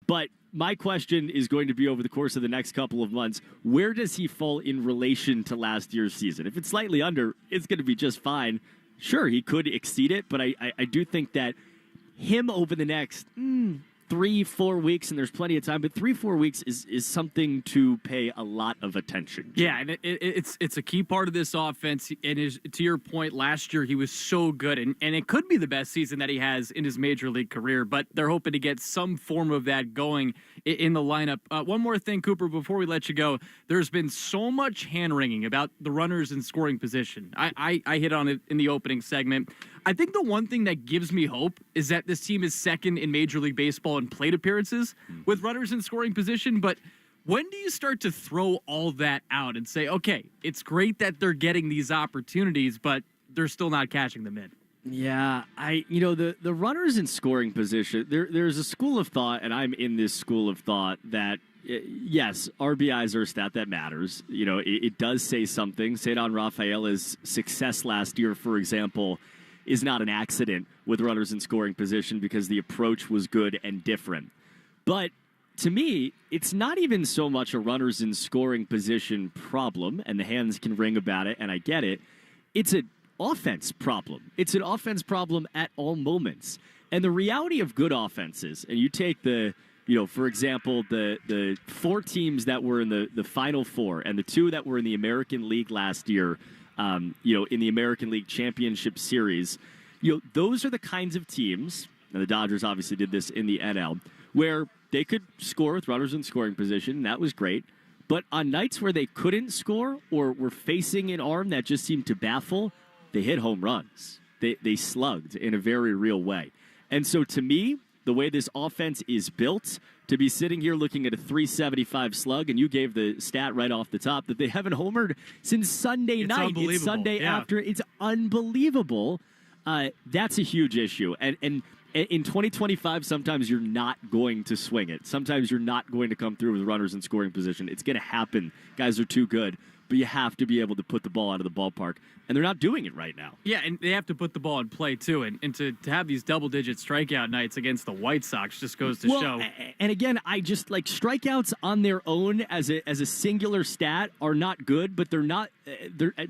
But my question is going to be over the course of the next couple of months, where does he fall in relation to last year's season? If it's slightly under, it's going to be just fine. Sure, he could exceed it, but I do think that him over the next 3-4 weeks, and there's plenty of time, but 3-4 weeks is something to pay a lot of attention to. Yeah, and it's a key part of this offense. And to your point, last year he was so good, and it could be the best season that he has in his major league career, but they're hoping to get some form of that going in the lineup. One more thing, Cooper, before we let you go, there's been so much hand-wringing about the runners in scoring position. I hit on it in the opening segment. I think the one thing that gives me hope is that this team is second in Major League Baseball in plate appearances with runners in scoring position. But when do you start to throw all that out and say, okay, it's great that they're getting these opportunities, but they're still not catching them in? Yeah, the runners in scoring position, there's a school of thought, and I'm in this school of thought, that yes, RBIs are a stat that matters. It does say something. Cedar Rafaela's success last year, for example, is not an accident with runners in scoring position because the approach was good and different. But to me, it's not even so much a runners in scoring position problem, and the hands can ring about it, and I get it. It's an offense problem. It's an offense problem at all moments. And the reality of good offenses, and you take for example, the 4 teams that were in the Final Four and the 2 that were in the American League last year, in the American League Championship Series, those are the kinds of teams, and the Dodgers obviously did this in the NL, where they could score with runners in scoring position, and that was great. But on nights where they couldn't score or were facing an arm that just seemed to baffle, they hit home runs. They slugged in a very real way. And so to me, the way this offense is built, to be sitting here looking at a 375 slug, and you gave the stat right off the top that they haven't homered since Sunday night. It's Sunday after. It's unbelievable. That's a huge issue. And in 2025, sometimes you're not going to swing it. Sometimes you're not going to come through with runners in scoring position. It's going to happen. Guys are too good. But you have to be able to put the ball out of the ballpark. And they're not doing it right now. Yeah, and they have to put the ball in play, too. And to have these double-digit strikeout nights against the White Sox just goes to show. And again, I just strikeouts on their own as a singular stat are not good, but they're not.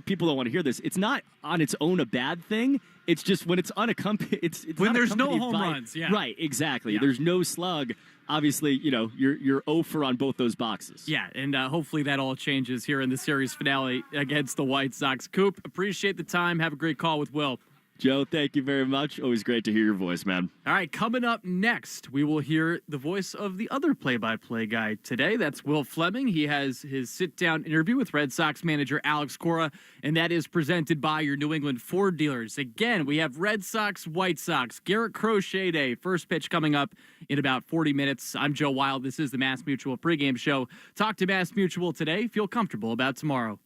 People don't want to hear this. It's not on its own a bad thing. It's just when it's unaccompanied. It's when there's no home runs. Yeah, right. Exactly. Yeah. There's no slug. Obviously, you're 0 for on both those boxes. Yeah, and hopefully that all changes here in the series finale against the White Sox. Coop, appreciate the time. Have a great call with Will. Joe, thank you very much. Always great to hear your voice, man. All right, coming up next, we will hear the voice of the other play-by-play guy today. That's Will Fleming. He has his sit-down interview with Red Sox manager Alex Cora, and that is presented by your New England Ford dealers. Again, we have Red Sox, White Sox, Garrett Crochet Day. First pitch coming up in about 40 minutes. I'm Joe Wild. This is the Mass Mutual pregame show. Talk to Mass Mutual today. Feel comfortable about tomorrow.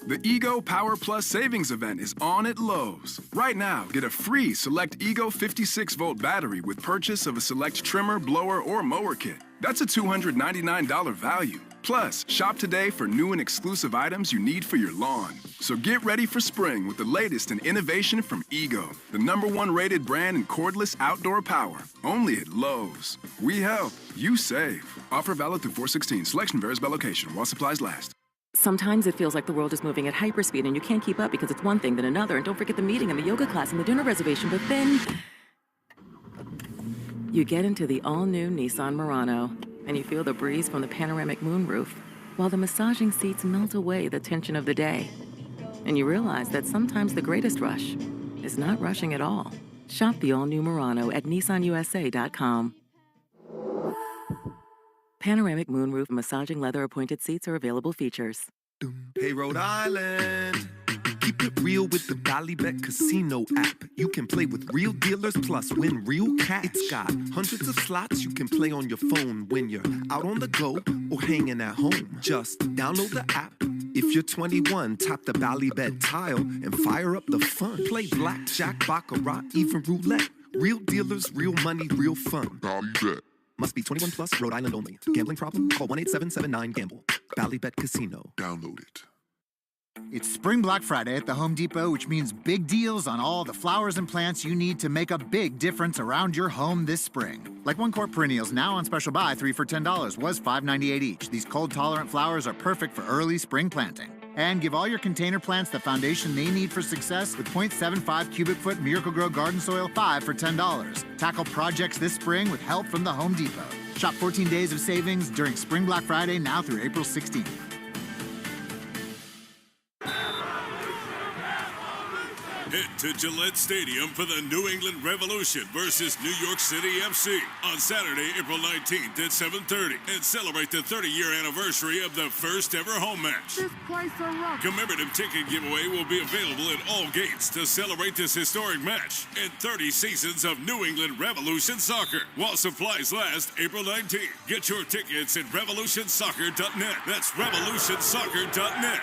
The Ego Power Plus Savings Event is on at Lowe's. Right now, get a free Select Ego 56-volt battery with purchase of a Select trimmer, blower, or mower kit. That's a $299 value. Plus, shop today for new and exclusive items you need for your lawn. So get ready for spring with the latest in innovation from Ego, the #1 rated brand in cordless outdoor power. Only at Lowe's. We help, you save. Offer valid through 4/16. Selection varies by location while supplies last. Sometimes it feels like the world is moving at hyperspeed and you can't keep up because it's one thing then another. And don't forget the meeting and the yoga class and the dinner reservation. But then you get into the all-new Nissan Murano and you feel the breeze from the panoramic moonroof while the massaging seats melt away the tension of the day. And you realize that sometimes the greatest rush is not rushing at all. Shop the all-new Murano at nissanusa.com. Panoramic moonroof massaging leather appointed seats are available features. Hey, Rhode Island. Keep it real with the Ballybet Casino app. You can play with real dealers plus win real cash. It's got hundreds of slots you can play on your phone when you're out on the go or hanging at home. Just download the app. If you're 21, tap the Ballybet tile and fire up the fun. Play blackjack, baccarat, even roulette. Real dealers, real money, real fun. Ballybet. Must be 21 plus, Rhode Island only. Gambling problem? Call 1-877-9-GAMBLE. Ballybet Casino. Download it. It's Spring Black Friday at the Home Depot, which means big deals on all the flowers and plants you need to make a big difference around your home this spring. Like 1-quart perennials now on special buy, 3 for $10, was $5.98 each. These cold-tolerant flowers are perfect for early spring planting. And give all your container plants the foundation they need for success with 0.75 cubic foot Miracle-Gro garden soil, 5 for $10. Tackle projects this spring with help from the Home Depot. Shop 14 days of savings during Spring Black Friday now through April 16th. Head to Gillette Stadium for the New England Revolution versus New York City FC on Saturday, April 19th at 7:30 and celebrate the 30-year anniversary of the first ever home match. This place a rock. Commemorative ticket giveaway will be available at all gates to celebrate this historic match and 30 seasons of New England Revolution soccer while supplies last April 19th. Get your tickets at revolutionsoccer.net. That's revolutionsoccer.net.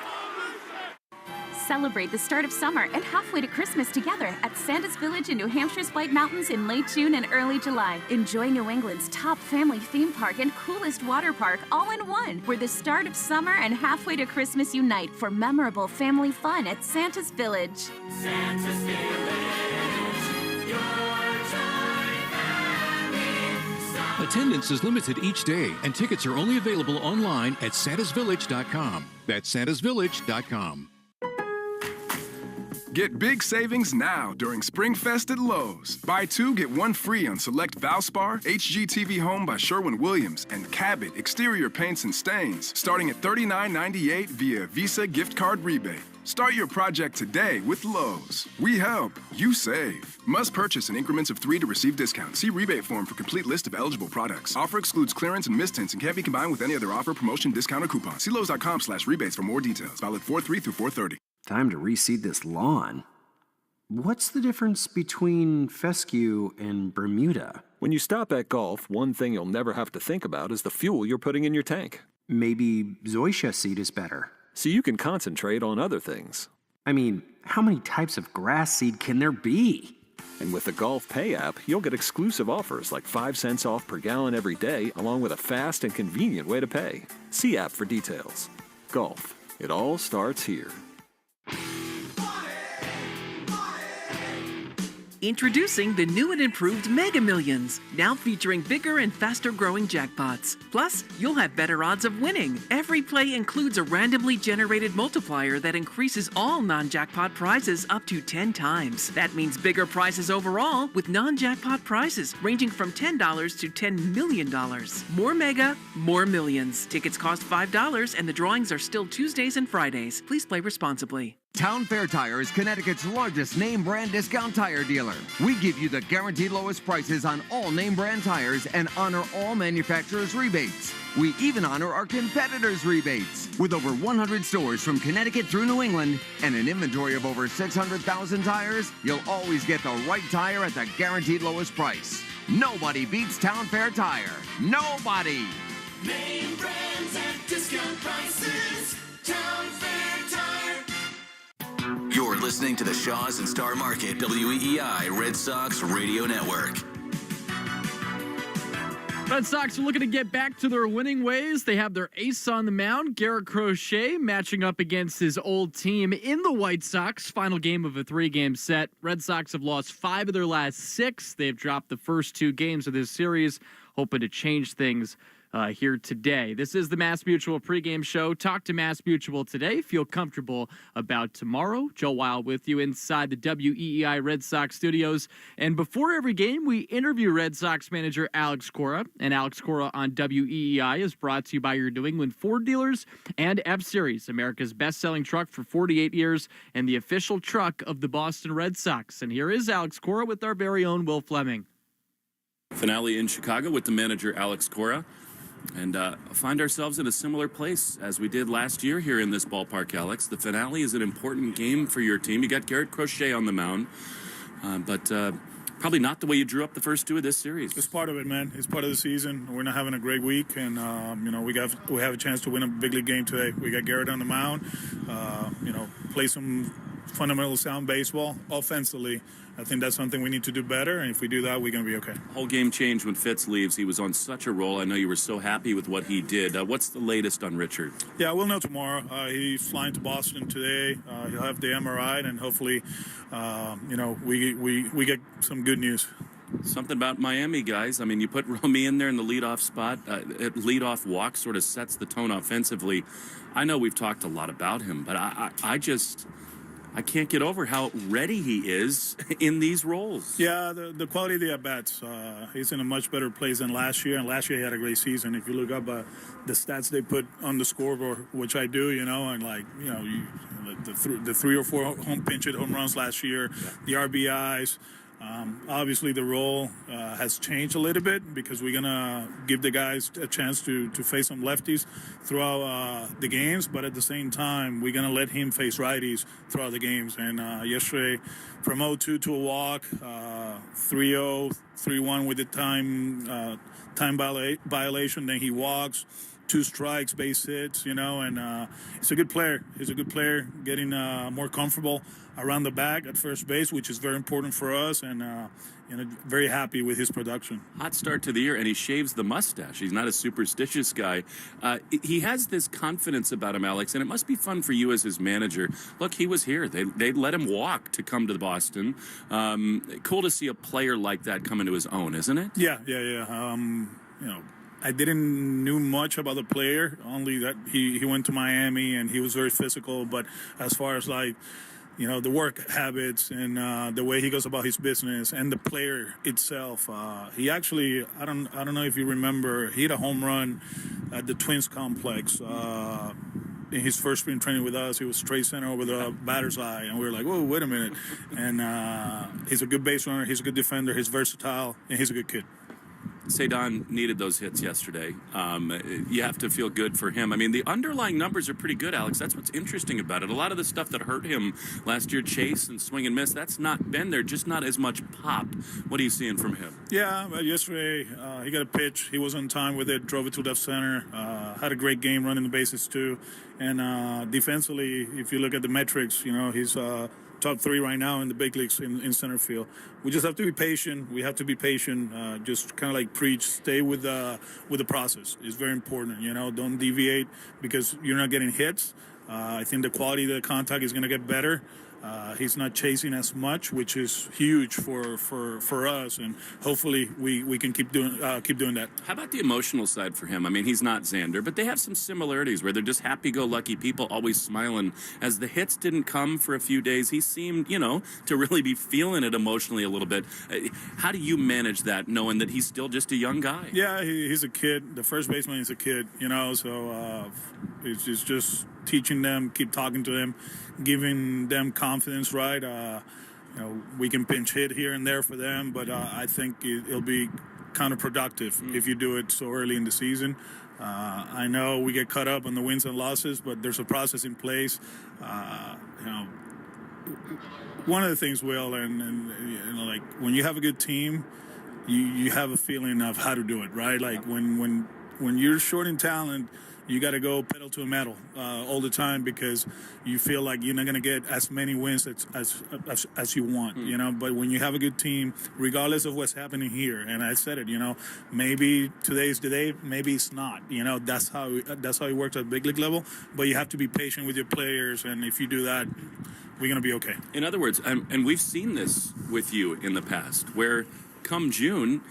Celebrate the start of summer and halfway to Christmas together at Santa's Village in New Hampshire's White Mountains in late June and early July. Enjoy New England's top family theme park and coolest water park all in one, where the start of summer and halfway to Christmas unite for memorable family fun at Santa's Village. Santa's Village, your joy family. Attendance is limited each day, and tickets are only available online at santasvillage.com. That's santasvillage.com. Get big savings now during Spring Fest at Lowe's. Buy 2, get 1 free on select Valspar, HGTV Home by Sherwin-Williams, and Cabot exterior paints and stains, starting at $39.98 via Visa gift card rebate. Start your project today with Lowe's. We help, you save. Must purchase in increments of 3 to receive discount. See rebate form for complete list of eligible products. Offer excludes clearance and mistints and can't be combined with any other offer, promotion, discount, or coupon. See Lowe's.com/rebates for more details. Valid 4/3 through 4/30. Time to reseed this lawn. What's the difference between fescue and Bermuda? When you stop at golf, one thing you'll never have to think about is the fuel you're putting in your tank. Maybe zoysia seed is better. So you can concentrate on other things. I mean, how many types of grass seed can there be? And with the Golf Pay app, you'll get exclusive offers like 5 cents off per gallon every day, along with a fast and convenient way to pay. See app for details. Golf. It all starts here. Introducing the new and improved Mega Millions, now featuring bigger and faster growing jackpots. Plus, you'll have better odds of winning. Every play includes a randomly generated multiplier that increases all non-jackpot prizes up to 10 times. That means bigger prizes overall with non-jackpot prizes ranging from $10 to $10 million. More Mega, more millions. Tickets cost $5 and the drawings are still Tuesdays and Fridays. Please play responsibly. Town Fair Tire is Connecticut's largest name brand discount tire dealer. We give you the guaranteed lowest prices on all name brand tires and honor all manufacturers' rebates. We even honor our competitors' rebates. With over 100 stores from Connecticut through New England and an inventory of over 600,000 tires, you'll always get the right tire at the guaranteed lowest price. Nobody beats Town Fair Tire. Nobody! Name brands at discount prices. Town Fair Tire. You're listening to the Shaws and Star Market WEEI Red Sox Radio Network. Red Sox are looking to get back to their winning ways. They have their ace on the mound, Garrett Crochet, matching up against his old team in the White Sox. Final game of a 3-game set. Red Sox have lost 5 of their last 6. They've dropped the first 2 games of this series, hoping to change things here today. This is the Mass Mutual pregame show. Talk to Mass Mutual today. Feel comfortable about tomorrow. Joe Wild with you inside the WEEI Red Sox studios. And before every game, we interview Red Sox manager Alex Cora. And Alex Cora on WEEI is brought to you by your New England Ford dealers and F-Series, America's best-selling truck for 48 years and the official truck of the Boston Red Sox. And here is Alex Cora with our very own Will Fleming. Finale in Chicago with the manager Alex Cora. And find ourselves in a similar place as we did last year here in this ballpark, Alex. The finale is an important game for your team. You got Garrett Crochet on the mound, but probably not the way you drew up the first 2 of this series. It's part of it, man. It's part of the season. We're not having a great week, and we have a chance to win a big league game today. We got Garrett on the mound. Play some fundamental sound baseball. Offensively, I think that's something we need to do better, and if we do that, we're going to be okay. Whole game changed when Fitz leaves. He was on such a roll. I know you were so happy with what he did. What's the latest on Richard? Yeah, we'll know tomorrow. He's flying to Boston today. He'll have the MRI, and hopefully, we get some good news. Something about Miami, guys. I mean, you put Romy in there in the leadoff spot. Leadoff walk sort of sets the tone offensively. I know we've talked a lot about him, but I can't get over how ready he is in these roles. Yeah, the quality of the at-bats. He's in a much better place than last year, and last year he had a great season. If you look up the stats they put on the scoreboard, which I do, the 3 or 4 pinch hit home runs last year, the RBIs. Obviously, the role has changed a little bit because we're going to give the guys a chance to face some lefties throughout the games, but at the same time, we're going to let him face righties throughout the games. And yesterday, from 0-2 to a walk, 3-0, 3-1 with the time violation, then he walks. 2 strikes, base hits, and he's a good player. He's a good player, getting more comfortable around the bag at first base, which is very important for us, and very happy with his production. Hot start to the year, and he shaves the mustache. He's not a superstitious guy. He has this confidence about him, Alex, and it must be fun for you as his manager. Look, he was here. They let him walk to come to Boston. Cool to see a player like that come into his own, isn't it? Yeah. I didn't know much about the player, only that he went to Miami and he was very physical. But as far as the work habits and the way he goes about his business and the player itself, he actually, I don't know if you remember, he hit a home run at the Twins complex. In his first spring training with us, he was straight center over the batter's eye, and we were like, whoa, wait a minute. And he's a good base runner, he's a good defender, he's versatile, and he's a good kid. Cedon needed those hits yesterday. You have to feel good for him. I mean, the underlying numbers are pretty good, Alex. That's what's interesting about it. A lot of the stuff that hurt him last year, chase and swing and miss, that's not been there, just not as much pop. What are you seeing from him? Yeah, yesterday he got a pitch. He was on time with it, drove it to left center, had a great game running the bases too. And defensively, if you look at the metrics, he's top 3 right now in the big leagues in center field. We just have to be patient. We have to be patient. Just kind of like preach. Stay with the process. It's very important. Don't deviate because you're not getting hits. I think the quality of the contact is going to get better. He's not chasing as much, which is huge for us, and hopefully we can keep doing that. How about the emotional side for him? I mean, he's not Xander, but they have some similarities where they're just happy-go-lucky people, always smiling. As the hits didn't come for a few days, he seemed, to really be feeling it emotionally a little bit. How do you manage that, knowing that he's still just a young guy? Yeah, he's a kid. The first baseman is a kid, so it's just teaching them, keep talking to them, giving them confidence, right? We can pinch hit here and there for them, but I think it'll be counterproductive if you do it so early in the season. I know we get caught up on the wins and losses, but there's a process in place. One of the things, Will, and when you have a good team, you have a feeling of how to do it, right? Like when you're short in talent, you got to go pedal to the metal all the time because you feel like you're not going to get as many wins as you want, But when you have a good team, regardless of what's happening here, and I said it, maybe today's the day, maybe it's not. That's how it works at big league level. But you have to be patient with your players, and if you do that, we're going to be okay. In other words, and we've seen this with you in the past, where come June,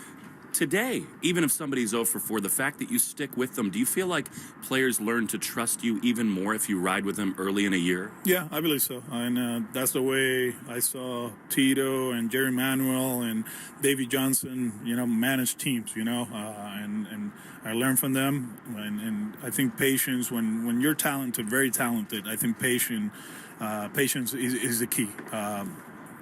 today, even if somebody's 0 for 4, the fact that you stick with them, do you feel like players learn to trust you even more if you ride with them early in a year? Yeah, I believe so. And that's the way I saw Tito and Jerry Manuel and Davey Johnson, manage teams, and I learned from them. And I think patience, when you're talented, very talented, I think patience is the key.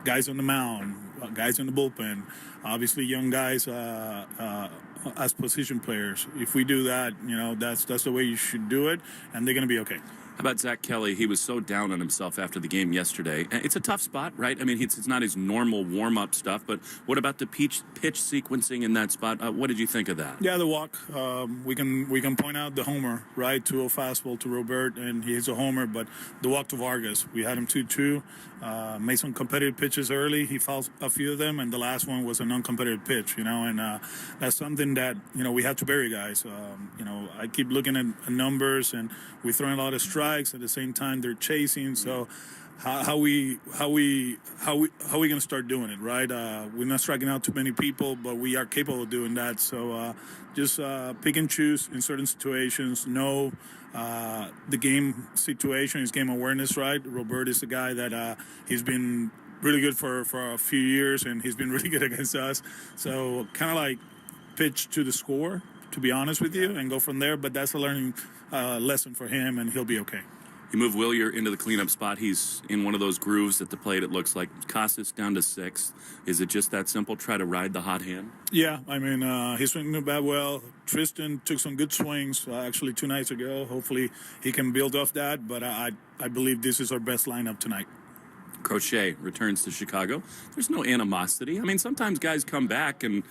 Guys on the mound, guys in the bullpen, obviously young guys as position players. If we do that, that's the way you should do it, and they're going to be okay. How about Zach Kelly? He was so down on himself after the game yesterday. It's a tough spot, right? I mean, it's not his normal warm-up stuff, but what about the pitch sequencing in that spot? What did you think of that? Yeah, the walk. We can point out the homer, right? 2-0 fastball to Robert, and he hits a homer, but the walk to Vargas. We had him 2-2. Made some competitive pitches early. He fouled a few of them, and the last one was a non-competitive pitch, and that's something that, we have to bury, guys. I keep looking at numbers, and we're throwing a lot of strikes. At the same time, they're chasing. So how we gonna start doing it, right? We're not striking out too many people, but we are capable of doing that. So just pick and choose in certain situations. Know the game situation is game awareness, right? Robert is the guy that he's been really good for a few years, and he's been really good against us. So kind of like pitch to the score, to be honest with you, and go from there. But that's a learning lesson for him, and he'll be okay. You move Willier into the cleanup spot. He's in one of those grooves at the plate, it looks like. Casas down to 6th. Is it just that simple? Try to ride the hot hand? Yeah, I mean, he's swinging the bat well. Tristan took some good swings, actually 2 nights ago. Hopefully he can build off that, but I believe this is our best lineup tonight. Crochet returns to Chicago. There's no animosity. I mean, sometimes guys come back and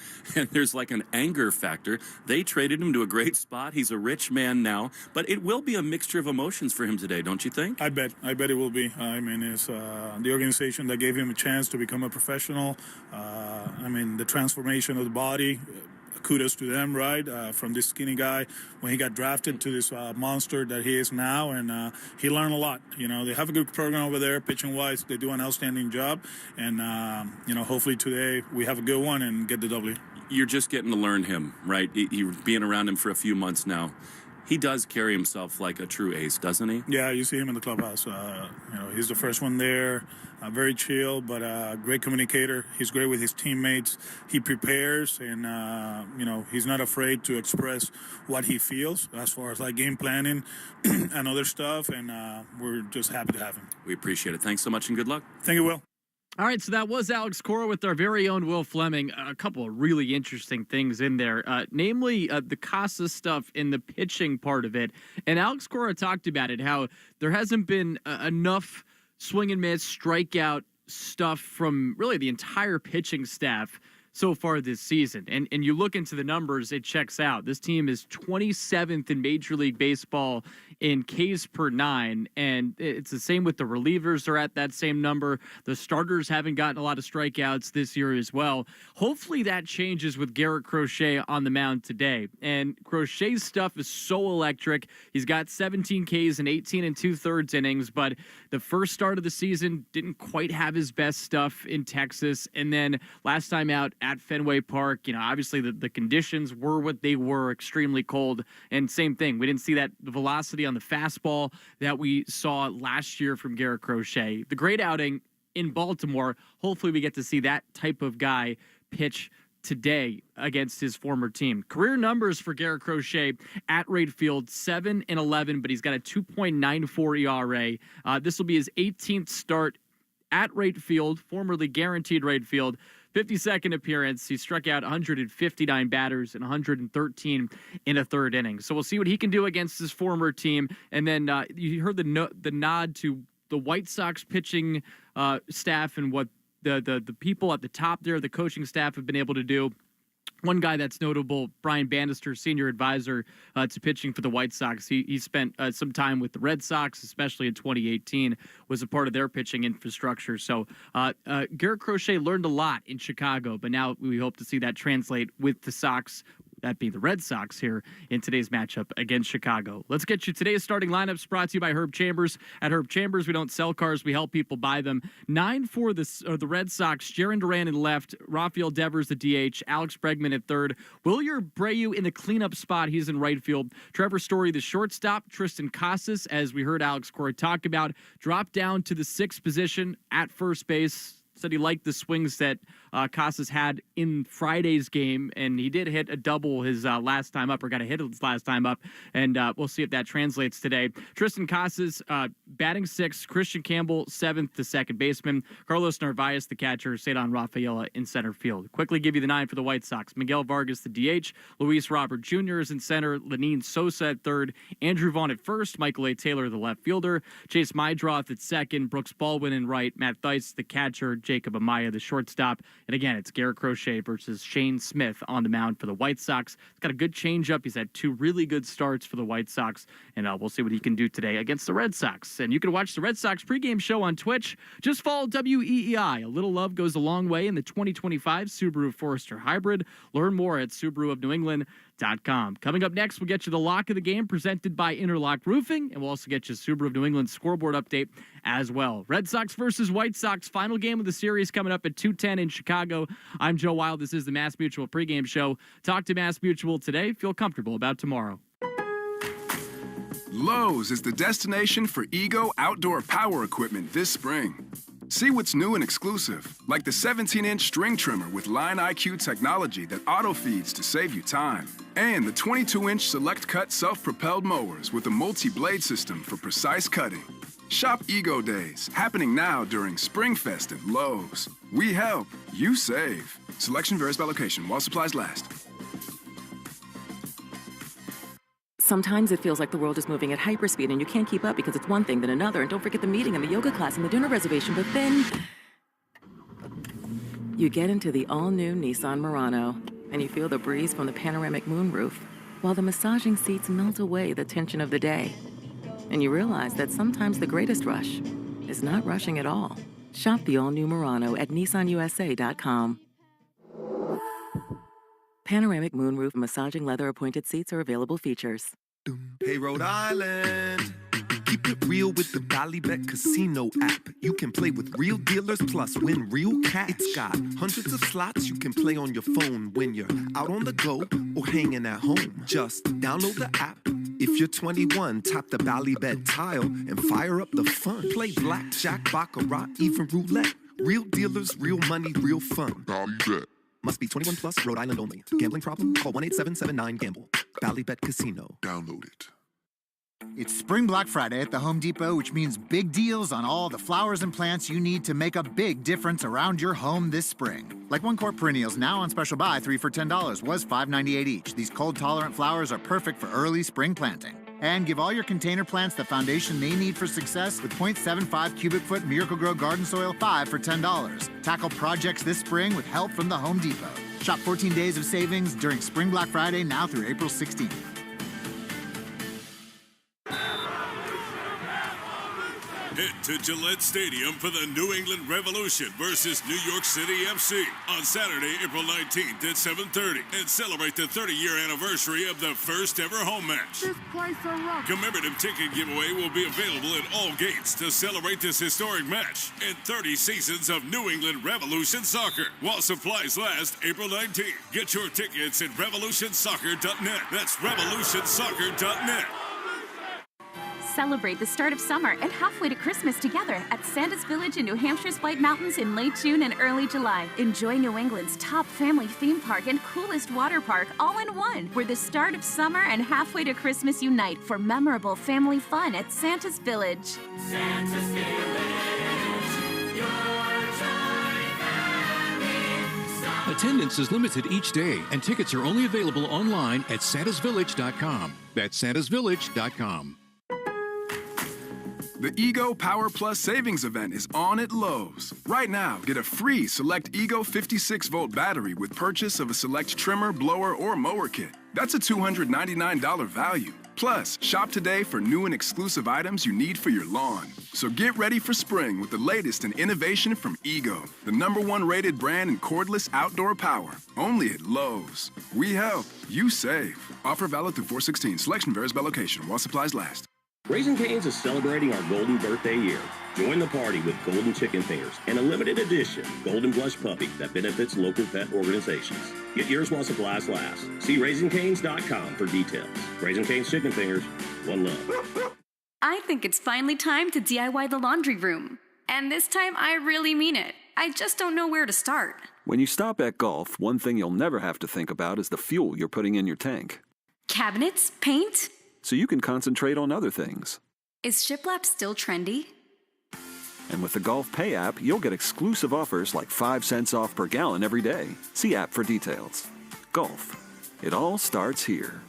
there's like an anger factor. They traded him to a great spot. He's a rich man now, but it will be a mixture of emotions for him today, don't you think? I bet it will be. I mean, it's the organization that gave him a chance to become a professional. The transformation of the body. Kudos to them, right? From this skinny guy when he got drafted to this monster that he is now, and he learned a lot. They have a good program over there, pitching wise. They do an outstanding job, and hopefully today we have a good one and get the W. You're just getting to learn him, right? You're being around him for a few months now. He does carry himself like a true ace, doesn't he? Yeah, you see him in the clubhouse. He's the first one there. Very chill, but great communicator. He's great with his teammates. He prepares, and he's not afraid to express what he feels as far as like game planning and other stuff. And we're just happy to have him. We appreciate it. Thanks so much, and good luck. Thank you, Will. All right, so that was Alex Cora with our very own Will Fleming. A couple of really interesting things in there, namely the Casa stuff in the pitching part of it. And Alex Cora talked about it, how there hasn't been enough swing and miss, strikeout stuff from really the entire pitching staff so far this season. And you look into the numbers, it checks out. This team is 27th in Major League Baseball in Ks per 9, and it's the same with the relievers are at that same number. The starters haven't gotten a lot of strikeouts this year as well. Hopefully that changes with Garrett Crochet on the mound today. And Crochet's stuff is so electric. He's got 17 Ks and 18 2/3 innings, but the first start of the season didn't quite have his best stuff in Texas. And then last time out at Fenway Park, obviously the conditions were what they were, extremely cold. And same thing, we didn't see the velocity on the fastball that we saw last year from Garrett Crochet. The great outing in Baltimore, hopefully we get to see that type of guy pitch today against his former team. Career numbers for Garrett Crochet at Wright Field, 7-11, but he's got a 2.94 ERA. This will be his 18th start at Wright Field, formerly guaranteed Wright Field. 52nd appearance. He struck out 159 batters and 113 in a third inning. So we'll see what he can do against his former team. And then you heard the nod to the White Sox pitching staff and what the people at the top there, the coaching staff, have been able to do. One guy that's notable, Brian Bannister, senior advisor to pitching for the White Sox. He spent some time with the Red Sox, especially in 2018, was a part of their pitching infrastructure. So Garrett Crochet learned a lot in Chicago, but now we hope to see that translate with the Sox, that being the Red Sox here in today's matchup against Chicago. Let's get you today's starting lineups brought to you by Herb Chambers. At Herb Chambers, we don't sell cars, we help people buy them. 9 for the Red Sox, Jaron Duran in left, Rafael Devers the DH, Alex Bregman at third, Wilyer Breu in the cleanup spot, he's in right field, Trevor Story the shortstop, Tristan Casas, as we heard Alex Cora talk about, dropped down to the 6th position at first base. Said he liked the swings that Casas had in Friday's game, and he did hit a double his last time up, or got a hit his last time up, and we'll see if that translates today. Tristan Casas batting sixth, Christian Campbell seventh, the second baseman, Carlos Narvaez, the catcher, Cedon Rafaela in center field. Quickly give you the nine for the White Sox. Miguel Vargas, the DH, Luis Robert Jr. is in center, Lenine Sosa at third, Andrew Vaughn at first, Michael A. Taylor, the left fielder, Chase Mydroth at second, Brooks Baldwin in right, Matt Theis, the catcher, Jacob Amaya, the shortstop. And again, it's Garrett Crochet versus Shane Smith on the mound for the White Sox. He's got a good changeup. He's had two really good starts for the White Sox, and we'll see what he can do today against the Red Sox. And you can watch the Red Sox pregame show on Twitch. Just follow WEEI. A little love goes a long way in the 2025 Subaru Forester Hybrid. Learn more at SubaruofNewEngland.com. Coming up next, we'll get you the lock of the game presented by Interlock Roofing, and we'll also get you Subaru of New England scoreboard update as well. Red Sox versus White Sox, final game of the series coming up at 2:10 in Chicago. I'm Joe Wild. This is the Mass Mutual pregame show. Talk to Mass Mutual today. Feel comfortable about tomorrow. Lowe's is the destination for Ego outdoor power equipment this spring. See what's new and exclusive, like the 17-inch string trimmer with Line IQ technology that auto-feeds to save you time, and the 22-inch Select Cut self-propelled mowers with a multi-blade system for precise cutting. Shop Ego Days, happening now during Springfest at Lowe's. We help, you save. Selection varies by location while supplies last. Sometimes it feels like the world is moving at hyperspeed and you can't keep up because it's one thing then another. And don't forget the meeting and the yoga class and the dinner reservation. But then you get into the all-new Nissan Murano and you feel the breeze from the panoramic moonroof while the massaging seats melt away the tension of the day. And you realize that sometimes the greatest rush is not rushing at all. Shop the all-new Murano at NissanUSA.com. Panoramic moonroof massaging leather appointed seats are available features. Hey, Rhode Island. Keep it real with the Ballybet Casino app. You can play with real dealers plus win real cash. It's got hundreds of slots you can play on your phone when you're out on the go or hanging at home. Just download the app. If you're 21, tap the Ballybet tile and fire up the fun. Play blackjack, baccarat, even roulette. Real dealers, real money, real fun. Ballybet. Must be 21 plus, Rhode Island only. Gambling problem? Call 1-877-9-GAMBLE. Ballybet Casino. Download it. It's Spring Black Friday at the Home Depot, which means big deals on all the flowers and plants you need to make a big difference around your home this spring. Like 1-quart perennials, now on special buy, 3 for $10, was $5.98 each. These cold-tolerant flowers are perfect for early spring planting. And give all your container plants the foundation they need for success with 0.75 cubic foot Miracle-Gro garden soil, 5 for $10. Tackle projects this spring with help from the Home Depot. Shop 14 days of savings during Spring Black Friday now through April 16th. Head to Gillette Stadium for the New England Revolution versus New York City FC on Saturday, April 19th at 7:30 and celebrate the 30-year anniversary of the first ever home match. This place a rock. Commemorative ticket giveaway will be available at all gates to celebrate this historic match and 30 seasons of New England Revolution soccer while supplies last April 19th. Get your tickets at revolutionsoccer.net. That's revolutionsoccer.net. Celebrate the start of summer and halfway to Christmas together at Santa's Village in New Hampshire's White Mountains in late June and early July. Enjoy New England's top family theme park and coolest water park all in one, where the start of summer and halfway to Christmas unite for memorable family fun at Santa's Village. Santa's Village, your joy family. Attendance is limited each day, and tickets are only available online at santasvillage.com. That's santasvillage.com. The Ego Power Plus Savings Event is on at Lowe's. Right now, get a free Select Ego 56-volt battery with purchase of a Select trimmer, blower, or mower kit. That's a $299 value. Plus, shop today for new and exclusive items you need for your lawn. So get ready for spring with the latest in innovation from Ego, the #1 rated brand in cordless outdoor power. Only at Lowe's. We help, you save. Offer valid through 4/16. Selection varies by location while supplies last. Raising Cane's is celebrating our golden birthday year. Join the party with golden chicken fingers and a limited edition golden blush puppy that benefits local pet organizations. Get yours while supplies last. See RaisingCanes.com for details. Raising Cane's chicken fingers, one love. I think it's finally time to DIY the laundry room. And this time I really mean it. I just don't know where to start. When you stop at Golf, one thing you'll never have to think about is the fuel you're putting in your tank. Cabinets? Paint? So you can concentrate on other things. Is shiplap still trendy? And with the Golf Pay app, you'll get exclusive offers like 5 cents off per gallon every day. See app for details. Golf. It all starts here.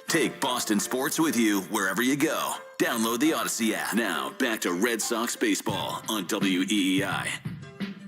Take Boston sports with you wherever you go. Download the Odyssey app. Now, back to Red Sox baseball on WEEI.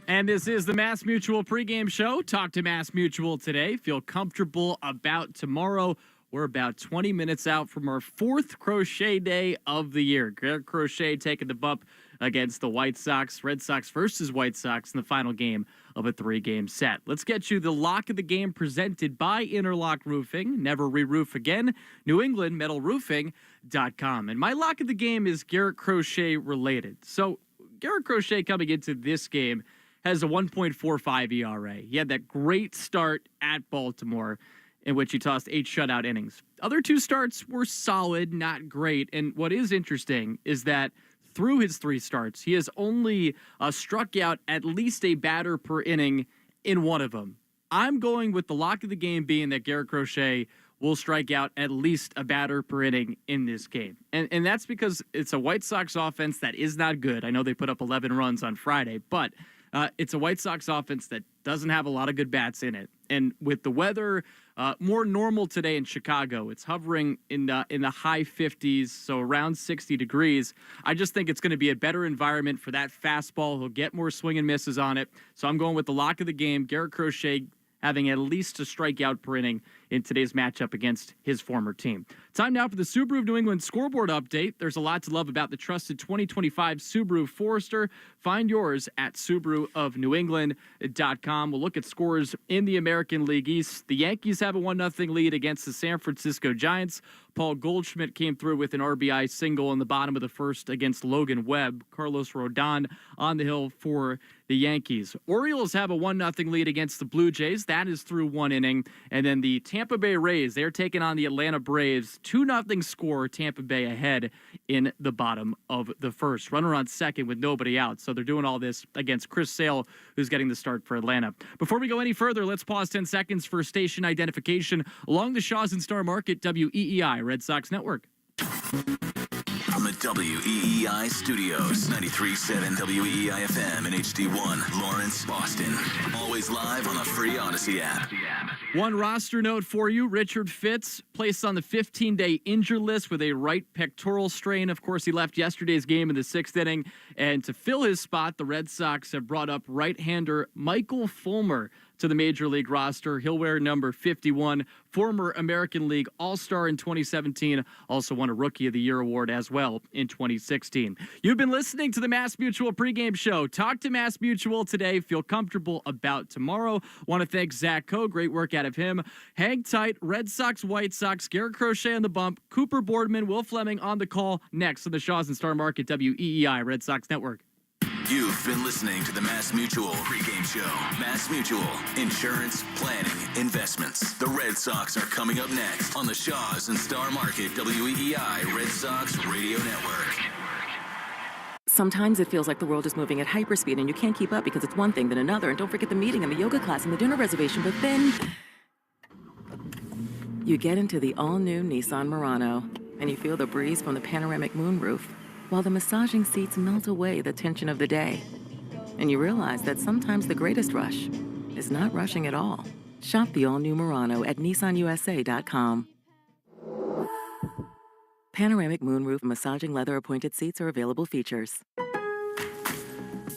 And this is the Mass Mutual pregame show. Talk to Mass Mutual today. Feel comfortable about tomorrow. We're about 20 minutes out from our 4th crochet day of the year. Garrett Crochet taking the bump against the White Sox. Red Sox versus White Sox in the final game of a 3-game set. Let's get you the lock of the game presented by Interlock Roofing. Never re-roof again. New England Metal Roofing.com. And my lock of the game is Garrett Crochet related. So Garrett Crochet coming into this game has a 1.45 ERA. He had that great start at Baltimore, in which he tossed 8 shutout innings. Other 2 starts were solid, not great. And what is interesting is that through his 3 starts, he has only struck out at least a batter per inning in one of them. I'm going with the lock of the game being that Garrett Crochet will strike out at least a batter per inning in this game. And that's because it's a White Sox offense that is not good. I know they put up 11 runs on Friday, but it's a White Sox offense that doesn't have a lot of good bats in it. And with the weather more normal today in Chicago, it's hovering in the high 50s, so around 60 degrees. I just think it's going to be a better environment for that fastball. He'll get more swing and misses on it. So I'm going with the lock of the game, Garrett Crochet having at least a strikeout per inning in today's matchup against his former team. Time now for the Subaru of New England scoreboard update. There's a lot to love about the trusted 2025 Subaru Forester. Find yours at SubaruofNewEngland.com. We'll look at scores in the American League East. The Yankees have a 1-0 lead against the San Francisco Giants. Paul Goldschmidt came through with an RBI single in the bottom of the first against Logan Webb. Carlos Rodon on the hill for the Yankees. Orioles have a 1-0 lead against the Blue Jays. That is through 1 inning. And then the Tampa Bay Rays, they're taking on the Atlanta Braves. 2-0 score, Tampa Bay ahead in the bottom of the first. Runner on second with nobody out. So they're doing all this against Chris Sale, who's getting the start for Atlanta. Before we go any further, let's pause 10 seconds for station identification along the Shaws and Star Market, WEEI Red Sox Network. From the WEEI studios, 93.7 WEEI FM and HD1, Lawrence, Boston. Always live on the free Odyssey app. One roster note for you, Richard Fitz placed on the 15-day injured list with a right pectoral strain. Of course, he left yesterday's game in the 6th inning. And to fill his spot, the Red Sox have brought up right-hander Michael Fulmer to the Major League roster. He'll wear number 51, former American League All-Star in 2017, also won a Rookie of the Year award as well in 2016. You've been listening to the Mass Mutual pregame show. Talk to Mass Mutual today. Feel comfortable about tomorrow. Want to thank Zach Coe. Great work out of him. Hang tight. Red Sox, White Sox, Garrett Crochet on the bump. Cooper Boardman, Will Fleming on the call. Next on the Shaws and Star Market, WEEI Red Sox Network. You've been listening to the Mass Mutual pregame show. Mass Mutual, insurance, planning, investments. The Red Sox are coming up next on the Shaws and Star Market WEEI Red Sox Radio Network. Sometimes it feels like the world is moving at hyperspeed and you can't keep up because it's one thing then another. And don't forget the meeting and the yoga class and the dinner reservation. But then you get into the all-new Nissan Murano and you feel the breeze from the panoramic moonroof, while the massaging seats melt away the tension of the day. And you realize that sometimes the greatest rush is not rushing at all. Shop the all-new Murano at NissanUSA.com. Panoramic moonroof massaging leather-appointed seats are available features.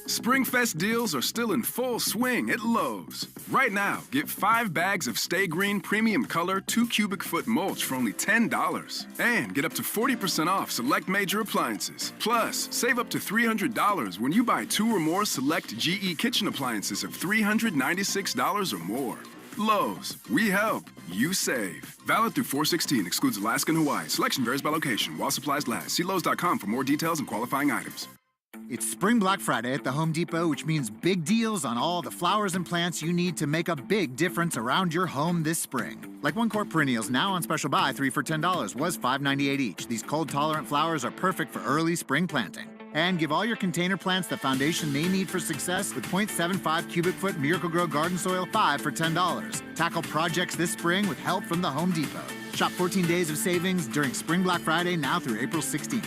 Springfest deals are still in full swing at Lowe's. Right now, get 5 bags of Stay Green Premium Color 2 cubic foot mulch for only $10. And get up to 40% off select major appliances. Plus, save up to $300 when you buy 2 or more select GE kitchen appliances of $396 or more. Lowe's, we help, you save. Valid through 4/16, excludes Alaska and Hawaii. Selection varies by location while supplies last. See Lowe's.com for more details and qualifying items. It's Spring Black Friday at the Home Depot, which means big deals on all the flowers and plants you need to make a big difference around your home this spring. Like 1-quart perennials, now on special buy, 3 for $10, was $5.98 each. These cold-tolerant flowers are perfect for early spring planting. And give all your container plants the foundation they need for success with 0.75 cubic foot Miracle-Gro garden soil 5 for $10. Tackle projects this spring with help from the Home Depot. Shop 14 days of savings during Spring Black Friday now through April 16th.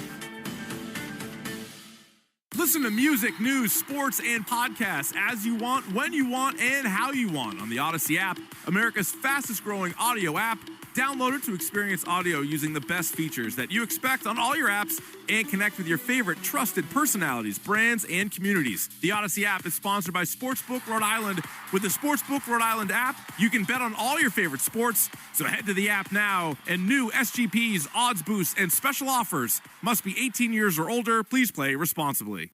Listen to music, news, sports, and podcasts as you want, when you want, and how you want on the Odyssey app, America's fastest-growing audio app. Download it to experience audio using the best features that you expect on all your apps and connect with your favorite trusted personalities, brands, and communities. The Odyssey app is sponsored by Sportsbook Rhode Island. With the Sportsbook Rhode Island app, you can bet on all your favorite sports. So head to the app now, and new SGPs, odds boosts, and special offers. Must be 18 years or older. Please play responsibly.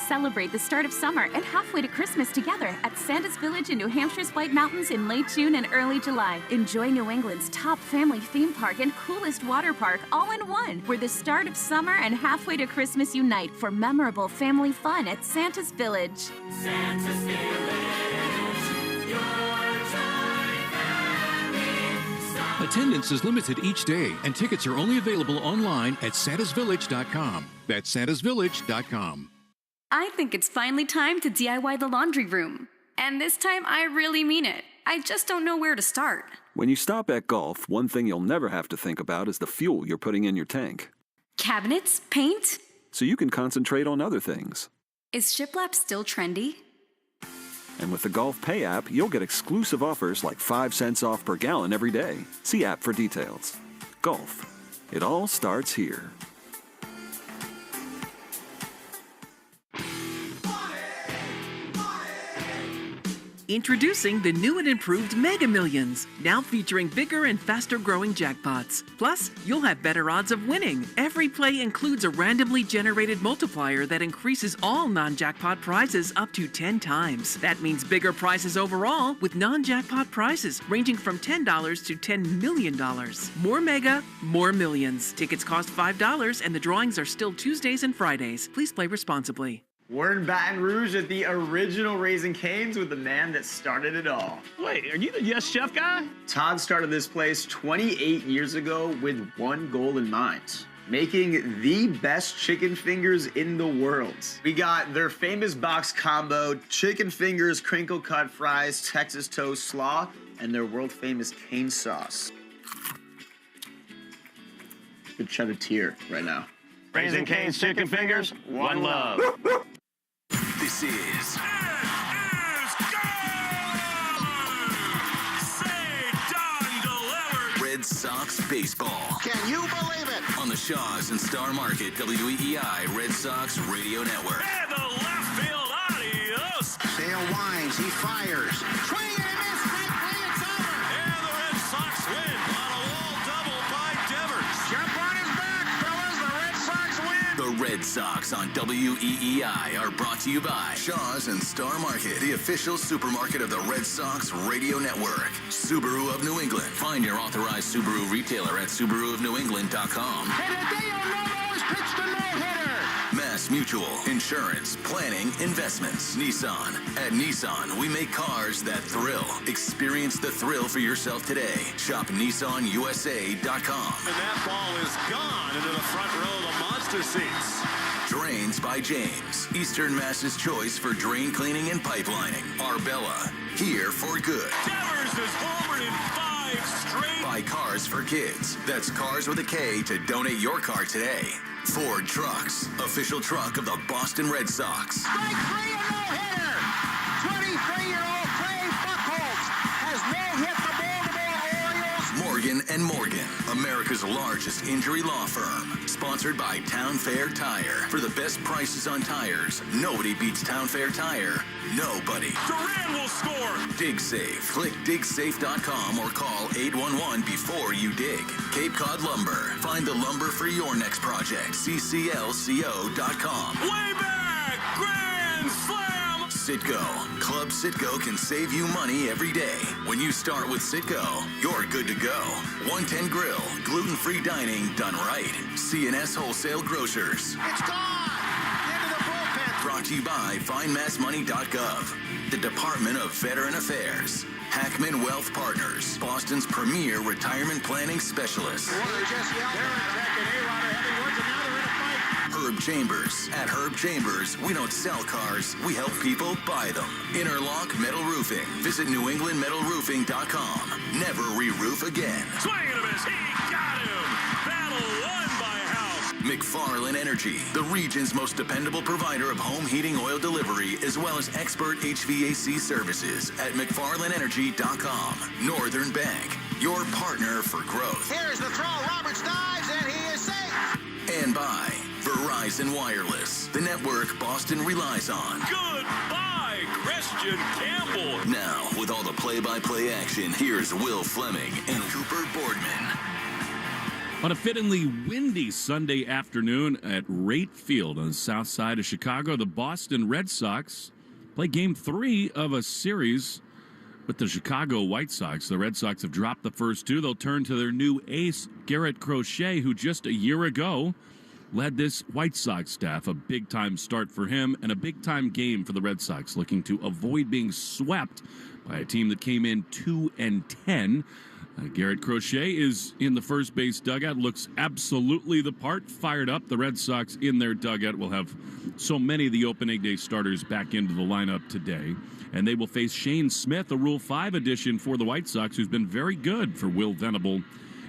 Celebrate the start of summer and halfway to Christmas together at Santa's Village in New Hampshire's White Mountains in late June and early July. Enjoy New England's top family theme park and coolest water park all in one, where the start of summer and halfway to Christmas unite for memorable family fun at Santa's Village. Santa's Village, your toy family. Attendance is limited each day, and tickets are only available online at santasvillage.com. That's santasvillage.com. I think it's finally time to DIY the laundry room. And this time, I really mean it. I just don't know where to start. When you stop at Gulf, one thing you'll never have to think about is the fuel you're putting in your tank. Cabinets? Paint? So you can concentrate on other things. Is shiplap still trendy? And with the Gulf Pay app, you'll get exclusive offers like 5 cents off per gallon every day. See app for details. Gulf. It all starts here. Introducing the new and improved Mega Millions, now featuring bigger and faster growing jackpots. Plus, you'll have better odds of winning. Every play includes a randomly generated multiplier that increases all non-jackpot prizes up to 10 times. That means bigger prizes overall, with non-jackpot prizes ranging from $10 to $10 million. More Mega, more millions. Tickets cost $5 and the drawings are still Tuesdays and Fridays. Please play responsibly. We're in Baton Rouge at the original Raising Cane's with the man that started it all. Wait, are you the Yes Chef guy? Todd started this place 28 years ago with one goal in mind: making the best chicken fingers in the world. We got their famous box combo, chicken fingers, crinkle cut fries, Texas toast slaw, and their world famous cane sauce. Could shed a tear right now. Raising Cane's chicken fingers, one love. This is Red Sox baseball. Can you believe it? On the Shaws and Star Market WEEI Red Sox Radio Network. And the left field, adios. Sale winds, he fires. Swing and a miss, right play, it's over. And the Red Sox win on a wall double by Devers. Jump on his back, fellas, the Red Sox win. The Red Sox on WEEI are brought to you by Shaws and Star Market, the official supermarket of the Red Sox Radio Network. Subaru of New England. Find your authorized Subaru retailer at SubaruofNewEngland.com. And Hideo Novo's pitched a no-hitter. Mass Mutual, insurance, planning, investments. Nissan. At Nissan, we make cars that thrill. Experience the thrill for yourself today. Shop NissanUSA.com. And that ball is gone into the front row of the monster seats. Drains by James. Eastern Mass's choice for drain cleaning and pipelining. Arbella. Here for good. Devers is homered in 5 straight. Buy cars for kids. That's Cars with a K to donate your car today. Ford Trucks. Official truck of the Boston Red Sox. Strike 3 and no-hitter. 23-year-old Clay Buchholz has no-hit the Baltimore Orioles. Morgan & Morgan, America's largest injury law firm. Sponsored by Town Fair Tire. For the best prices on tires, nobody beats Town Fair Tire. Nobody. Duran will score. Dig Safe. Click digsafe.com or call 811 before you dig. Cape Cod Lumber. Find the lumber for your next project. cclco.com. Way back. Grand slam. Citgo. Club Citgo can save you money every day. When you start with Citgo, you're good to go. 110 Grill. Gluten-free dining done right. C&S Wholesale Grocers. It's gone. Into the bullpen. Brought to you by FindMassMoney.gov. The Department of Veteran Affairs. Hackman Wealth Partners. Boston's premier retirement planning specialist. Just yelled. They're attacking A-Rod are having words, and now they're in a fight. Herb Chambers. At Herb Chambers, we don't sell cars, we help people buy them. Interlock Metal Roofing. Visit NewEnglandMetalRoofing.com. Never re-roof again. Swing and a miss. He got him. Battle won by a house. McFarland Energy, the region's most dependable provider of home heating oil delivery, as well as expert HVAC services at McFarlandEnergy.com. Northern Bank, your partner for growth. Here's the throw. Roberts dives, and he is safe. And by Verizon Wireless, the network Boston relies on. Goodbye, Christian Campbell. Now, with all the play-by-play action, here's Will Fleming and Cooper Boardman. On a fittingly windy Sunday afternoon at Rate Field on the south side of Chicago, the Boston Red Sox play Game 3 of a series with the Chicago White Sox. The Red Sox have dropped the first two. They'll turn to their new ace, Garrett Crochet, who just a year ago led this White Sox staff. A big-time start for him and a big-time game for the Red Sox, looking to avoid being swept by a team that came in 2-10. Garrett Crochet is in the first base dugout, looks absolutely the part, fired up. The Red Sox in their dugout will have so many of the opening day starters back into the lineup today. And they will face Shane Smith, a Rule 5 addition for the White Sox, who's been very good for Will Venable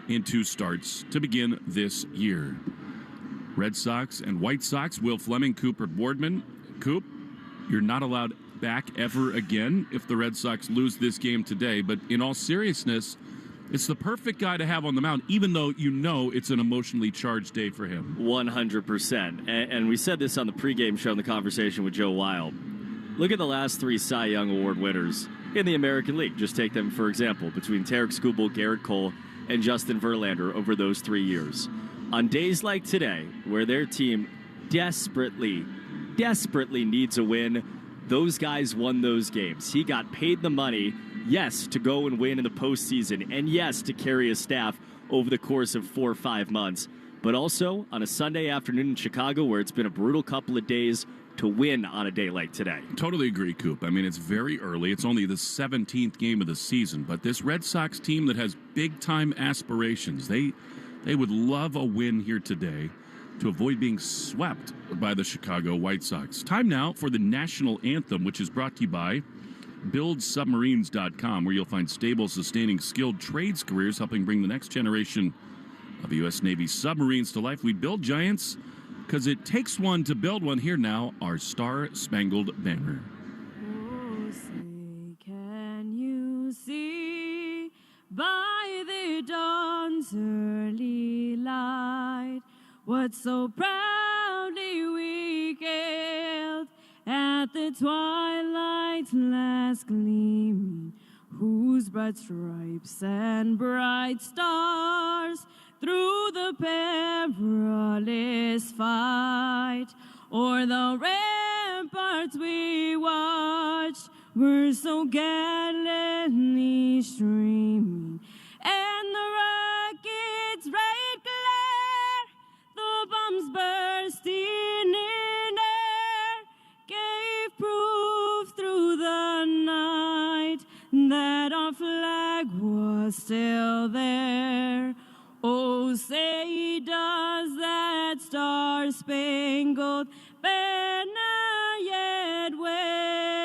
in 2 starts to begin this year. Red Sox and White Sox, Will Fleming, Cooper Boardman. Coop, you're not allowed back ever again if the Red Sox lose this game today. But in all seriousness, it's the perfect guy to have on the mound, even though you know it's an emotionally charged day for him. 100%. And we said this on the pregame show in the conversation with Joe Wild. Look at the last 3 Cy Young Award winners in the American League. Just take them, for example, between Tarek Skubal, Garrett Cole, and Justin Verlander over those 3 years. On days like today, where their team desperately needs a win, those guys won those games. He got paid the money, yes, to go and win in the postseason, and yes, to carry a staff over the course of 4 or 5 months, but also on a Sunday afternoon in Chicago where it's been a brutal couple of days to win on a day like today. Totally agree, Coop. I mean, it's very early. It's only the 17th game of the season, but this Red Sox team that has big-time aspirations, they would love a win here today to avoid being swept by the Chicago White Sox. Time now for the national anthem, which is brought to you by BuildSubmarines.com, where you'll find stable, sustaining, skilled trades careers helping bring the next generation of U.S. Navy submarines to life. We build giants because it takes one to build one. Here now, our Star-Spangled Banner. Oh, say, can you see by the dawn's early light what so proudly we hailed at the twilight's last gleaming, whose broad stripes and bright stars through the perilous fight o'er the ramparts we watched were so gallantly streaming, and the rocket's red glare, the bombs bursting in air, gave proof through the night that our flag was still there. Oh, say does that star-spangled banner yet wave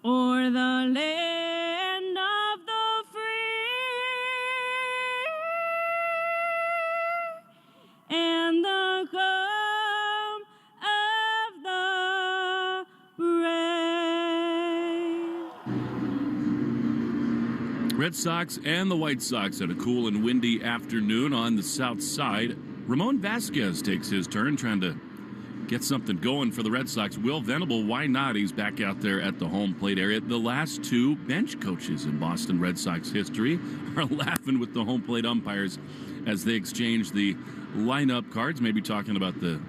o'er the land of the free and the home of the brave. Red Sox and the White Sox had a cool and windy afternoon on the south side. Ramon Vasquez takes his turn trying to get something going for the Red Sox. Will Venable, why not? He's back out there at the home plate area. The last 2 bench coaches in Boston Red Sox history are laughing with the home plate umpires as they exchange the lineup cards, maybe talking about the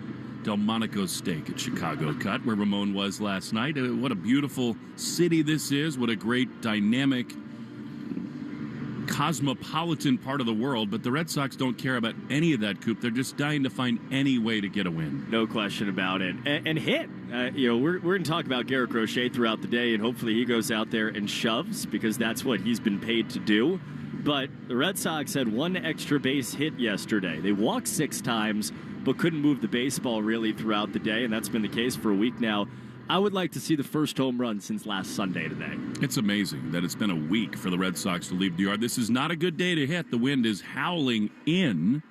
Delmonico steak at Chicago Cut, where Ramon was last night. What a beautiful city this is. What a great, dynamic, cosmopolitan part of the world, but the Red Sox don't care about any of that, Coop. They're just dying to find any way to get a win. No question about it. And hit. We're going to talk about Garrett Crochet throughout the day, and hopefully he goes out there and shoves, because that's what he's been paid to do. but the Red Sox had one extra base hit yesterday. They walked 6 times, but couldn't move the baseball really throughout the day, and that's been the case for a week now. I would like to see the first home run since last Sunday today. It's amazing that it's been a week for the Red Sox to leave the yard. This is not a good day to hit. The wind is howling in.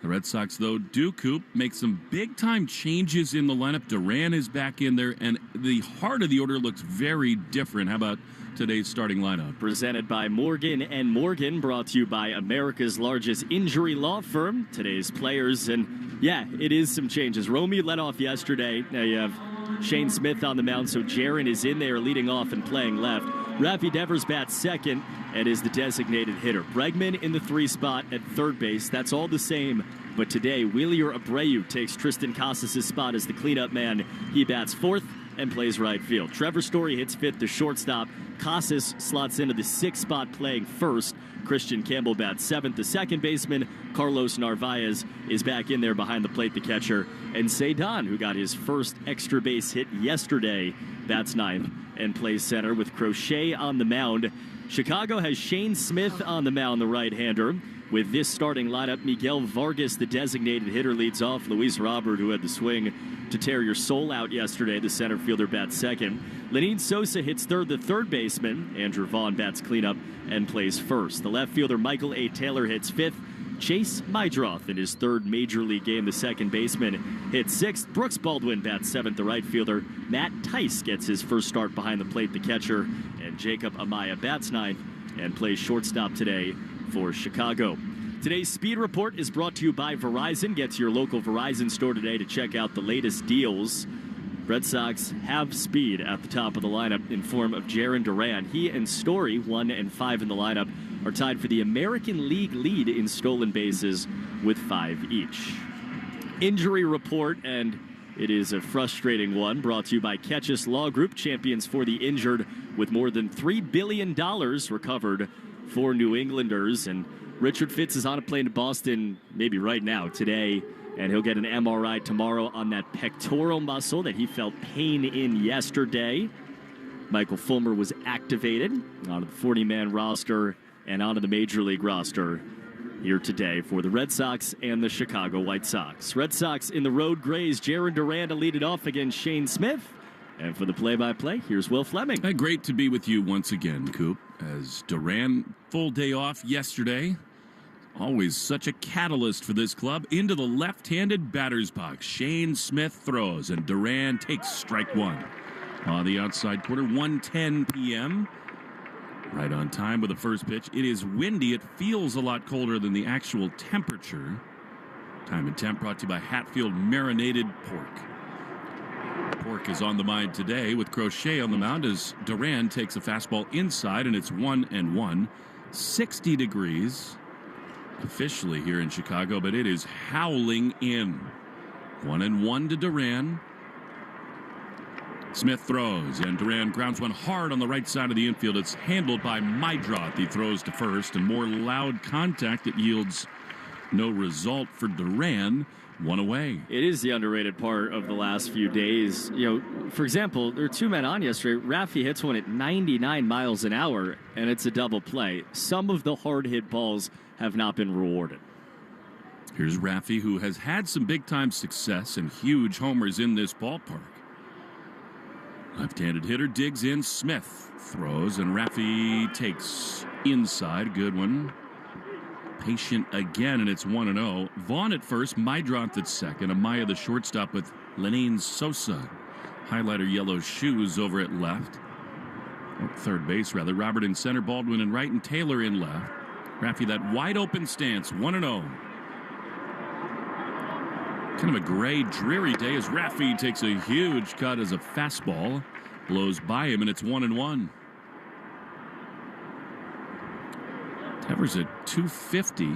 The Red Sox, though, do, Coop, make some big-time changes in the lineup. Duran is back in there, and the heart of the order looks very different. How about today's starting lineup? Presented by Morgan & Morgan, brought to you by America's largest injury law firm. Today's players, and yeah, it is some changes. Romy led off yesterday. Now you have Shane Smith on the mound, so Jaron is in there leading off and playing left. Rafi Devers bats second and is the designated hitter. Bregman in the 3 spot at third base. That's all the same. But today, Wheelier Abreu takes Tristan Casas' spot as the cleanup man. He bats fourth and plays right field. Trevor Story hits fifth to shortstop. Casas slots into the 6th spot playing first. Christian Campbell bats seventh. The second baseman, Carlos Narvaez, is back in there behind the plate, the catcher. And Cedon, who got his first extra base hit yesterday, bats ninth and plays center with Crochet on the mound. Chicago has Shane Smith on the mound, the right-hander. With this starting lineup, Miguel Vargas, the designated hitter, leads off. Luis Robert, who had the swing to tear your soul out yesterday, the center fielder, bats second. Lenine Sosa hits third, the third baseman. Andrew Vaughn bats cleanup and plays first. The left fielder, Michael A. Taylor, hits fifth. Chase Mydroth in his third major league game, the second baseman, hits sixth. Brooks Baldwin bats seventh, the right fielder. Matt Tice gets his first start behind the plate, the catcher. And Jacob Amaya bats ninth and plays shortstop today for Chicago. Today's Speed Report is brought to you by Verizon. Get to your local Verizon store today to check out the latest deals. Red Sox have speed at the top of the lineup in form of Jaron Duran. He and Story, 1 and 5 in the lineup, are tied for the American League lead in stolen bases with 5 each. Injury report, and it is a frustrating one, brought to you by Ketchus Law Group, champions for the injured, with more than $3 billion recovered for New Englanders. And Richard Fitz is on a plane to Boston maybe right now, today, and he'll get an MRI tomorrow on that pectoral muscle that he felt pain in yesterday. Michael Fulmer was activated onto the 40-man roster and onto the Major League roster here today for the Red Sox and the Chicago White Sox. Red Sox in the road grays. Jaron Duran to lead it off against Shane Smith. And for the play-by-play, here's Will Fleming. Hey, great to be with you once again, Coop. As Duran, full day off yesterday. Always such a catalyst for this club. Into the left-handed batter's box. Shane Smith throws, and Duran takes strike one. On the outside corner, 1:10 p.m. Right on time with the first pitch. It is windy. It feels a lot colder than the actual temperature. Time and temp brought to you by Hatfield Marinated Pork. Pork is on the mind today with Crochet on the mound as Duran takes a fastball inside, and it's 1-1. 60 degrees officially here in Chicago, but it is howling in. 1-1 to Duran. Smith throws, and Duran grounds one hard on the right side of the infield. It's handled by Mydroth. He throws to first, and more loud contact. It yields no result for Duran. One away. It is the underrated part of the last few days. You know, for example, there were 2 men on yesterday. Rafi hits one at 99 miles an hour, and it's a double play. Some of the hard-hit balls have not been rewarded. Here's Rafi, who has had some big-time success and huge homers in this ballpark. Left-handed hitter digs in. Smith throws, and Rafi takes inside. Good one. Patient again, and it's 1-0. Vaughn at first, Mydroth at second. Amaya the shortstop with Lenine Sosa. Highlighter yellow shoes over at left. Third base, rather. Robert in center, Baldwin in right, and Taylor in left. Rafi, that wide open stance, 1-0. Kind of a gray, dreary day as Rafi takes a huge cut as a fastball blows by him, and it's 1-1. Devers at 250,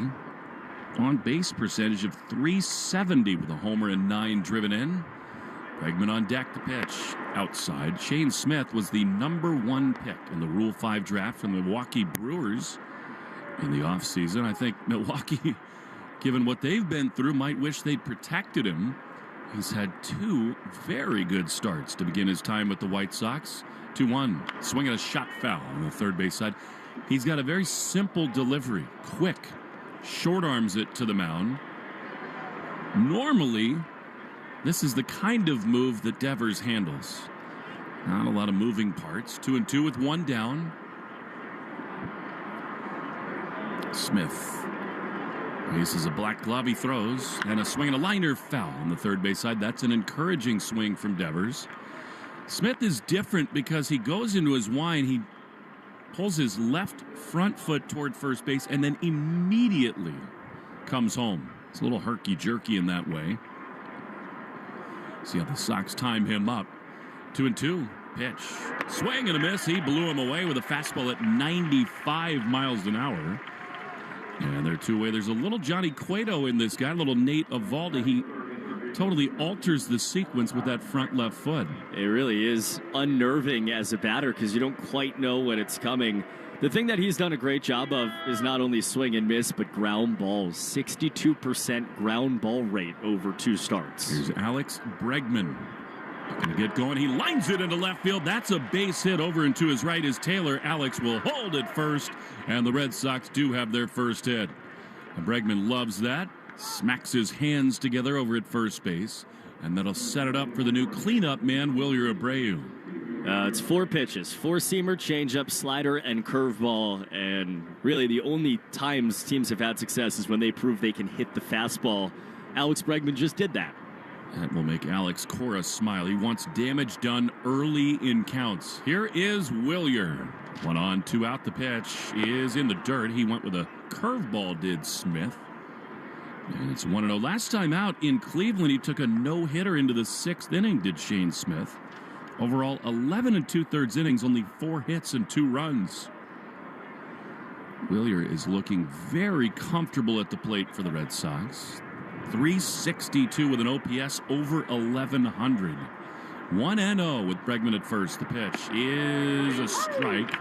on base percentage of 370 with a homer and 9 driven in. Bregman on deck to pitch. Outside, Shane Smith was the #1 pick in the Rule 5 draft from the Milwaukee Brewers in the offseason. I think Milwaukee, given what they've been through, might wish they'd protected him. He's had 2 very good starts to begin his time with the White Sox. 2-1, swinging a shot foul on the third base side. He's got a very simple delivery. Quick. Short arms it to the mound. Normally, this is the kind of move that Devers handles. Not a lot of moving parts. 2-2 with one down. Smith. This is a black glove he throws, and a swing and a liner foul on the third base side. That's an encouraging swing from Devers. Smith is different because he goes into his wind. He pulls his left front foot toward first base and then immediately comes home. It's a little herky-jerky in that way. See how the Sox time him up. 2-2. Pitch. Swing and a miss. He blew him away with a fastball at 95 miles an hour. And they're two away. There's a little Johnny Cueto in this guy, a little Nate Eovaldi. He totally alters the sequence with that front left foot. It really is unnerving as a batter because you don't quite know when it's coming. The thing that he's done a great job of is not only swing and miss, but ground balls. 62% ground ball rate over 2 starts. Here's Alex Bregman. Going to get going. He lines it into left field. That's a base hit over and to his right is Taylor. Alex will hold it first, and the Red Sox do have their first hit. And Bregman loves that. Smacks his hands together over at first base, and that'll set it up for the new cleanup man, Wilyer Abreu. It's 4 pitches, 4-seamer, changeup, slider, and curveball. And really the only times teams have had success is when they prove they can hit the fastball. Alex Bregman just did that. That will make Alex Cora smile. He wants damage done early in counts. Here is Wilyer. 1 on, 2 out. The pitch is in the dirt. He went with a curveball, did Smith. And it's 1-0. Last time out in Cleveland, he took a no-hitter into the 6th inning, did Shane Smith. Overall, 11 2/3 innings, only 4 hits and 2 runs. Wilyer is looking very comfortable at the plate for the Red Sox. 362 with an OPS over 1100. 1-0 with Bregman at first. The pitch is a strike.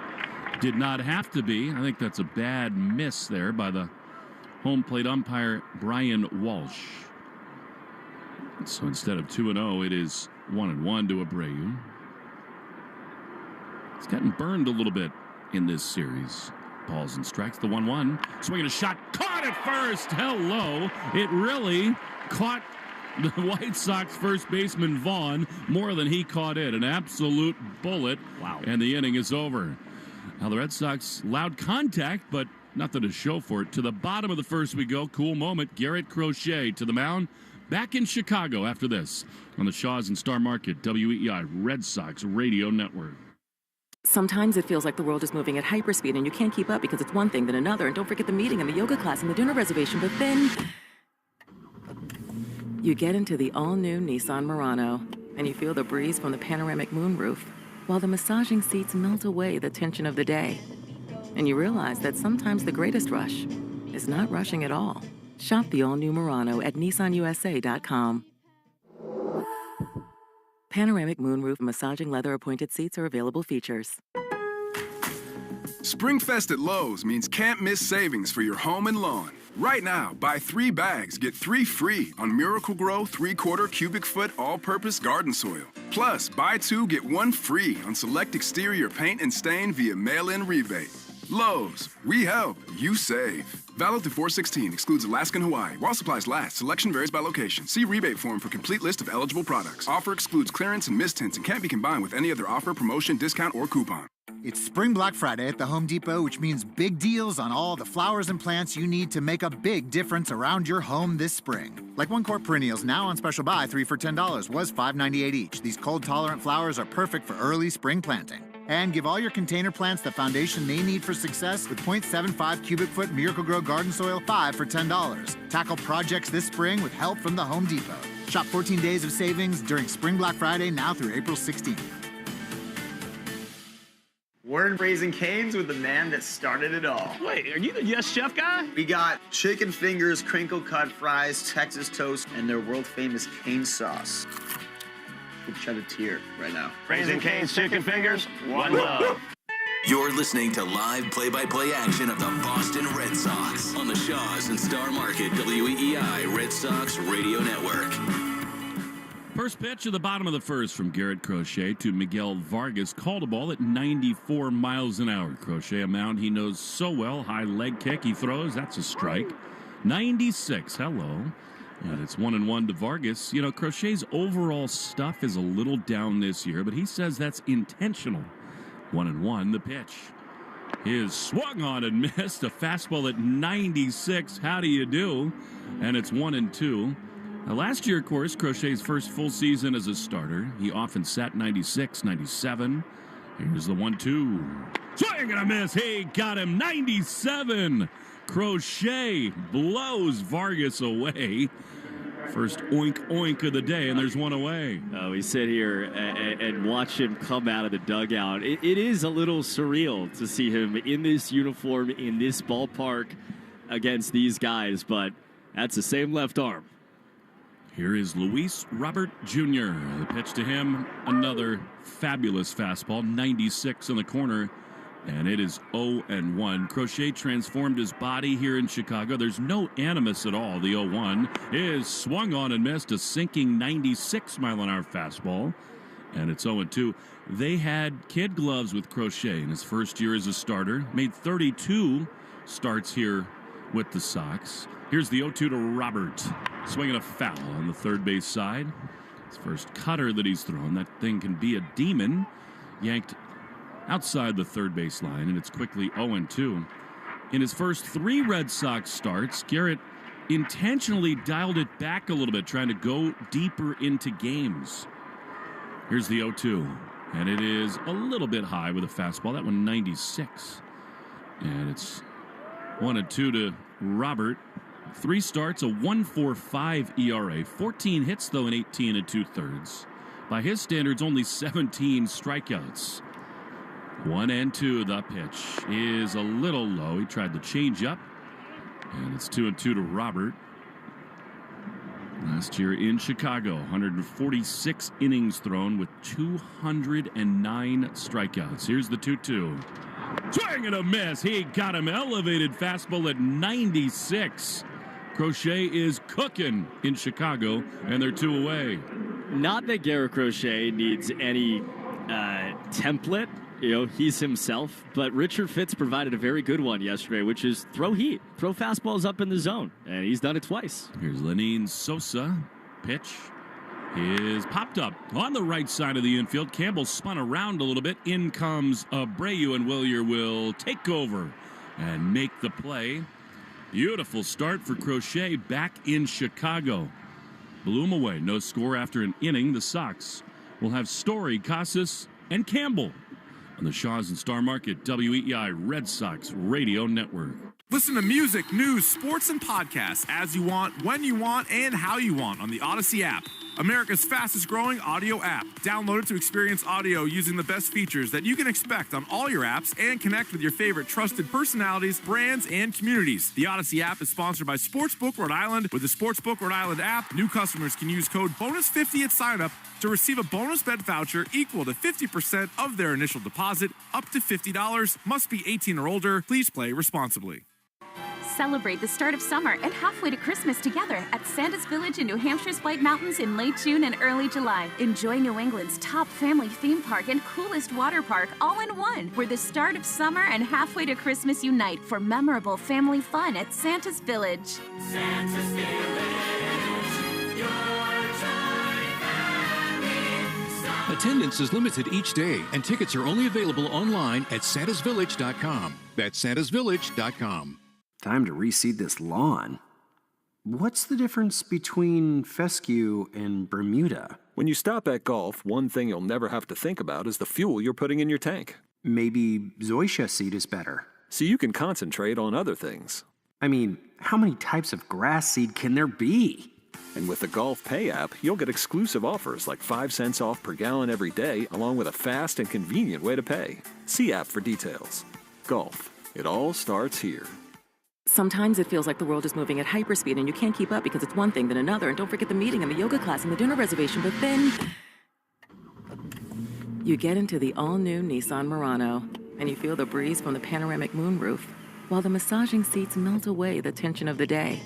Did not have to be. I think that's a bad miss there by the home plate umpire, Brian Walsh. So instead of 2-0, it is 1-1 to Abreu. He's gotten burned a little bit in this series. Balls and strikes. The 1-1. Swinging a shot. Caught at first. Hello. It really caught the White Sox first baseman Vaughn more than he caught it. An absolute bullet. Wow. And the inning is over. Now the Red Sox loud contact, but nothing to show for it. To the bottom of the first we go. Cool moment. Garrett Crochet to the mound. Back in Chicago after this on the Shaws and Star Market WEEI Red Sox Radio Network. Sometimes it feels like the world is moving at hyperspeed and you can't keep up because it's one thing then another. And don't forget the meeting and the yoga class and the dinner reservation. But then you get into the all-new Nissan Murano and you feel the breeze from the panoramic moonroof while the massaging seats melt away the tension of the day. And you realize that sometimes the greatest rush is not rushing at all. Shop the all-new Murano at nissanusa.com. Panoramic moonroof massaging leather appointed seats are available features. Springfest at Lowe's means can't miss savings for your home and lawn. Right now, buy 3 bags, get 3 free on Miracle-Gro 3/4 cubic foot all-purpose garden soil. Plus, buy 2, get 1 free on select exterior paint and stain via mail-in rebate. Lowe's, we help, you save. Valid through 4/16, excludes Alaska and Hawaii. While supplies last, selection varies by location. See rebate form for complete list of eligible products. Offer excludes clearance and mist tints and can't be combined with any other offer, promotion, discount, or coupon. It's Spring Black Friday at the Home Depot, which means big deals on all the flowers and plants you need to make a big difference around your home this spring. Like 1-quart perennials now on special buy, 3 for $10, was $5.98 each. These cold-tolerant flowers are perfect for early spring planting. And give all your container plants the foundation they need for success with 0.75 cubic foot Miracle-Gro garden soil, 5 for $10. Tackle projects this spring with help from the Home Depot. Shop 14 days of savings during Spring Black Friday now through April 16th. We're in Raising Cane's with the man that started it all. Wait, are you the Yes Chef guy? We got chicken fingers, crinkle cut fries, Texas toast, and their world famous cane sauce. Could shed a tear right now. Raising Cane's chicken fingers, one love. You're listening to live play-by-play action of the Boston Red Sox on the Shaws and Star Market WEEI Red Sox Radio Network. First pitch of the bottom of the first from Garrett Crochet to Miguel Vargas. Called a ball at 94 miles an hour. Crochet, a mound he knows so well. High leg kick he throws. That's a strike. 96. Hello. And it's 1-1 to Vargas. You know, Crochet's overall stuff is a little down this year, but he says that's intentional. 1-1, the pitch is swung on and missed. A fastball at 96. How do you do? And it's 1-2. Now, last year, of course, Crochet's first full season as a starter. He often sat 96, 97. Here's the 1-2. Swing and a miss. He got him. 97. Crochet blows Vargas away. First oink oink of the day, and there's one away. Oh, we sit here and watch him come out of the dugout. It is a little surreal to see him in this uniform, in this ballpark against these guys, but that's the same left arm. Here is Luis Robert Jr. The pitch to him, another fabulous fastball, 96 in the corner, and it is 0-1. Crochet transformed his body here in Chicago. There's no animus at all. The 0-1 is swung on and missed, a sinking 96-mile-an-hour fastball, and it's 0-2. They had kid gloves with Crochet in his first year as a starter, made 32 starts here with the Sox. Here's the 0-2 to Robert. Swinging a foul on the third base side. His first cutter that he's thrown. That thing can be a demon. Yanked outside the third base line, and it's quickly 0-2. In his first 3 Red Sox starts, Garrett intentionally dialed it back a little bit, trying to go deeper into games. Here's the 0-2, and it is a little bit high with a fastball. That one 96. And it's 1-2 to Robert. 3 starts, a 1.45 ERA, 14 hits though in 18 2/3. By his standards, only 17 strikeouts. 1-2. The pitch is a little low. He tried to change up, and it's 2-2 to Robert. Last year in Chicago, 146 innings thrown with 209 strikeouts. Here's the 2-2. Swing and a miss. He got him. Elevated fastball at 96. Crochet is cooking in Chicago, and they're 2 away. Not that Garrett Crochet needs any template. You know, he's himself. But Richard Fitz provided a very good one yesterday, which is throw heat. Throw fastballs up in the zone. And he's done it twice. Here's Lenine Sosa. Pitch is popped up on the right side of the infield. Campbell spun around a little bit. In comes Abreu, and Wilyer will take over and make the play. Beautiful start for Crochet back in Chicago. Blew him away. No score after an inning. The Sox will have Story, Casas, and Campbell on the Shaws and Star Market WEEI Red Sox Radio Network. Listen to music, news, sports, and podcasts as you want, when you want, and how you want on the Odyssey app. America's fastest growing audio app. Download it to experience audio using the best features that you can expect on all your apps and connect with your favorite trusted personalities, brands, and communities. The Odyssey app is sponsored by Sportsbook Rhode Island. With the Sportsbook Rhode Island app, new customers can use code BONUS50 at sign-up to receive a bonus bet voucher equal to 50% of their initial deposit, up to $50. Must be 18 or older. Please play responsibly. Celebrate the start of summer and halfway to Christmas together at Santa's Village in New Hampshire's White Mountains in late June and early July. Enjoy New England's top family theme park and coolest water park all in one, where the start of summer and halfway to Christmas unite for memorable family fun at Santa's Village. Santa's Village, your joy family. Attendance is limited each day, and tickets are only available online at santasvillage.com. That's santasvillage.com. Time to reseed this lawn. What's the difference between fescue and Bermuda? When you stop at golf, one thing you'll never have to think about is the fuel you're putting in your tank. Maybe Zoysia seed is better. So you can concentrate on other things. I mean, how many types of grass seed can there be? And with the Golf Pay app, you'll get exclusive offers like 5 cents off per gallon every day, along with a fast and convenient way to pay. See app for details. Golf. It all starts here. Sometimes it feels like the world is moving at hyperspeed and you can't keep up because it's one thing then another. And don't forget the meeting and the yoga class and the dinner reservation. But then you get into the all-new Nissan Murano and you feel the breeze from the panoramic moonroof while the massaging seats melt away the tension of the day.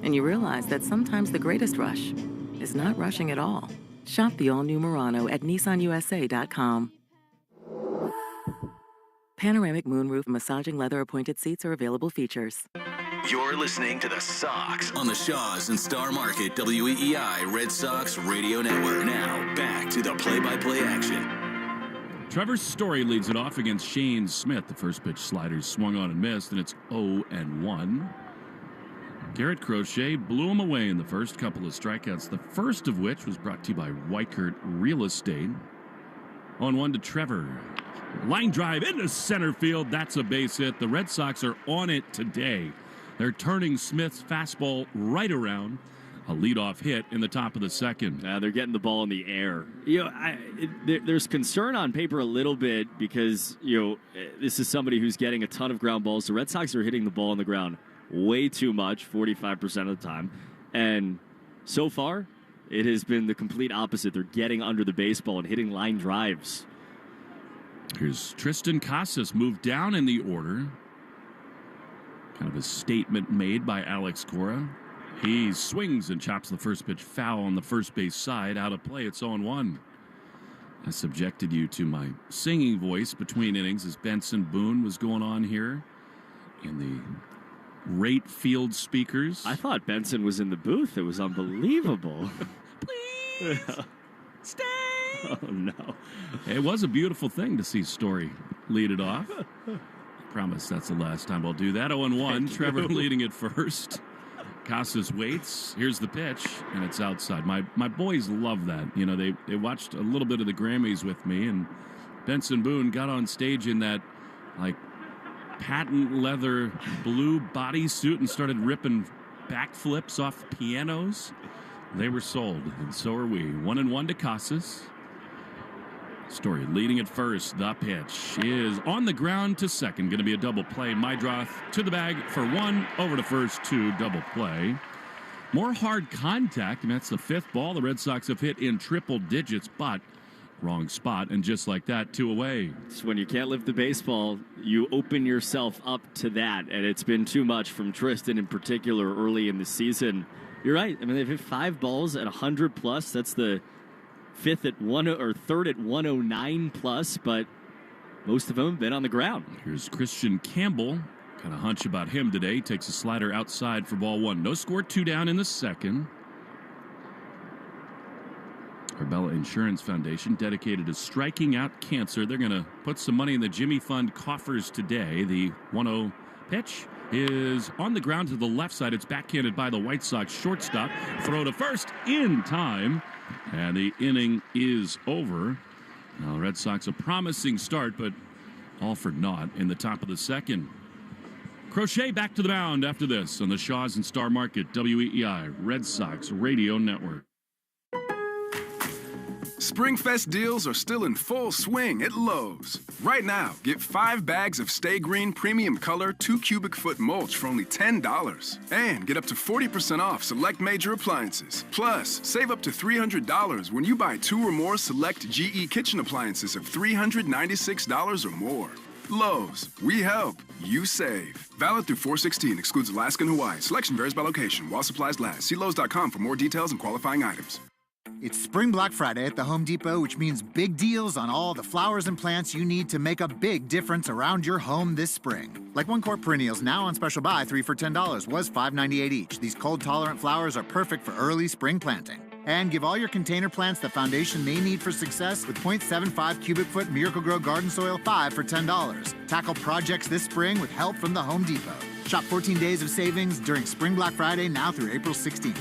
And you realize that sometimes the greatest rush is not rushing at all. Shop the all-new Murano at nissanusa.com. Panoramic moonroof massaging leather-appointed seats are available features. You're listening to the Sox on the Shaws and Star Market WEEI Red Sox Radio Network. Now, back to the play-by-play action. Trevor Story leads it off against Shane Smith. The first pitch slider swung on and missed, and it's 0-1. Garrett Crochet blew him away in the first couple of strikeouts, the first of which was brought to you by Weichert Real Estate. 0-1 to Trevor. Line drive into center field. That's a base hit. The Red Sox are on it today. They're turning Smith's fastball right around. A leadoff hit in the top of the second. They're getting the ball in the air. There's concern on paper a little bit because, this is somebody who's getting a ton of ground balls. The Red Sox are hitting the ball on the ground way too much, 45% of the time. And so far, it has been the complete opposite. They're getting under the baseball and hitting line drives. Here's Tristan Casas moved down in the order. Kind of a statement made by Alex Cora. He swings and chops the first pitch foul on the first base side. Out of play, it's 0-1. I subjected you to my singing voice between innings as Benson Boone was going on here in the Rate Field speakers. I thought Benson was in the booth. It was unbelievable. Please stay. Oh, no. It was a beautiful thing to see Story lead it off. Promise that's the last time I'll do that. 0-1. Trevor leading it first. Casas waits. Here's the pitch, and it's outside. My boys love that. They watched a little bit of the Grammys with me, and Benson Boone got on stage in that, patent leather blue bodysuit and started ripping backflips off pianos. They were sold, and so are we. 1-1 to Casas. Story leading at first. The pitch is on the ground to second. Going to be a double play. Mydroth to the bag for one. Over to first, two. Double play. More hard contact, and that's the fifth ball the Red Sox have hit in triple digits, but wrong spot, and just like that, two away. So when you can't lift the baseball, you open yourself up to that, and it's been too much from Tristan in particular early in the season. You're right. I mean, they've hit 5 balls at 100 plus. That's the third at 109 plus, but most of them have been on the ground. Here's Christian Campbell. Kind of hunch about him today. Takes a slider outside for ball one. No score, 2 down in the second. Arbella Insurance Foundation dedicated to striking out cancer. They're going to put some money in the Jimmy Fund coffers today. The 1-0 pitch is on the ground to the left side. It's backhanded by the White Sox shortstop. Throw to first in time. And the inning is over. Now, the Red Sox a promising start, but all for naught in the top of the second. Crochet back to the mound after this on the Shaws and Star Market WEEI Red Sox Radio Network. Springfest deals are still in full swing at Lowe's. Right now, get 5 bags of Stay Green Premium Color 2 cubic foot mulch for only $10. And get up to 40% off select major appliances. Plus, save up to $300 when you buy 2 or more select GE kitchen appliances of $396 or more. Lowe's, we help, you save. Valid through 4/16, excludes Alaska and Hawaii. Selection varies by location while supplies last. See Lowe's.com for more details and qualifying items. It's Spring Black Friday at the Home Depot, which means big deals on all the flowers and plants you need to make a big difference around your home this spring. Like 1-quart perennials, now on special buy, 3 for $10, was $5.98 each. These cold-tolerant flowers are perfect for early spring planting. And give all your container plants the foundation they need for success with 0.75 cubic foot Miracle-Gro garden soil, 5 for $10. Tackle projects this spring with help from the Home Depot. Shop 14 days of savings during Spring Black Friday now through April 16th.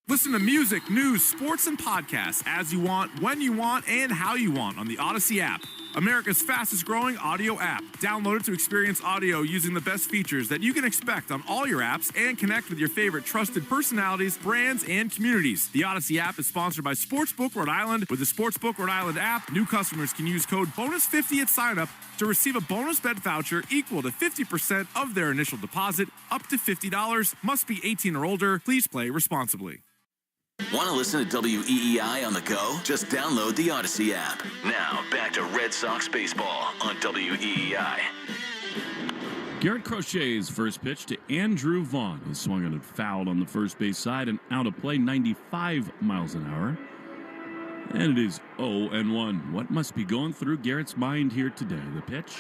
Listen to music, news, sports, and podcasts as you want, when you want, and how you want on the Odyssey app. America's fastest growing audio app. Download it to experience audio using the best features that you can expect on all your apps and connect with your favorite trusted personalities, brands, and communities. The Odyssey app is sponsored by Sportsbook Rhode Island. With the Sportsbook Rhode Island app, new customers can use code BONUS50 at sign-up to receive a bonus bet voucher equal to 50% of their initial deposit, up to $50. Must be 18 or older. Please play responsibly. Want to listen to WEEI on the go? Just download the Odyssey app. Now, back to Red Sox baseball on WEEI. Garrett Crochet's first pitch to Andrew Vaughn. He swung and fouled on the first base side and out of play, 95 miles an hour. And it is 0-1. What must be going through Garrett's mind here today? The pitch,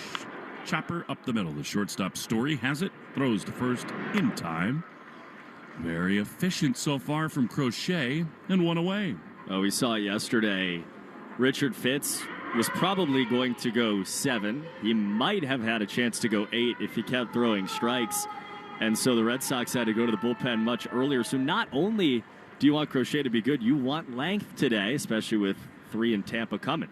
chopper up the middle. The shortstop Story has it, throws to first in time. Very efficient so far from Crochet, and one away. Oh, we saw it yesterday. Richard Fitz was probably going to go 7. He might have had a chance to go 8 if he kept throwing strikes. And so the Red Sox had to go to the bullpen much earlier. So not only do you want Crochet to be good, you want length today, especially with 3 in Tampa coming.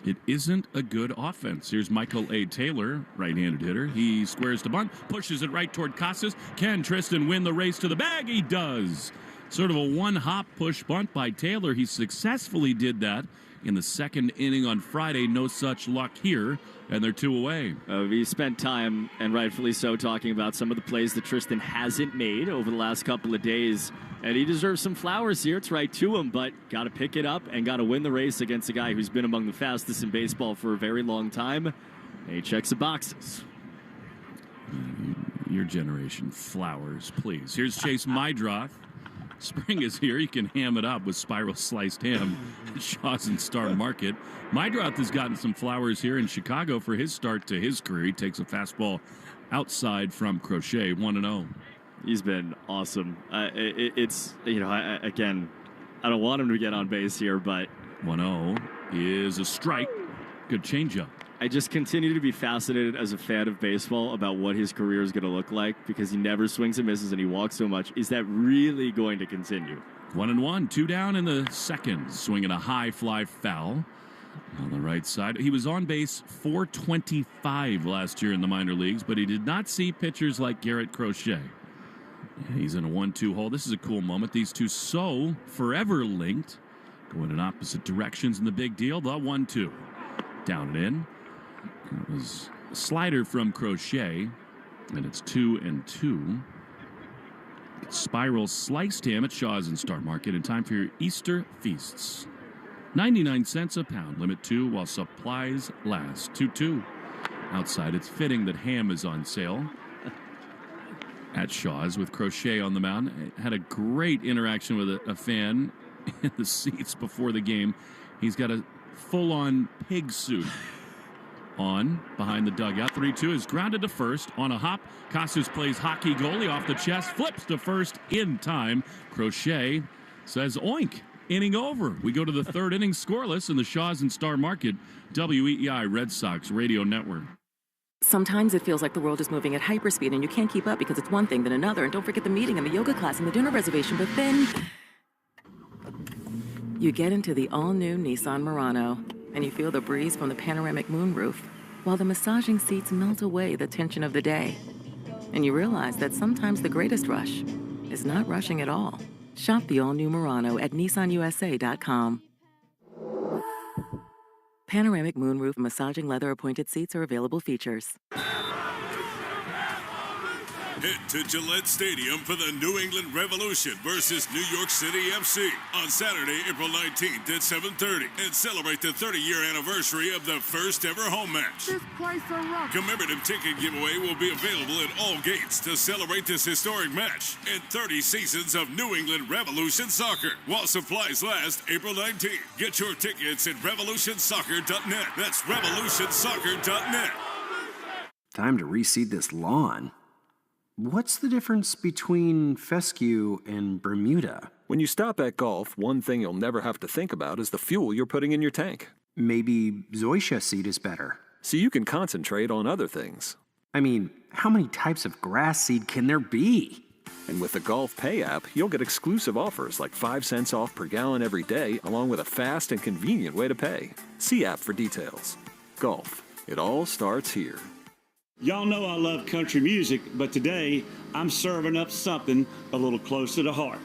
It isn't a good offense. Here's Michael A. Taylor, right-handed hitter. He squares to bunt, pushes it right toward Casas. Can Tristan win the race to the bag? He does. Sort of a one-hop push bunt by Taylor. He successfully did that in the second inning on Friday. No such luck here, and they're 2 away. We spent time, and rightfully so, talking about some of the plays that Tristan hasn't made over the last couple of days, and he deserves some flowers here. It's right to him, but got to pick it up and got to win the race against a guy who's been among the fastest in baseball for a very long time. And he checks the boxes. Your generation, flowers, please. Here's Chase Mydroth. Spring is here. You can ham it up with spiral sliced ham at Shaw's and Star Market. Mydroth has gotten some flowers here in Chicago for his start to his career. He takes a fastball outside from Crochet, 1-0. He's been awesome. It's, again, I don't want him to get on base here, but 1-0 is a strike. Good changeup. I just continue to be fascinated as a fan of baseball about what his career is going to look like because he never swings and misses and he walks so much. Is that really going to continue? 1-1, 2 down in the second. Swinging a high fly foul on the right side. He was on base 425 last year in the minor leagues, but he did not see pitchers like Garrett Crochet. He's in a 1-2 hole. This is a cool moment. These two so forever linked, going in opposite directions in the big deal. The 1-2. Down and in. It was a slider from Crochet, and it's 2-2. Spiral sliced ham at Shaw's and Star Market in time for your Easter feasts. 99 cents a pound, limit 2 while supplies last. 2-2. Outside, it's fitting that ham is on sale at Shaw's with Crochet on the mound. Had a great interaction with a fan in the seats before the game. He's got a full-on pig suit on behind the dugout. 3-2 is grounded to first on a hop. Casas plays hockey goalie off the chest, flips to first in time. Crochet says oink, inning over. We go to the third inning scoreless in the Shaw's and Star Market WEEI Red Sox Radio Network. Sometimes it feels like the world is moving at hyperspeed and you can't keep up because it's one thing then another. And don't forget the meeting and the yoga class and the dinner reservation. But then you get into the all-new Nissan Murano and you feel the breeze from the panoramic moonroof while the massaging seats melt away the tension of the day. And you realize that sometimes the greatest rush is not rushing at all. Shop the all-new Murano at nissanusa.com. Panoramic moonroof massaging leather appointed seats are available features. Head to Gillette Stadium for the New England Revolution versus New York City FC on Saturday, April 19th at 7:30 and celebrate the 30-year anniversary of the first ever home match. This place a rock. Commemorative ticket giveaway will be available at all gates to celebrate this historic match and 30 seasons of New England Revolution soccer while supplies last April 19th. Get your tickets at revolutionsoccer.net. That's revolutionsoccer.net. Time to reseed this lawn. What's the difference between fescue and Bermuda? When you stop at golf, one thing you'll never have to think about is the fuel you're putting in your tank. Maybe zoysia seed is better. So you can concentrate on other things. I mean, how many types of grass seed can there be? And with the Golf Pay app, you'll get exclusive offers like 5 cents off per gallon every day, along with a fast and convenient way to pay. See app for details. Golf. It all starts here. Y'all know I love country music, but today I'm serving up something a little closer to heart.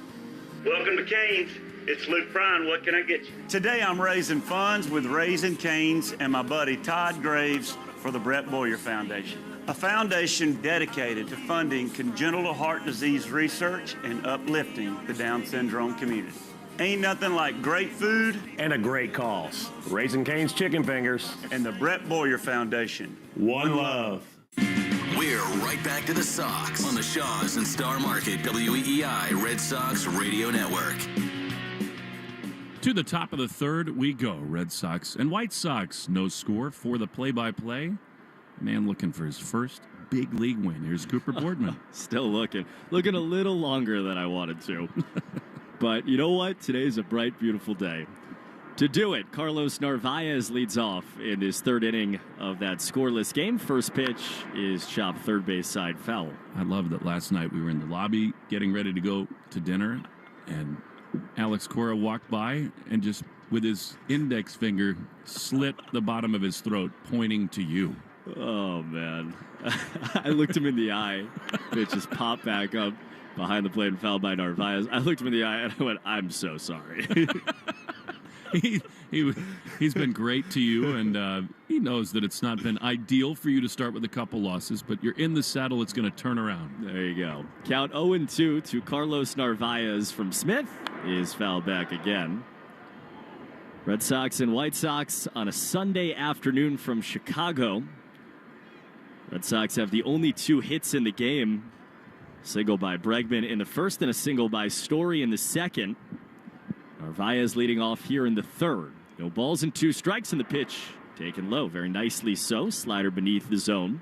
Welcome to Cane's. It's Luke Bryan. What can I get you? Today I'm raising funds with Raising Cane's and my buddy Todd Graves for the Brett Boyer Foundation, a foundation dedicated to funding congenital heart disease research and uplifting the Down syndrome community. Ain't nothing like great food And a great cause. Raising Cane's Chicken Fingers. and the Brett Boyer Foundation. One love. We're We're right back to the Sox on the Shaws and Star Market WEEI Red Sox Radio Network. To the top of the third we go. Red Sox and White Sox. No score for the play-by-play. Man looking for his first big league win. Here's Cooper Boardman. Still looking a little longer than I wanted to. But you know what? Today's a bright, beautiful day. To do it, Carlos Narvaez leads off in his third inning of that scoreless game. First pitch is chopped third base side foul. I love that last night we were in the lobby getting ready to go to dinner, and Alex Cora walked by and just with his index finger slit the bottom of his throat, pointing to you. Oh, man. I looked him in the eye. Pitch just popped back up behind the plate and fouled by Narvaez. I looked him in the eye and I went, I'm so sorry. He's been great to you, and he knows that it's not been ideal for you to start with a couple losses, but you're in the saddle. It's going to turn around. There you go. Count 0-2 to Carlos Narvaez from Smith. He is fouled back again. Red Sox and White Sox on a Sunday afternoon from Chicago. Red Sox have the only 2 hits in the game. A single by Bregman in the first and a single by Story in the second. Narvaez leading off here in the third. No balls and 2 strikes in the pitch. Taken low, very nicely so. Slider beneath the zone.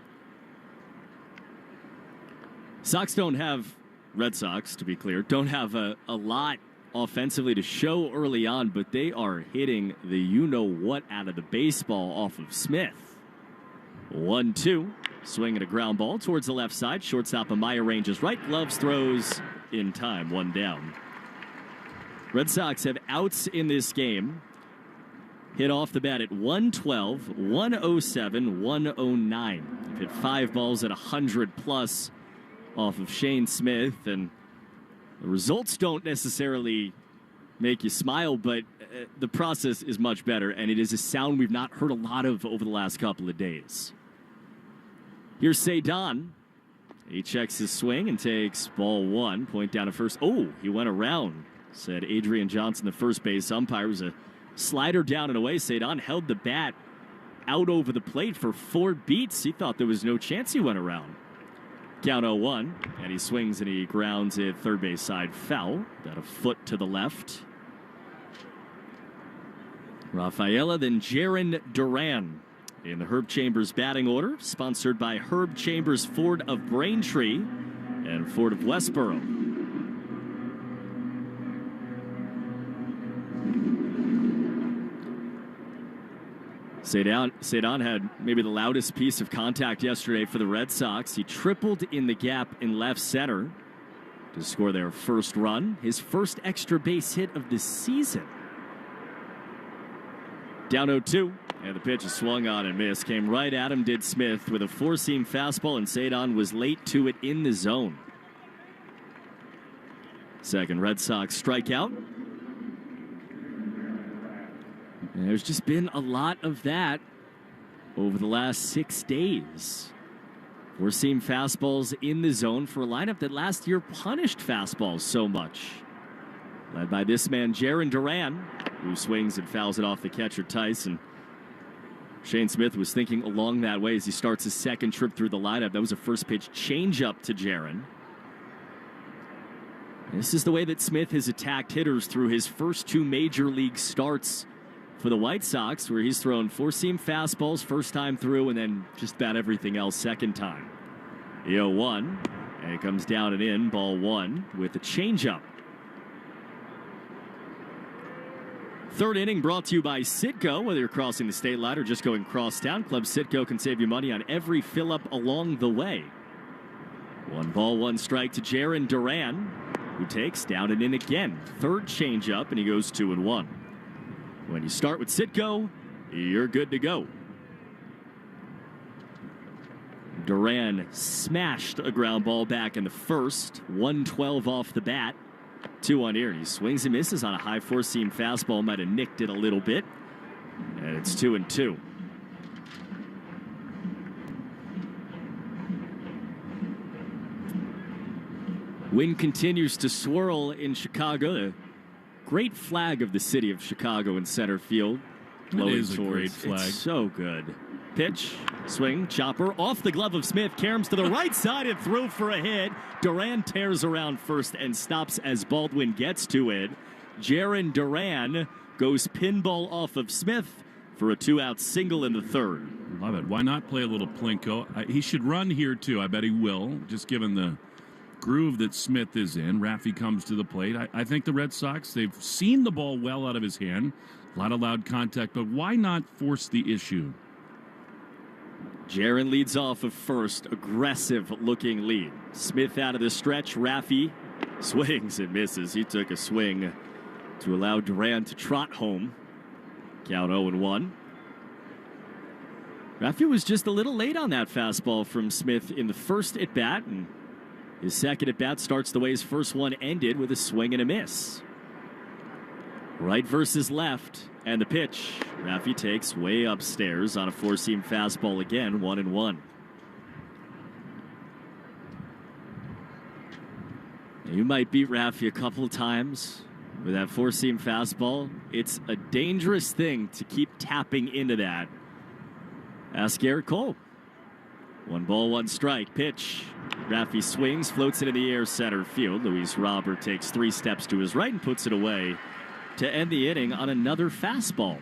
Sox don't have, Red Sox, to be clear, don't have a lot offensively to show early on, but they are hitting the you-know-what out of the baseball off of Smith. 1-2. Swing and a ground ball towards the left side. Shortstop Amaya ranges right. Gloves throws in time. 1 down. Red Sox have outs in this game. Hit off the bat at 112, 107, 109. They've hit 5 balls at 100+ off of Shane Smith, and the results don't necessarily make you smile, but the process is much better, and it is a sound we've not heard a lot of over the last couple of days. Here's Cedon. He checks his swing and takes ball 1. Point down to first. Oh, he went around, said Adrian Johnson, the first base umpire. It was a slider down and away. Cedon held the bat out over the plate for 4 beats. He thought there was no chance he went around. Count 0-1, and he swings and he grounds it third base side foul. About a foot to the left. Rafaela, then Jaron Duran in the Herb Chambers batting order, sponsored by Herb Chambers Ford of Braintree and Ford of Westboro. Cedon had maybe the loudest piece of contact yesterday for the Red Sox. He tripled in the gap in left center to score their first run, his first extra base hit of the season. Down 0-2, and the pitch is swung on and missed. Came right at him, did Smith, with a 4-seam fastball, and Cedon was late to it in the zone. Second Red Sox strikeout. And there's just been a lot of that over the last 6 days. 4-seam fastballs in the zone for a lineup that last year punished fastballs so much. Led by this man, Jaron Duran, who swings and fouls it off the catcher, Tyson. Shane Smith was thinking along that way as he starts his second trip through the lineup. That was a first pitch changeup to Jaron. This is the way that Smith has attacked hitters through his first 2 major league starts for the White Sox, where he's thrown 4-seam fastballs first time through and then just about everything else second time. 0-1, and it comes down and in, ball 1 with the changeup. Third inning brought to you by Citgo. Whether you're crossing the state line or just going cross town, Club Citgo can save you money on every fill-up along the way. 1 ball, 1 strike to Jaron Duran, who takes down and in again. Third changeup, and he goes 2-1. When you start with Citgo, you're good to go. Duran smashed a ground ball back in the first. 112 off the bat. 2 on here. He swings and misses on a high 4-seam fastball. Might have nicked it a little bit. And it's 2-2. Wind continues to swirl in Chicago. The great flag of the city of Chicago in center field. It is a great flag. It's so good. Pitch Swing, chopper, off the glove of Smith. Caroms to the right side and through for a hit. Duran tears around first and stops as Baldwin gets to it. Jarren Duran goes pinball off of Smith for a 2-out single in the third. Love it. Why not play a little Plinko? He should run here, too. I bet he will, just given the groove that Smith is in. Raffy comes to the plate. I think the Red Sox, they've seen the ball well out of his hand. A lot of loud contact, but why not force the issue? Jarren leads off of first, aggressive-looking lead. Smith out of the stretch. Raffy swings and misses. He took a swing to allow Duran to trot home. Count 0-1. Raffy was just a little late on that fastball from Smith in the first at-bat, and his second at-bat starts the way his first one ended, with a swing and a miss. Right versus left, and the pitch. Raffy takes way upstairs on a four-seam fastball again, 1-1. You might beat Raffy a couple of times with that four-seam fastball. It's a dangerous thing to keep tapping into that. Ask Garrett Cole. 1 ball, 1 strike. Pitch. Raffy swings, floats it in the air, center field. Luis Robert takes 3 steps to his right and puts it away to end the inning on another fastball.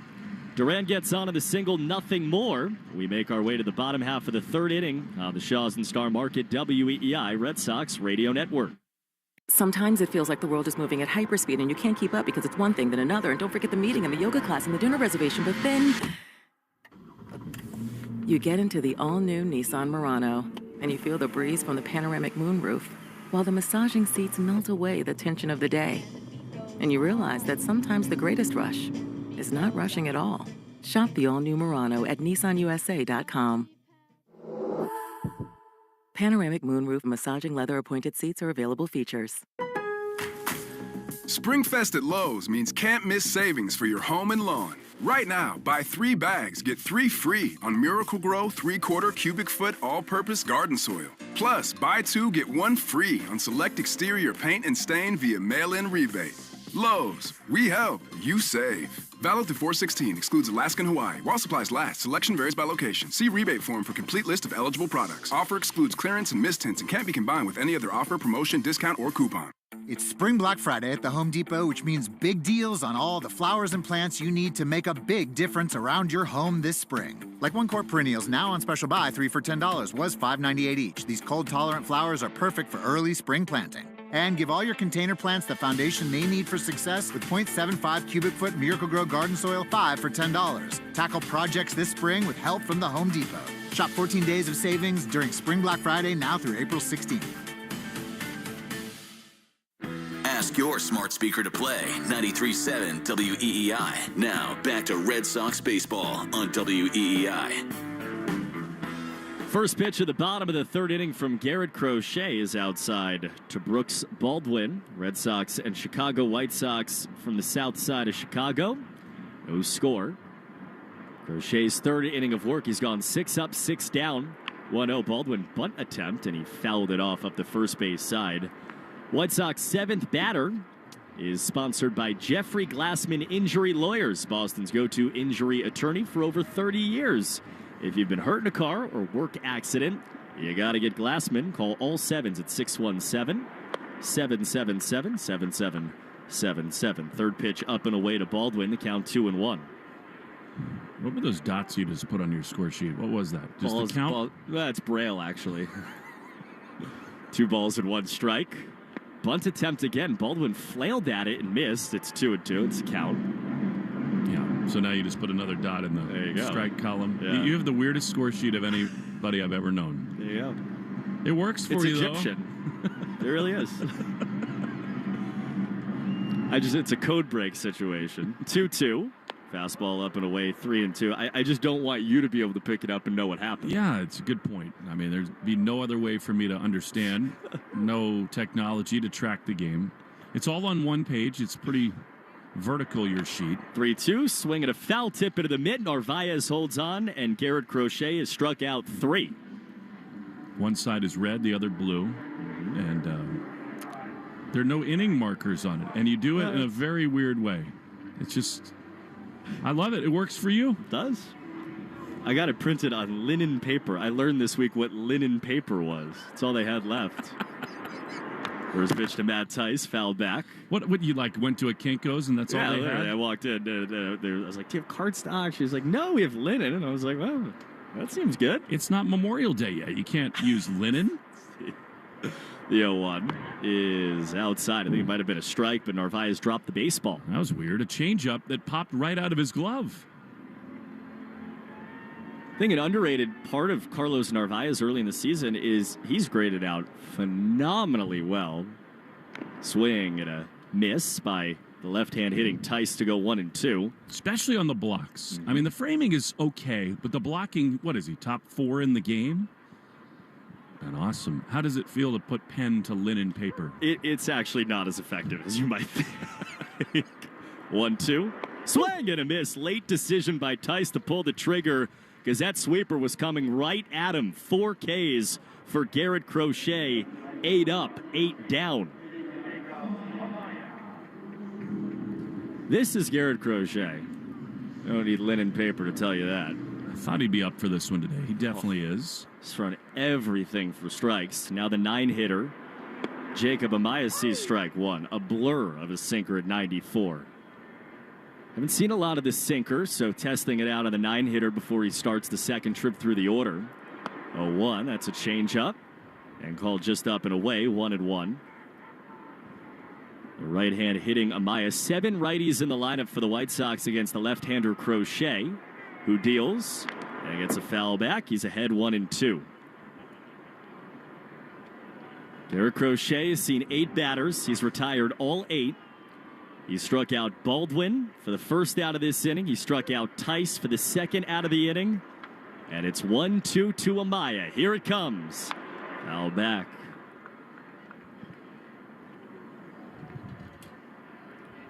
Duran gets on to the single, nothing more. We make our way to the bottom half of the third inning on the Shaws and Star Market WEEI Red Sox Radio Network. Sometimes it feels like the world is moving at hyperspeed and you can't keep up because it's one thing then another. And don't forget the meeting and the yoga class and the dinner reservation. But then you get into the all-new Nissan Murano and you feel the breeze from the panoramic moonroof while the massaging seats melt away the tension of the day. And you realize that sometimes the greatest rush is not rushing at all. Shop the all-new Murano at nissanusa.com. Panoramic moonroof massaging leather appointed seats are available features. Springfest at Lowe's means can't miss savings for your home and lawn. Right now, buy 3 bags, get 3 free on Miracle-Gro 3/4 cubic foot all-purpose garden soil. Plus, buy 2, get 1 free on select exterior paint and stain via mail-in rebate. Lowe's, we help, you save. Valid through 4/16, excludes Alaska and Hawaii. While supplies last, selection varies by location. See rebate form for complete list of eligible products. Offer excludes clearance and mist tints and can't be combined with any other offer, promotion, discount, or coupon. It's Spring Black Friday at the Home Depot, which means big deals on all the flowers and plants you need to make a big difference around your home this spring. Like 1-quart perennials, now on special buy, 3 for $10, was $5.98 each. These cold-tolerant flowers are perfect for early spring planting. And give all your container plants the foundation they need for success with 0.75 cubic foot Miracle-Gro garden soil, 5 for $10. Tackle projects this spring with help from the Home Depot. Shop 14 days of savings during Spring Black Friday now through April 16th. Ask your smart speaker to play 93.7 WEEI. Now back to Red Sox baseball on WEEI. First pitch of the bottom of the third inning from Garrett Crochet is outside to Brooks Baldwin. Red Sox and Chicago White Sox from the south side of Chicago. No score. Crochet's third inning of work. He's gone 6 up, 6 down. 1-0 Baldwin bunt attempt, and he fouled it off up the first base side. White Sox 7th batter is sponsored by Jeffrey Glassman Injury Lawyers, Boston's go-to injury attorney for over 30 years. If you've been hurt in a car or work accident, you got to get Glassman. Call all 7s at 617-777-7777. Third pitch up and away to Baldwin. The count 2-1. What were those dots you just put on your score sheet? What was that? Just the count? That's Braille, actually. 2 balls and 1 strike. Bunt attempt again. Baldwin flailed at it and missed. It's 2-2. It's a count. Yeah. So now you just put another dot in the strike column. Yeah. You have the weirdest score sheet of anybody I've ever known. There you go. It works for you, Egyptian. It really is. It's a code break situation. 2-2. Fastball up and away, 3-2. I just don't want you to be able to pick it up and know what happened. Yeah, it's a good point. I mean, there'd be no other way for me to understand. No technology to track the game. It's all on one page. It's pretty vertical, your sheet. 3-2, swing at a foul tip into the mid. Narvaez holds on, and Garrett Crochet is struck out 3. One side is red, the other blue. And there are no inning markers on it. And you do it in a very weird way. It's just, I love it. It works for you. It does. I got it printed on linen paper. I learned this week what linen paper was. That's all they had left. First pitch to Matt Tice, fouled back. What you like went to a Kinko's and that's all they had? I walked in. I was like, "Do you have cardstock?" She's like, "No, we have linen." And I was like, "Well, that seems good." It's not Memorial Day yet. You can't use linen. The 0-1 is outside. I think it might have been a strike, but Narvaez dropped the baseball. That was weird. A changeup that popped right out of his glove. I think an underrated part of Carlos Narvaez early in the season is he's graded out phenomenally well. Swing and a miss by the left-hand hitting Tice to go 1-2. Especially on the blocks. I mean, the framing is okay, but the blocking, what is he, top 4 in the game? And awesome. How does it feel to put pen to linen paper? It's actually not as effective as you might think. 1-2. Swing and a miss. Late decision by Tice to pull the trigger because that sweeper was coming right at him. 4 Ks for Garrett Crochet. 8 up, 8 down. This is Garrett Crochet. I don't need linen paper to tell you that. I thought he'd be up for this one today. He definitely is. He's run everything for strikes. Now the 9-hitter. Jacob Amaya sees strike 1. A blur of a sinker at 94. Haven't seen a lot of the sinker, so testing it out on the 9-hitter before he starts the second trip through the order. 0-1, that's a changeup. And called just up and away, 1-1. The right hand hitting Amaya. 7 righties in the lineup for the White Sox against the left-hander Crochet, who deals and gets a foul back. He's ahead 1-2. Garrett Crochet has seen 8 batters. He's retired all 8. He struck out Baldwin for the first out of this inning. He struck out Tice for the second out of the inning. And it's 1-2 to Amaya. Here it comes. Foul back.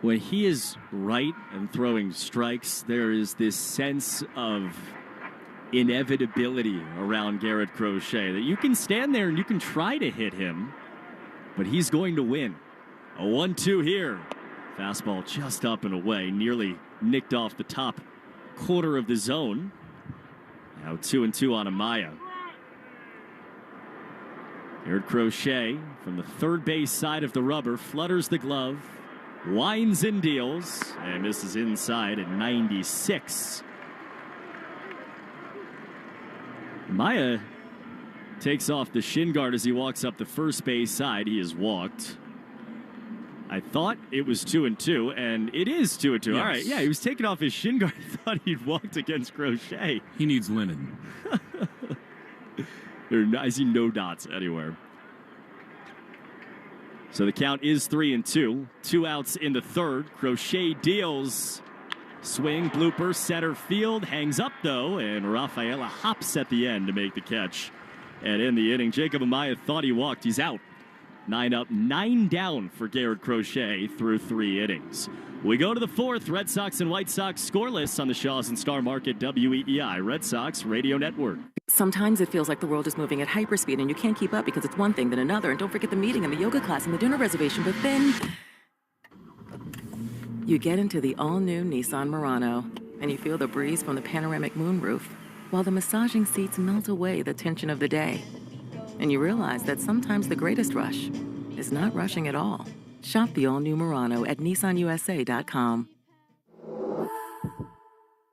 When he is right and throwing strikes, there is this sense of inevitability around Garrett Crochet that you can stand there and you can try to hit him, but he's going to win. A 1-2 here. Fastball just up and away, nearly nicked off the top quarter of the zone. Now 2-2 on Amaya. Garrett Crochet from the third base side of the rubber flutters the glove, winds and deals, and misses inside at 96. Amaya takes off the shin guard as he walks up the first base side. He has walked. I thought it was 2-2, and it is 2-2. Yes. All right, yeah, he was taking off his shin guard. I thought he'd walked against Crochet. He needs linen. I see no dots anywhere. So the count is 3-2. 2 outs in the third. Crochet deals. Swing, blooper, center field. Hangs up, though, and Rafaela hops at the end to make the catch. And in the inning, Jacob Amaya thought he walked. He's out. 9 up, 9 down for Garrett Crochet through 3 innings. We go to the 4th. Red Sox and White Sox scoreless on the Shaws and Star Market WEEI Red Sox Radio Network. Sometimes it feels like the world is moving at hyperspeed and you can't keep up because it's one thing then another. And don't forget the meeting and the yoga class and the dinner reservation. But then you get into the all-new Nissan Murano and you feel the breeze from the panoramic moonroof while the massaging seats melt away the tension of the day. And you realize that sometimes the greatest rush is not rushing at all. Shop the all-new Murano at nissanusa.com.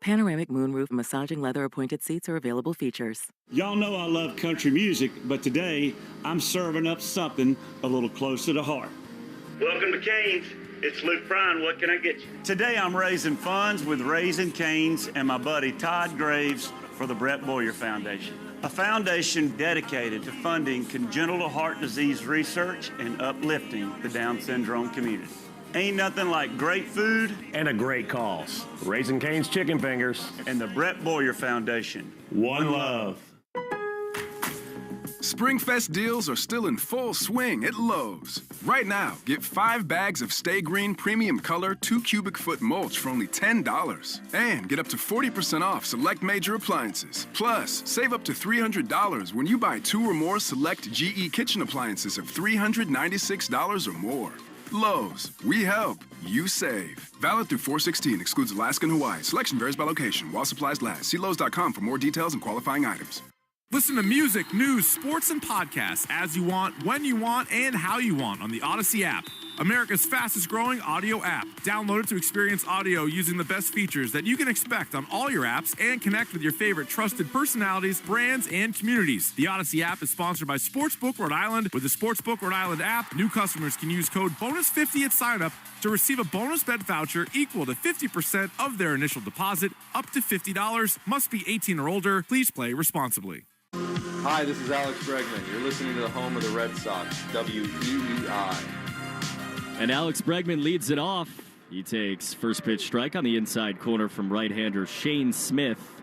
Panoramic moonroof massaging leather appointed seats are available features. Y'all know I love country music, but today I'm serving up something a little closer to heart. Welcome to Cane's. It's Luke Bryan. What can I get you? Today I'm raising funds with Raising Cane's and my buddy Todd Graves for the Brett Boyer Foundation. A foundation dedicated to funding congenital heart disease research and uplifting the Down syndrome community. Ain't nothing like great food and a great cause. Raising Cane's Chicken Fingers and the Brett Boyer Foundation. One love. Springfest deals are still in full swing at Lowe's. Right now, get 5 bags of Stay Green Premium Color 2 cubic foot mulch for only $10. And get up to 40% off select major appliances. Plus, save up to $300 when you buy 2 or more select GE kitchen appliances of $396 or more. Lowe's, we help, you save. Valid through 4/16, excludes Alaska and Hawaii. Selection varies by location while supplies last. See Lowe's.com for more details and qualifying items. Listen to music, news, sports, and podcasts as you want, when you want, and how you want on the Odyssey app. America's fastest growing audio app. Download it to experience audio using the best features that you can expect on all your apps and connect with your favorite trusted personalities, brands, and communities. The Odyssey app is sponsored by Sportsbook Rhode Island. With the Sportsbook Rhode Island app, new customers can use code BONUS50 at sign-up to receive a bonus bet voucher equal to 50% of their initial deposit, up to $50. Must be 18 or older. Please play responsibly. Hi, this is Alex Bregman. You're listening to the home of the Red Sox, WEEI. And Alex Bregman leads it off. He takes first pitch strike on the inside corner from right-hander Shane Smith.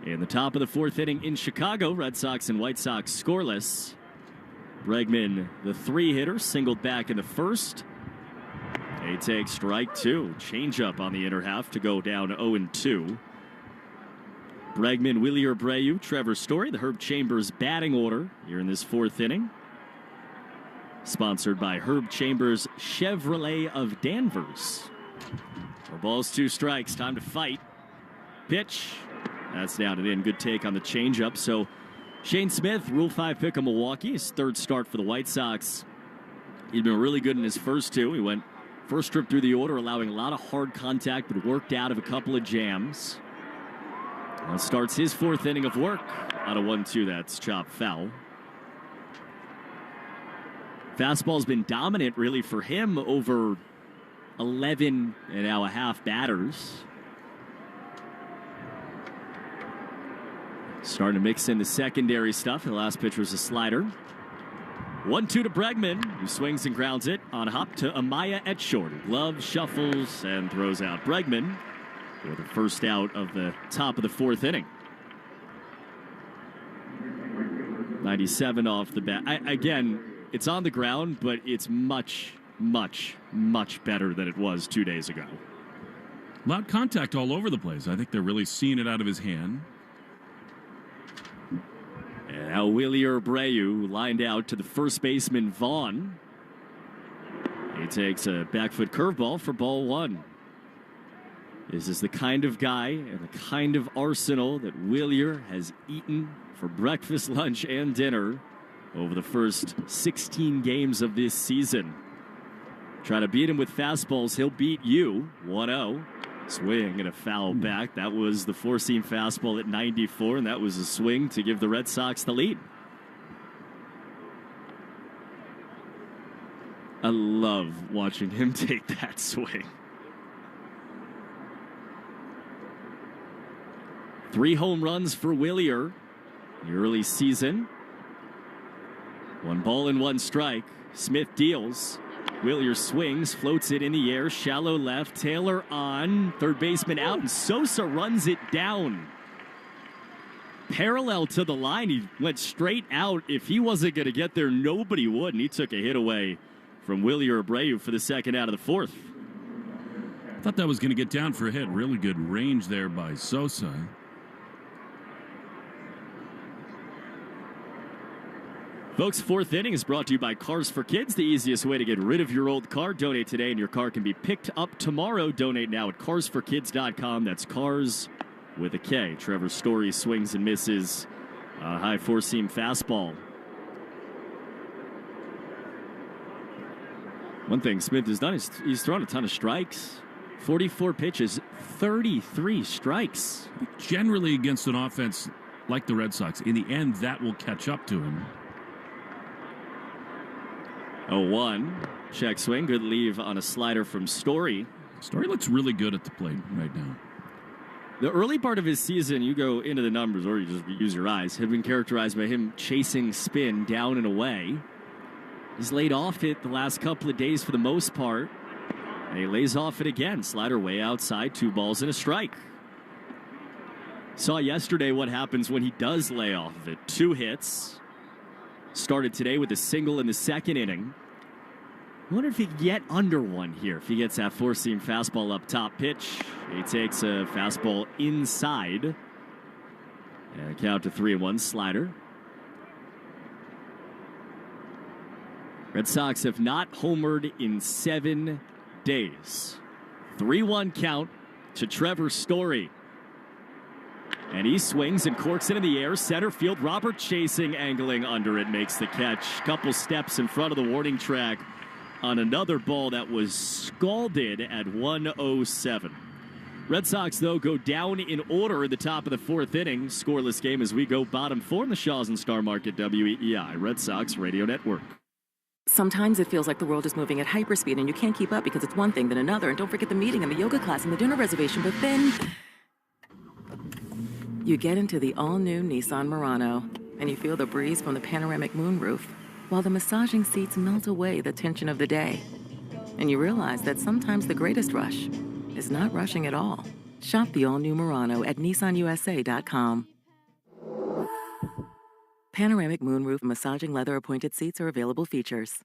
In the top of the fourth inning in Chicago, Red Sox and White Sox scoreless. Bregman, the three-hitter, singled back in the first. He takes strike two. Changeup on the inner half to go down 0-2. Bregman, Willie Abreu, Trevor Story, the Herb Chambers batting order here in this fourth inning. Sponsored by Herb Chambers Chevrolet of Danvers. 4 balls, 2 strikes. Time to fight. Pitch. That's down and in. Good take on the changeup. So Shane Smith, Rule 5 pick of Milwaukee. His third start for the White Sox. He'd been really good in his first 2. He went first trip through the order, allowing a lot of hard contact, but worked out of a couple of jams. Now starts his fourth inning of work. Out of 1-2, that's chopped foul. Fastball's been dominant, really, for him over 11 and now a half batters. Starting to mix in the secondary stuff. The last pitch was a slider. 1-2 to Bregman, who swings and grounds it on hop to Amaya at short. Glove shuffles and throws out Bregman for the first out of the top of the fourth inning. 97 off the bat. Again, it's on the ground, but it's much, much, much better than it was 2 days ago. A lot of contact all over the place. I think they're really seeing it out of his hand. And now Willie Abreu lined out to the first baseman, Vaughn. He takes a back foot curveball for ball 1. This is the kind of guy and the kind of arsenal that Willier has eaten for breakfast, lunch, and dinner over the first 16 games of this season. Try to beat him with fastballs, he'll beat you. 1-0. Swing and a foul back. That was the four-seam fastball at 94, and that was a swing to give the Red Sox the lead. I love watching him take that swing. 3 home runs for Willier in the early season. 1 ball and 1 strike. Smith deals. Willier swings, floats it in the air, shallow left. Taylor on, third baseman out, and Sosa runs it down. Parallel to the line, he went straight out. If he wasn't going to get there, nobody would, and he took a hit away from Willier Abreu for the second out of the fourth. I thought that was going to get down for a hit. Really good range there by Sosa. Folks, fourth inning is brought to you by Cars for Kids, the easiest way to get rid of your old car. Donate today and your car can be picked up tomorrow. Donate now at carsforkids.com. That's cars with a K. Trevor Story swings and misses a high four-seam fastball. One thing Smith has done is he's thrown a ton of strikes. 44 pitches, 33 strikes. Generally against an offense like the Red Sox, in the end, that will catch up to him. 0-1. Check swing. Good leave on a slider from Story. Story looks really good at the plate right now. The early part of his season, you go into the numbers or you just use your eyes, have been characterized by him chasing spin down and away. He's laid off it the last couple of days for the most part. And he lays off it again. Slider way outside. 2 balls and a strike. Saw yesterday what happens when he does lay off of it. 2 hits. Started today with a single in the second inning. I wonder if he can get under 1 here. If he gets that four-seam fastball up top. Pitch. He takes a fastball inside. And count to 3-1 slider. Red Sox have not homered in 7 days. 3-1 count to Trevor Story. And he swings and corks it in the air. Center field, Robert chasing, angling under it, makes the catch. Couple steps in front of the warning track on another ball that was scalded at 107. Red Sox, though, go down in order in the top of the 4th inning. Scoreless game as we go bottom 4 in the Shaws and Star Market WEEI Red Sox Radio Network. Sometimes it feels like the world is moving at hyperspeed and you can't keep up because it's one thing then another. And don't forget the meeting and the yoga class and the dinner reservation. But then you get into the all-new Nissan Murano and you feel the breeze from the panoramic moonroof while the massaging seats melt away the tension of the day. And you realize that sometimes the greatest rush is not rushing at all. Shop the all-new Murano at nissanusa.com. Panoramic moonroof massaging leather appointed seats are available features.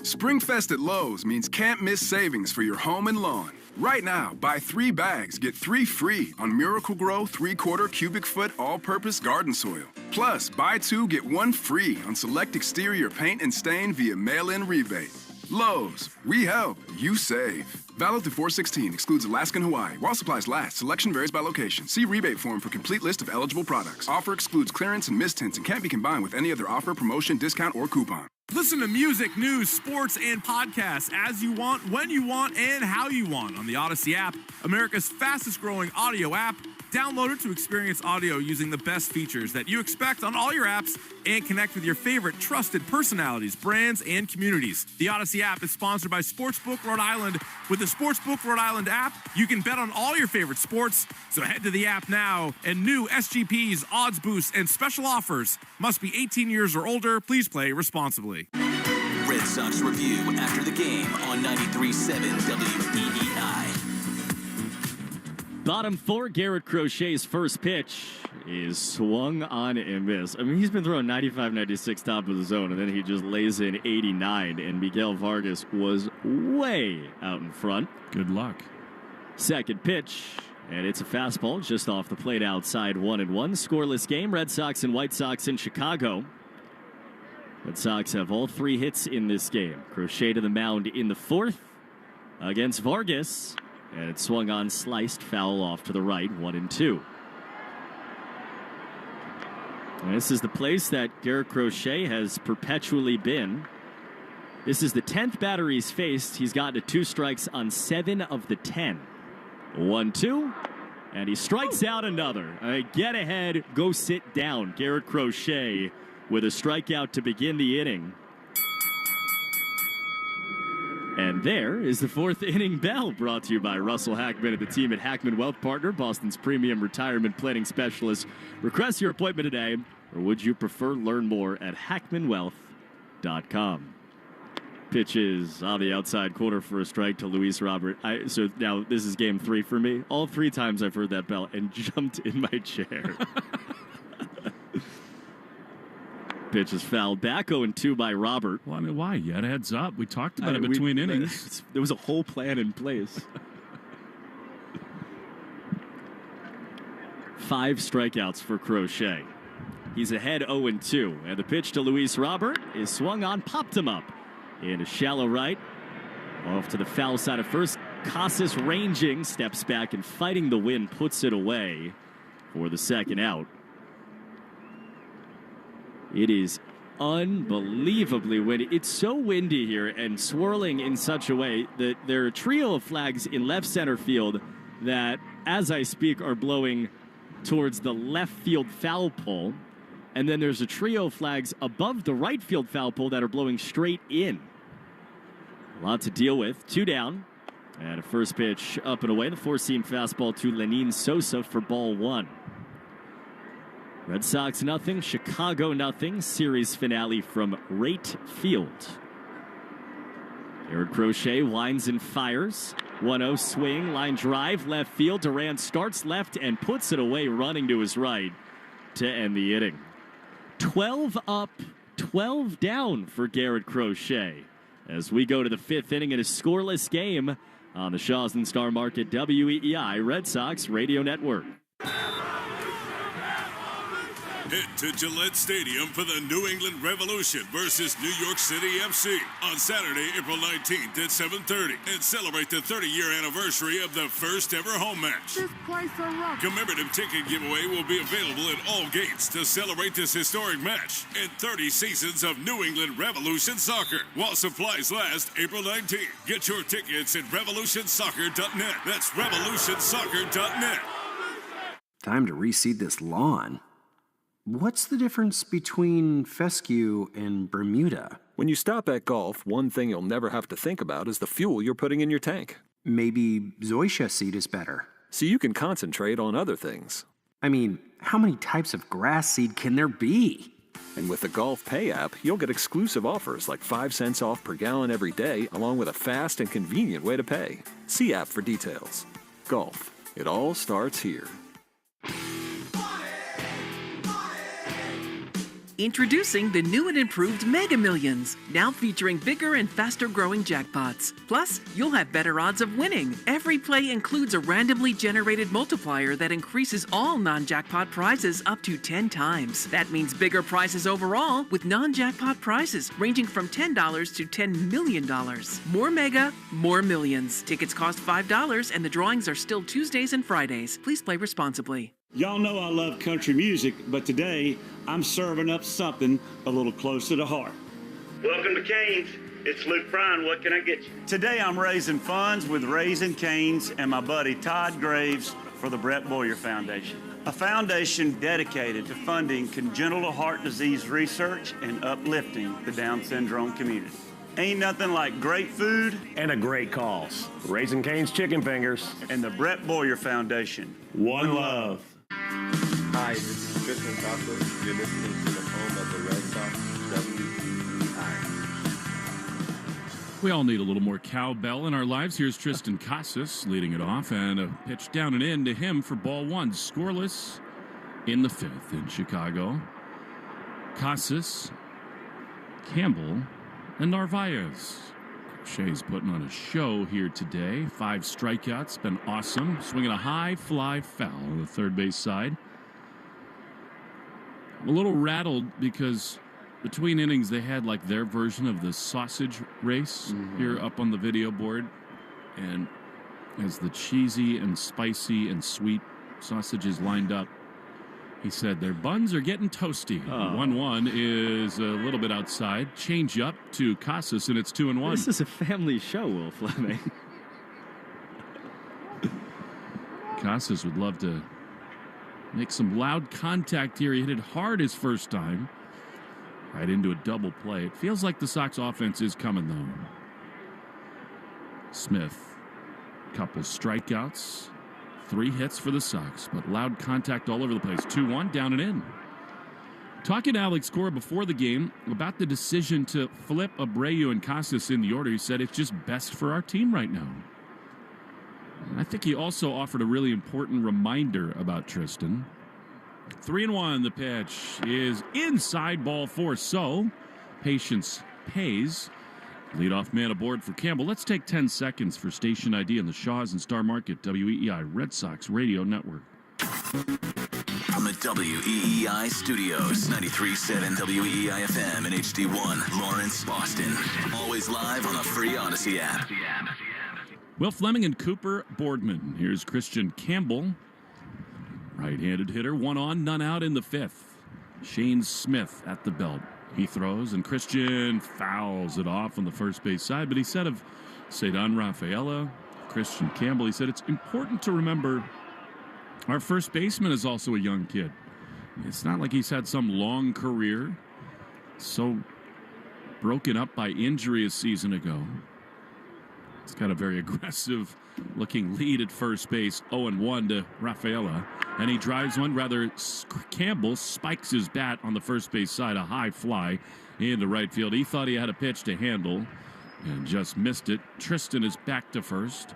Springfest at Lowe's means can't miss savings for your home and lawn. Right now, buy 3 bags, get 3 free on Miracle-Gro 3/4 cubic foot all-purpose garden soil. Plus, buy 2, get 1 free on select exterior paint and stain via mail-in rebate. Lowe's, we help, you save. Valid through 4/16, excludes Alaska and Hawaii. While supplies last, selection varies by location. See rebate form for complete list of eligible products. Offer excludes clearance and mist tints and can't be combined with any other offer, promotion, discount, or coupon. Listen to music, news, sports, and podcasts as you want, when you want, and how you want on the Odyssey app, America's fastest-growing audio app. Download it to experience audio using the best features that you expect on all your apps and connect with your favorite trusted personalities, brands, and communities. The Odyssey app is sponsored by Sportsbook Rhode Island. With the Sportsbook Rhode Island app, you can bet on all your favorite sports. So head to the app now, and new SGPs, odds boosts, and special offers. Must be 18 years or older. Please play responsibly. Red Sox Review after the game on 93.7 WEEI. Bottom 4, Garrett Crochet's first pitch is swung on and missed. I mean, he's been throwing 95, 96 top of the zone, and then he just lays in 89, and Miguel Vargas was way out in front. Good luck. Second pitch, and it's a fastball just off the plate outside 1-1. Scoreless game, Red Sox and White Sox in Chicago. Red Sox have all 3 hits in this game. Crochet to the mound in the 4th against Vargas. And it swung on, sliced, foul off to the right, 1-2. And this is the place that Garrett Crochet has perpetually been. This is the 10th batter he's faced. He's gotten to 2 strikes on 7 of the 10. 1-2, and he strikes out another. Get ahead, go sit down. Garrett Crochet with a strikeout to begin the inning. And there is the 4th inning bell, brought to you by Russell Hackman and the team at Hackman Wealth Partner, Boston's premium retirement planning specialist. Request your appointment today, or would you prefer learn more at hackmanwealth.com. Pitches on the outside corner for a strike to Luis Robert. So now this is game 3 for me. All 3 times I've heard that bell and jumped in my chair. Pitch is fouled back, 0-2 by Robert. Well, I mean, why? You had a heads up. We talked about it between innings. There was a whole plan in place. 5 strikeouts for Crochet. He's ahead 0-2. And the pitch to Luis Robert is swung on, popped him up. In a shallow right. Off to the foul side of first. Casas ranging, steps back and fighting the wind, puts it away for the second out. It is unbelievably windy. It's so windy here and swirling in such a way that there are a trio of flags in left center field that, as I speak, are blowing towards the left field foul pole. And then there's a trio of flags above the right field foul pole that are blowing straight in. A lot to deal with. 2 down. And a first pitch up and away. The 4-seam fastball to Lenin Sosa for ball 1. Red Sox nothing, Chicago nothing. Series finale from Rate Field. Garrett Crochet winds and fires. 1-0 swing, line drive, left field. Duran starts left and puts it away, running to his right to end the inning. 12 up, 12 down for Garrett Crochet as we go to the 5th inning in a scoreless game on the Shaws and Star Market WEEI Red Sox Radio Network. Head to Gillette Stadium for the New England Revolution versus New York City FC on Saturday, April 19th at 7:30 and celebrate the 30-year anniversary of the first ever home match. This place a rock. Commemorative ticket giveaway will be available at all gates to celebrate this historic match and 30 seasons of New England Revolution soccer while supplies last April 19th. Get your tickets at revolutionsoccer.net. That's revolutionsoccer.net. Time to reseed this lawn. What's the difference between fescue and Bermuda? When you stop at golf, one thing you'll never have to think about is the fuel you're putting in your tank. Maybe zoysia seed is better. So you can concentrate on other things. I mean, how many types of grass seed can there be? And with the Golf Pay app, you'll get exclusive offers like 5 cents off per gallon every day, along with a fast and convenient way to pay. See app for details. Golf. It all starts here. Introducing the new and improved Mega Millions, now featuring bigger and faster growing jackpots. Plus, you'll have better odds of winning. Every play includes a randomly generated multiplier that increases all non-jackpot prizes up to 10 times. That means bigger prizes overall with non-jackpot prizes ranging from $10 to $10 million. More Mega, more millions. Tickets cost $5 and the drawings are still Tuesdays and Fridays. Please play responsibly. Y'all know I love country music, but today I'm serving up something a little closer to heart. Welcome to Canes. It's Luke Bryan. What can I get you? Today I'm raising funds with Raising Canes and my buddy Todd Graves for the Brett Boyer Foundation, a foundation dedicated to funding congenital heart disease research and uplifting the Down syndrome community. Ain't nothing like great food and a great cause. Raising Cane's Chicken Fingers and the Brett Boyer Foundation. One love. Hi, this is Tristan Casas. You're listening to the home of the Red Sox, WEEI. We all need a little more cowbell in our lives. Here's Tristan Casas leading it off, and a pitch down and in to him for ball one. Scoreless in the fifth in Chicago. Casas, Campbell, and Narvaez. Shea's putting on a show here today. 5 strikeouts, been awesome. Swinging a high fly foul on the third base side. I'm a little rattled because between innings they had like their version of the sausage race here up on the video board. And as the cheesy and spicy and sweet sausages lined up, he said their buns are getting toasty. 1-1 is a little bit outside. Change up to Casas, and it's 2-1. This is a family show, Will Fleming. Casas would love to make some loud contact here. He hit it hard his first time. Right into a double play. It feels like the Sox offense is coming, though. Smith, couple strikeouts. 3 hits for the Sox, but loud contact all over the place. 2-1, down and in. Talking to Alex Cora before the game about the decision to flip Abreu and Casas in the order, he said it's just best for our team right now. And I think he also offered a really important reminder about Tristan. 3-1, the pitch is inside, ball 4. So, patience pays. Leadoff man aboard for Campbell. Let's take 10 seconds for station ID on the Shaws and Star Market WEEI Red Sox Radio Network. From the WEEI studios, 93.7 WEEI FM and HD1, Lawrence, Boston. Always live on the free Odyssey app. Will Fleming and Cooper Boardman. Here's Christian Campbell. Right-handed hitter, 1 on, none out in the 5th. Shane Smith at the belt. He throws, and Christian fouls it off on the first base side. But he said of Cedar Rafaela, Christian Campbell, he said it's important to remember our first baseman is also a young kid. It's not like he's had some long career, so broken up by injury a season ago. He's got a very aggressive-looking lead at first base, 0-1 to Rafaela. And he drives one. Rather, Campbell spikes his bat on the first base side, a high fly into right field. He thought he had a pitch to handle and just missed it. Tristan is back to first.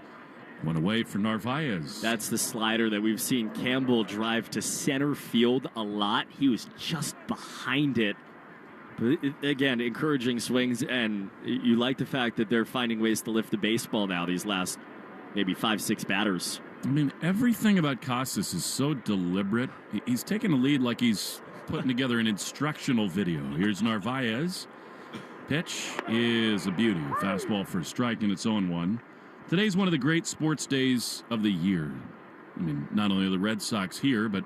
One away for Narvaez. That's the slider that we've seen Campbell drive to center field a lot. He was just behind it. But again, encouraging swings, and you like the fact that they're finding ways to lift the baseball now, these last maybe 5-6 batters. I mean, everything about Casas is so deliberate. He's taking a lead like he's putting together an instructional video. Here's Narvaez. Pitch is a beauty. Fastball for a strike, and its 0-1. Today's one of the great sports days of the year. I mean, not only are the Red Sox here, but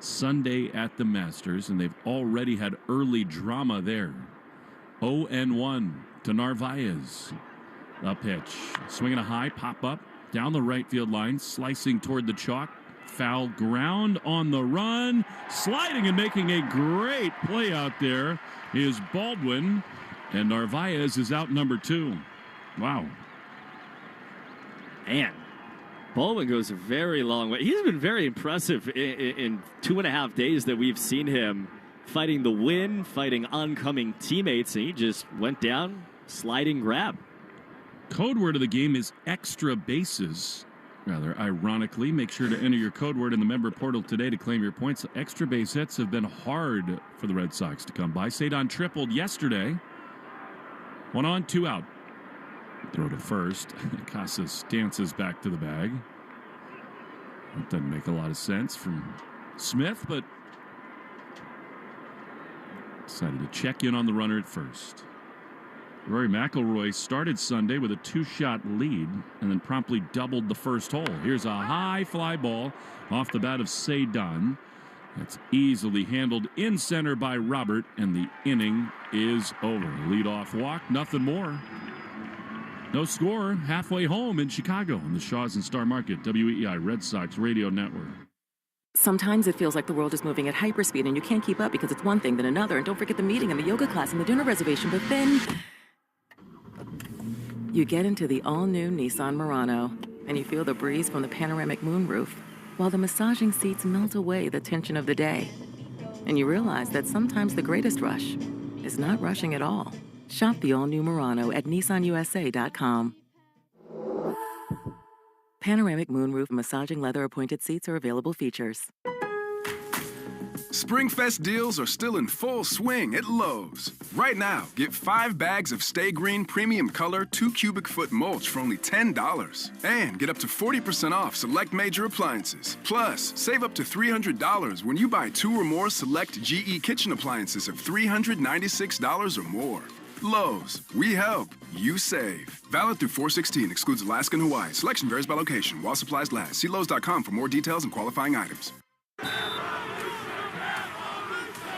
Sunday at the Masters, and they've already had early drama there. 0-1 to Narvaez. The pitch. Swinging a high, pop up, down the right field line, slicing toward the chalk. Foul ground on the run. Sliding and making a great play out there is Baldwin, and Narvaez is out number 2. Wow. Man, Baldwin goes a very long way. He's been very impressive in 2.5 days that we've seen him fighting the win, fighting oncoming teammates, and he just went down, sliding grab. Code word of the game is extra bases. Rather ironically, make sure to enter your code word in the member portal today to claim your points. Extra base hits have been hard for the Red Sox to come by. Cedon tripled yesterday. 1 on, 2 out. Throw to first. Casas dances back to the bag. That doesn't make a lot of sense from Smith, but decided to check in on the runner at first. Rory McIlroy started Sunday with a 2-shot lead and then promptly doubled the first hole. Here's a high fly ball off the bat of Cedon. That's easily handled in center by Robert, and the inning is over. Leadoff walk, nothing more. No score, halfway home in Chicago on the Shaws and Star Market, WEI Red Sox Radio Network. Sometimes it feels like the world is moving at hyperspeed and you can't keep up because it's one thing then another. And don't forget the meeting and the yoga class and the dinner reservation. But then you get into the all-new Nissan Murano and you feel the breeze from the panoramic moonroof while the massaging seats melt away the tension of the day. And you realize that sometimes the greatest rush is not rushing at all. Shop the all-new Murano at nissanusa.com. Panoramic moonroof massaging leather appointed seats are available features. Springfest deals are still in full swing at Lowe's. Right now, get 5 bags of Stay Green Premium Color 2 cubic foot mulch for only $10. And get up to 40% off select major appliances. Plus, save up to $300 when you buy 2 or more select GE kitchen appliances of $396 or more. Lowe's, we help, you save. Valid through 4/16, excludes Alaska and Hawaii. Selection varies by location while supplies last. See Lowe's.com for more details and qualifying items.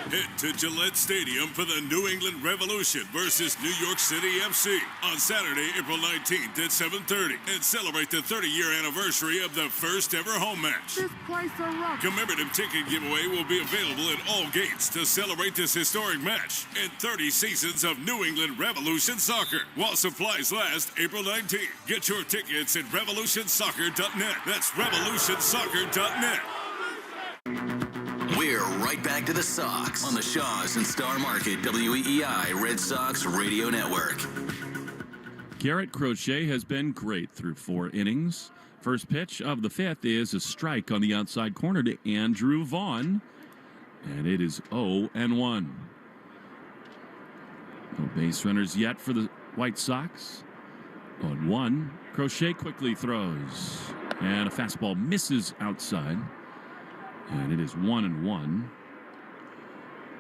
Head to Gillette Stadium for the New England Revolution versus New York City FC on Saturday, April 19th at 7:30 and celebrate the 30-year anniversary of the first ever home match. This place a rock. Commemorative ticket giveaway will be available at all gates to celebrate this historic match and 30 seasons of New England Revolution soccer while supplies last April 19th. Get your tickets at revolutionsoccer.net. That's revolutionsoccer.net. We're right back to the Sox on the Shaws and Star Market WEEI Red Sox Radio Network. Garrett Crochet has been great through 4 innings. First pitch of the 5th is a strike on the outside corner to Andrew Vaughn, and it is 0-1. No base runners yet for the White Sox. 0-1. Crochet quickly throws, and a fastball misses outside. And it is 1-1.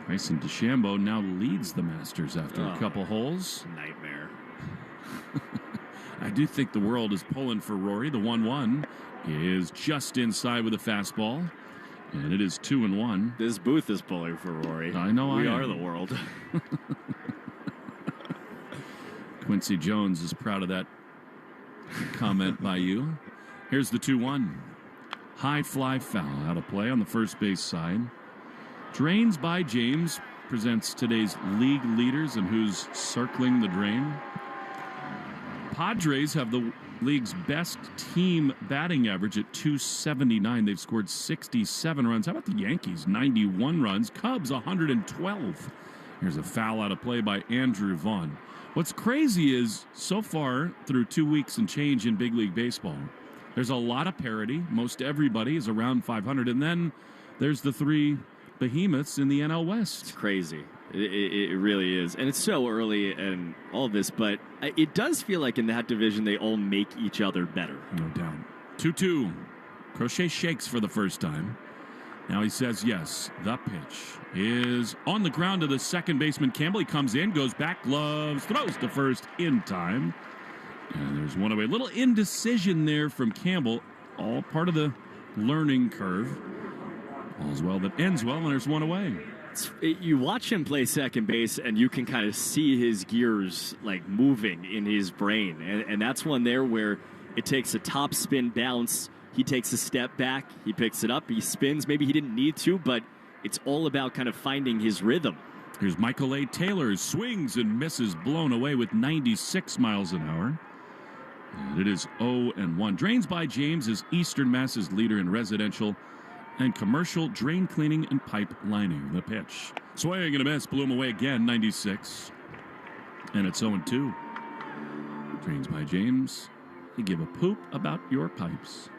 Bryson DeChambeau now leads the Masters after a couple holes. Nightmare. I do think the world is pulling for Rory. The 1-1 is just inside with a fastball. And it is 2-1. This booth is pulling for Rory. I know we I are am. the world. Quincy Jones is proud of that comment by you. Here's the 2-1. High fly foul out of play on the first base side. Drains by James presents today's league leaders and who's circling the drain. Padres have the league's best team batting average at .279. They've scored 67 runs. How about the Yankees? 91 runs. Cubs 112. Here's a foul out of play by Andrew Vaughn. What's crazy is so far through 2 weeks and change in big league baseball, there's a lot of parity. Most everybody is around 500. And then there's the 3 behemoths in the NL West. It's crazy. It really is. And it's so early and all this, but it does feel like in that division they all make each other better. No doubt. 2-2. Crochet shakes for the first time. Now he says yes. The pitch is on the ground to the second baseman Campbell. He comes in, goes back, gloves, throws to first in time. And there's one away. A little indecision there from Campbell. All part of the learning curve. All's well that ends well, and there's one away. You watch him play second base, and you can kind of see his gears like moving in his brain. And that's one there where it takes a top spin bounce. He takes a step back, he picks it up, he spins. Maybe he didn't need to, but it's all about kind of finding his rhythm. Here's Michael A. Taylor, swings and misses, blown away with 96 miles an hour. And it is 0-1. Drains by James is Eastern Mass's leader in residential and commercial drain cleaning and pipe lining. The pitch. Swing and a miss, blew him away again, 96. And it's 0-2. Drains by James. You give a poop about your pipes.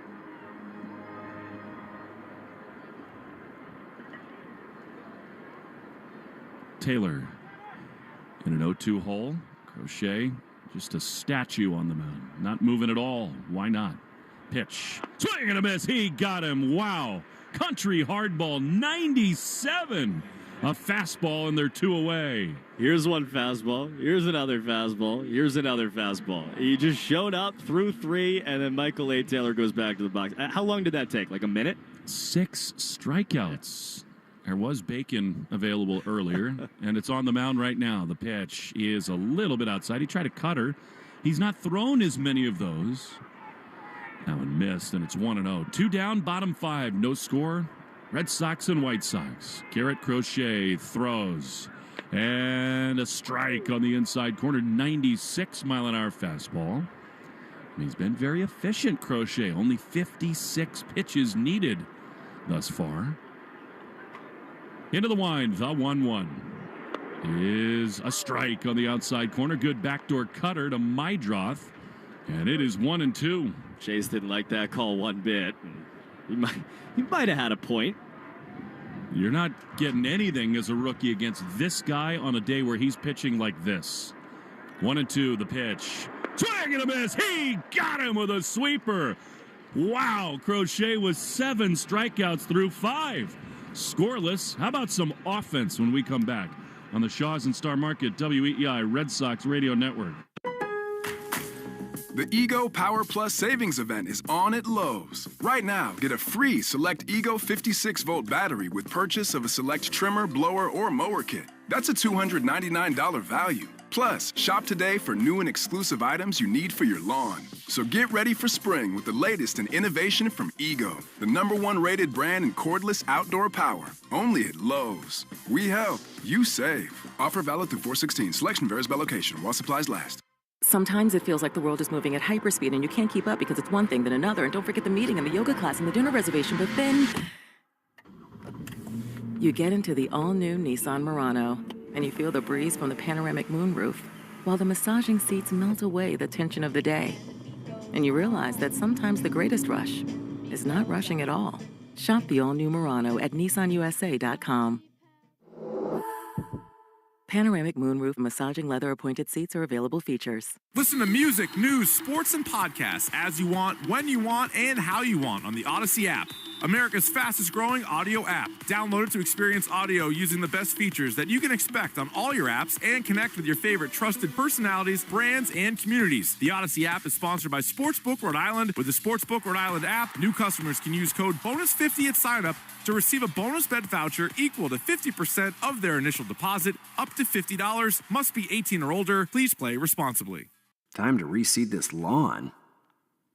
Taylor in an 0-2 hole. Crochet, just a statue on the mound. Not moving at all. Why not? Pitch. Swing and a miss. He got him. Wow. Country hardball, 97. A fastball, and they're 2 away. Here's one fastball. Here's another fastball. Here's another fastball. He just showed up, threw 3, and then Michael A. Taylor goes back to the box. How long did that take? Like a minute? 6 strikeouts. There was bacon available earlier, and it's on the mound right now. The pitch is a little bit outside. He tried to cut her. He's not thrown as many of those. That one missed, and it's 1-0. 2 down, bottom 5, no score. Red Sox and White Sox. Garrett Crochet throws. And a strike on the inside corner, 96-mile-an-hour fastball. He's been very efficient, Crochet. Only 56 pitches needed thus far. Into the wind, the 1-1 is a strike on the outside corner. Good backdoor cutter to Mydroth, and it is 1-2. Chase didn't like that call one bit. He might have had a point. You're not getting anything as a rookie against this guy on a day where he's pitching like this. 1-2, the pitch. Swing and a miss. He got him with a sweeper. Wow, Crochet was 7 strikeouts through 5. Scoreless. How about some offense when we come back on the Shaws and Star Market WEEI Red Sox Radio Network? The Ego Power Plus Savings Event is on at Lowe's. Right now, get a free Select Ego 56-volt battery with purchase of a Select trimmer, blower, or mower kit. That's a $299 value. Plus, shop today for new and exclusive items you need for your lawn. So get ready for spring with the latest in innovation from Ego, the #1 rated brand in cordless outdoor power. Only at Lowe's. We help, you save. Offer valid through 4/16. Selection varies by location while supplies last. Sometimes it feels like the world is moving at hyperspeed and you can't keep up because it's one thing then another. And don't forget the meeting and the yoga class and the dinner reservation. But then you get into the all-new Nissan Murano and you feel the breeze from the panoramic moonroof while the massaging seats melt away the tension of the day. And you realize that sometimes the greatest rush is not rushing at all. Shop the all-new Murano at nissanusa.com. Panoramic moonroof massaging leather appointed seats are available features. Listen to music, news, sports, and podcasts as you want, when you want, and how you want on the Odyssey app. America's fastest growing audio app. Download it to experience audio using the best features that you can expect on all your apps and connect with your favorite trusted personalities, brands, and communities. The Odyssey app is sponsored by Sportsbook Rhode Island. With the Sportsbook Rhode Island app, new customers can use code BONUS50 at sign up to receive a bonus bet voucher equal to 50% of their initial deposit, up to $50. Must be 18 or older. Please play responsibly. Time to reseed this lawn.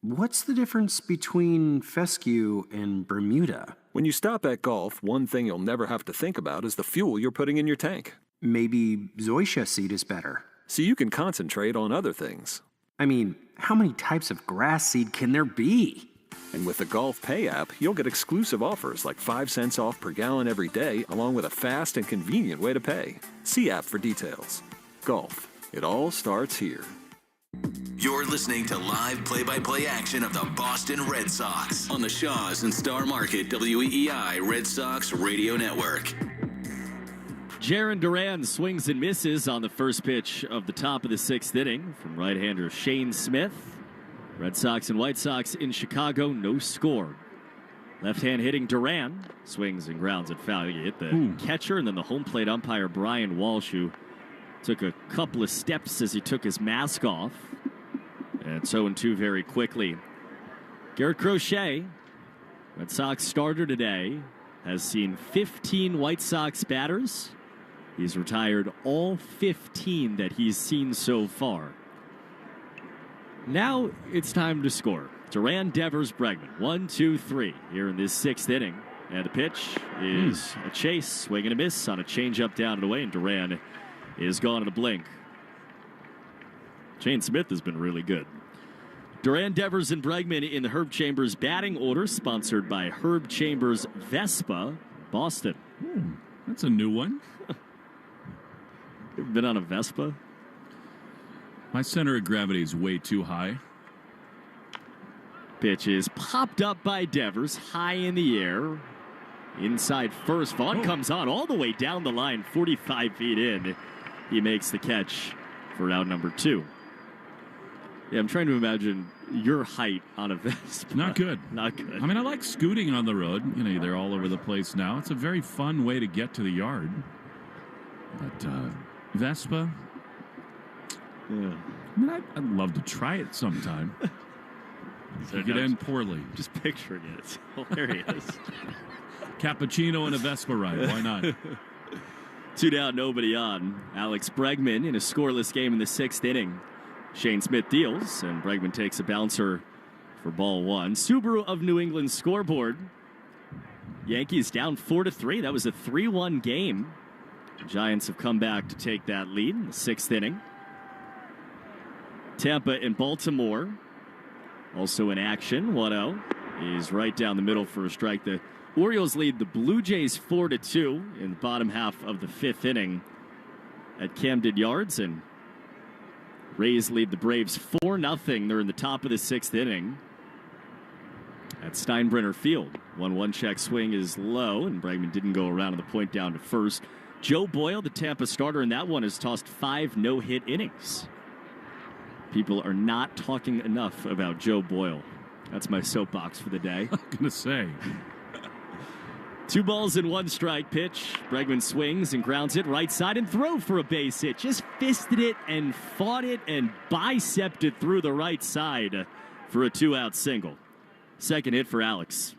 What's the difference between fescue and Bermuda? When you stop at golf, one thing you'll never have to think about is the fuel you're putting in your tank. Maybe zoysia seed is better. So you can concentrate on other things. I mean, how many types of grass seed can there be? And with the Golf Pay app, you'll get exclusive offers like 5 cents off per gallon every day, along with a fast and convenient way to pay. See app for details. Golf. It all starts here. You're listening to live play-by-play action of the Boston Red Sox on the Shaws and Star Market WEEI Red Sox Radio Network. Jarren Duran swings and misses on the first pitch of the top of the 6th inning from right-hander Shane Smith. Red Sox and White Sox in Chicago, no score. Left hand hitting Duran. Swings and grounds at foul. You hit the catcher, and then the home plate umpire, Brian Walsh, who took a couple of steps as he took his mask off. And 0-2 very quickly. Garrett Crochet, Red Sox starter today, has seen 15 White Sox batters. He's retired all 15 that he's seen so far. Now it's time to score. Duran, Devers, Bregman. 1, 2, 3 here in this 6th inning. And the pitch is a chase, swing and a miss on a changeup down and away, and Duran is gone in a blink. Shane Smith has been really good. Duran, Devers, and Bregman in the Herb Chambers batting order, sponsored by Herb Chambers Vespa, Boston. That's a new one. You ever been on a Vespa? My center of gravity is way too high. Pitch is popped up by Devers, high in the air. Inside first, Vaughn comes on all the way down the line, 45 feet in. He makes the catch for out number 2. Yeah, I'm trying to imagine your height on a Vespa. Not good. Not good. I mean, I like scooting on the road. You know, they're all over the place now. It's a very fun way to get to the yard. But Vespa, yeah. I mean, I'd love to try it sometime. It could end poorly. Just picturing it. It's hilarious. Cappuccino and a Vespa ride. Why not? 2 down, nobody on. Alex Bregman in a scoreless game in the 6th inning. Shane Smith deals, and Bregman takes a bouncer for ball 1. Subaru of New England scoreboard. Yankees down 4-3. That was a 3-1 game. The Giants have come back to take that lead in the 6th inning. Tampa and Baltimore also in action. 1-0 is right down the middle for a strike. The Orioles lead the Blue Jays 4-2 in the bottom half of the 5th inning at Camden Yards, and Rays lead the Braves 4-0. They're in the top of the 6th inning at Steinbrenner Field. 1-1 check swing is low, and Bregman didn't go around on the point down to first. Joe Boyle, the Tampa starter in that one, has tossed 5 no-hit innings. People are not talking enough about Joe Boyle. That's my soapbox for the day. I'm going to say. 2 balls and 1 strike pitch. Bregman swings and grounds it right side and throw for a base hit. Just fisted it and fought it and bicepped it through the right side for a 2-out single. Second hit for Alex.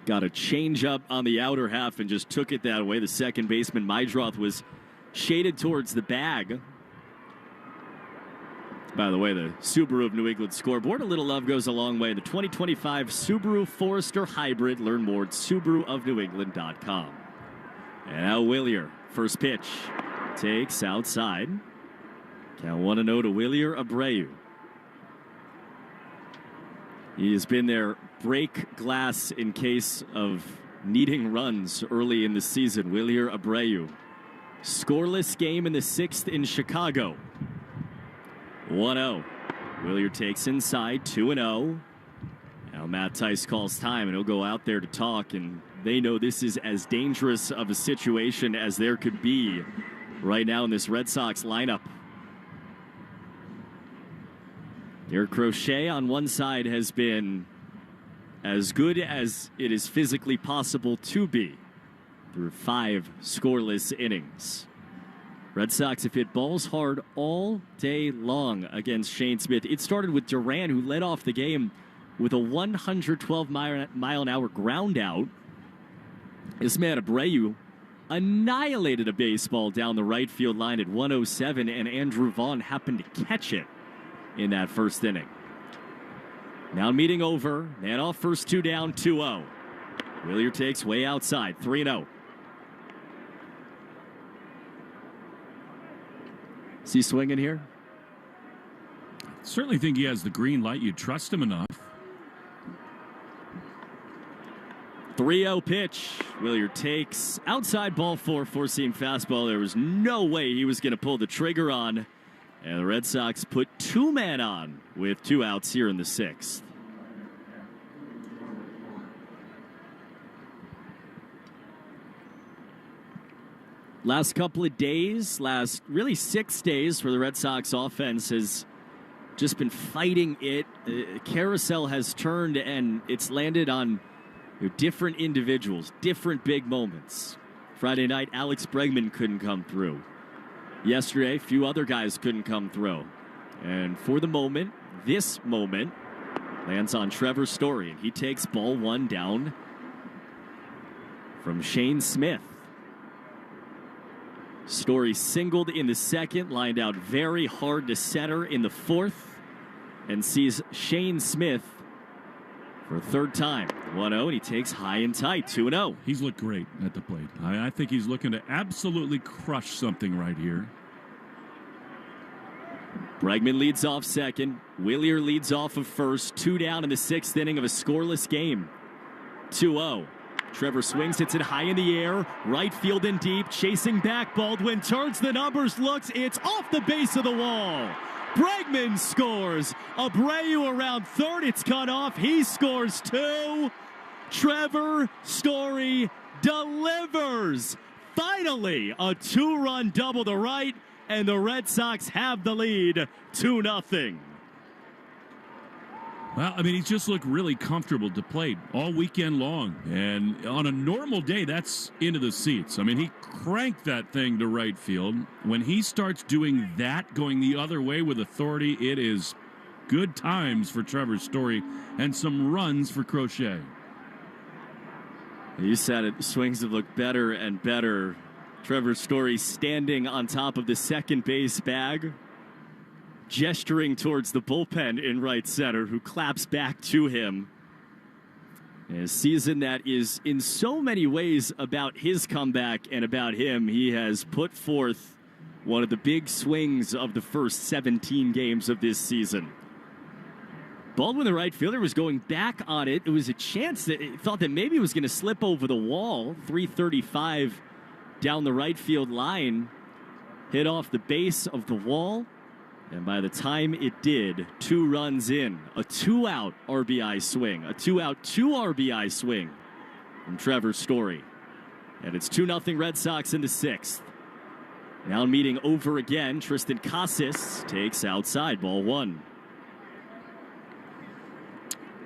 Got a change up on the outer half and just took it that way. The second baseman, Meidroth, was shaded towards the bag. By the way, the Subaru of New England scoreboard. A little love goes a long way. The 2025 Subaru Forester Hybrid. Learn more at SubaruofNewEngland.com. And now Willier. First pitch. Takes outside. Count 1-0 to Willier Abreu. He has been their break glass in case of needing runs early in the season. Willier Abreu. Scoreless game in the 6th in Chicago. 1-0. Willier takes inside, 2-0. Now Matt Tice calls time, and he'll go out there to talk, and they know this is as dangerous of a situation as there could be right now in this Red Sox lineup. Garrett Crochet on one side has been as good as it is physically possible to be through 5 scoreless innings. Red Sox have hit balls hard all day long against Shane Smith. It started with Duran, who led off the game with a 112-mile-an-hour ground out. This man Abreu annihilated a baseball down the right field line at 107, and Andrew Vaughn happened to catch it in that first inning. Now meeting over. Man off, first 2 down, 2-0. Willier takes way outside, 3-0. Is he swinging here? Certainly think he has the green light. You trust him enough. 3-0 pitch. Willier takes outside ball 4, four-seam fastball. There was no way he was going to pull the trigger on. And the Red Sox put 2 men on with 2 outs here in the 6th. Last couple of days, last really 6 days for the Red Sox offense has just been fighting it. Carousel has turned, and it's landed on different individuals, different big moments. Friday night, Alex Bregman couldn't come through. Yesterday, a few other guys couldn't come through. And for the moment, this moment, lands on Trevor Story, and he takes ball one down from Shane Smith. Story singled in the second, lined out very hard to center in the fourth, and sees Shane Smith for a third time. 1-0, and he takes high and tight, 2-0. He's looked great at the plate. I think he's looking to absolutely crush something right here. Bregman leads off second. Willier leads off of first. 2 down in the 6th inning of a scoreless game. 2-0. Trevor swings, hits it high in the air. Right field and deep. Chasing back. Baldwin turns the numbers, looks. It's off the base of the wall. Bregman scores. Abreu around third. It's cut off. He scores 2. Trevor Story delivers. Finally, a 2-run double to right. And the Red Sox have the lead, 2-0. Well, I mean, he's just looked really comfortable to play all weekend long. And on a normal day, that's into the seats. I mean, he cranked that thing to right field. When he starts doing that, going the other way with authority, it is good times for Trevor Story and some runs for Crochet. You said it, swings have looked better and better. Trevor Story standing on top of the second base bag, gesturing towards the bullpen in right center, who claps back to him. A season that is in so many ways about his comeback and about him. He has put forth one of the big swings of the first 17 games of this season. Baldwin, the right fielder, was going back on it. It was a chance that it thought that maybe it was going to slip over the wall. 335 down the right field line, hit off the base of the wall, and by the time it did, 2 runs in, a 2-out RBI swing, a 2-out 2 RBI swing from Trevor Story. And it's 2-0 Red Sox in the 6th. Now meeting over again, Tristan Casas takes outside, ball 1.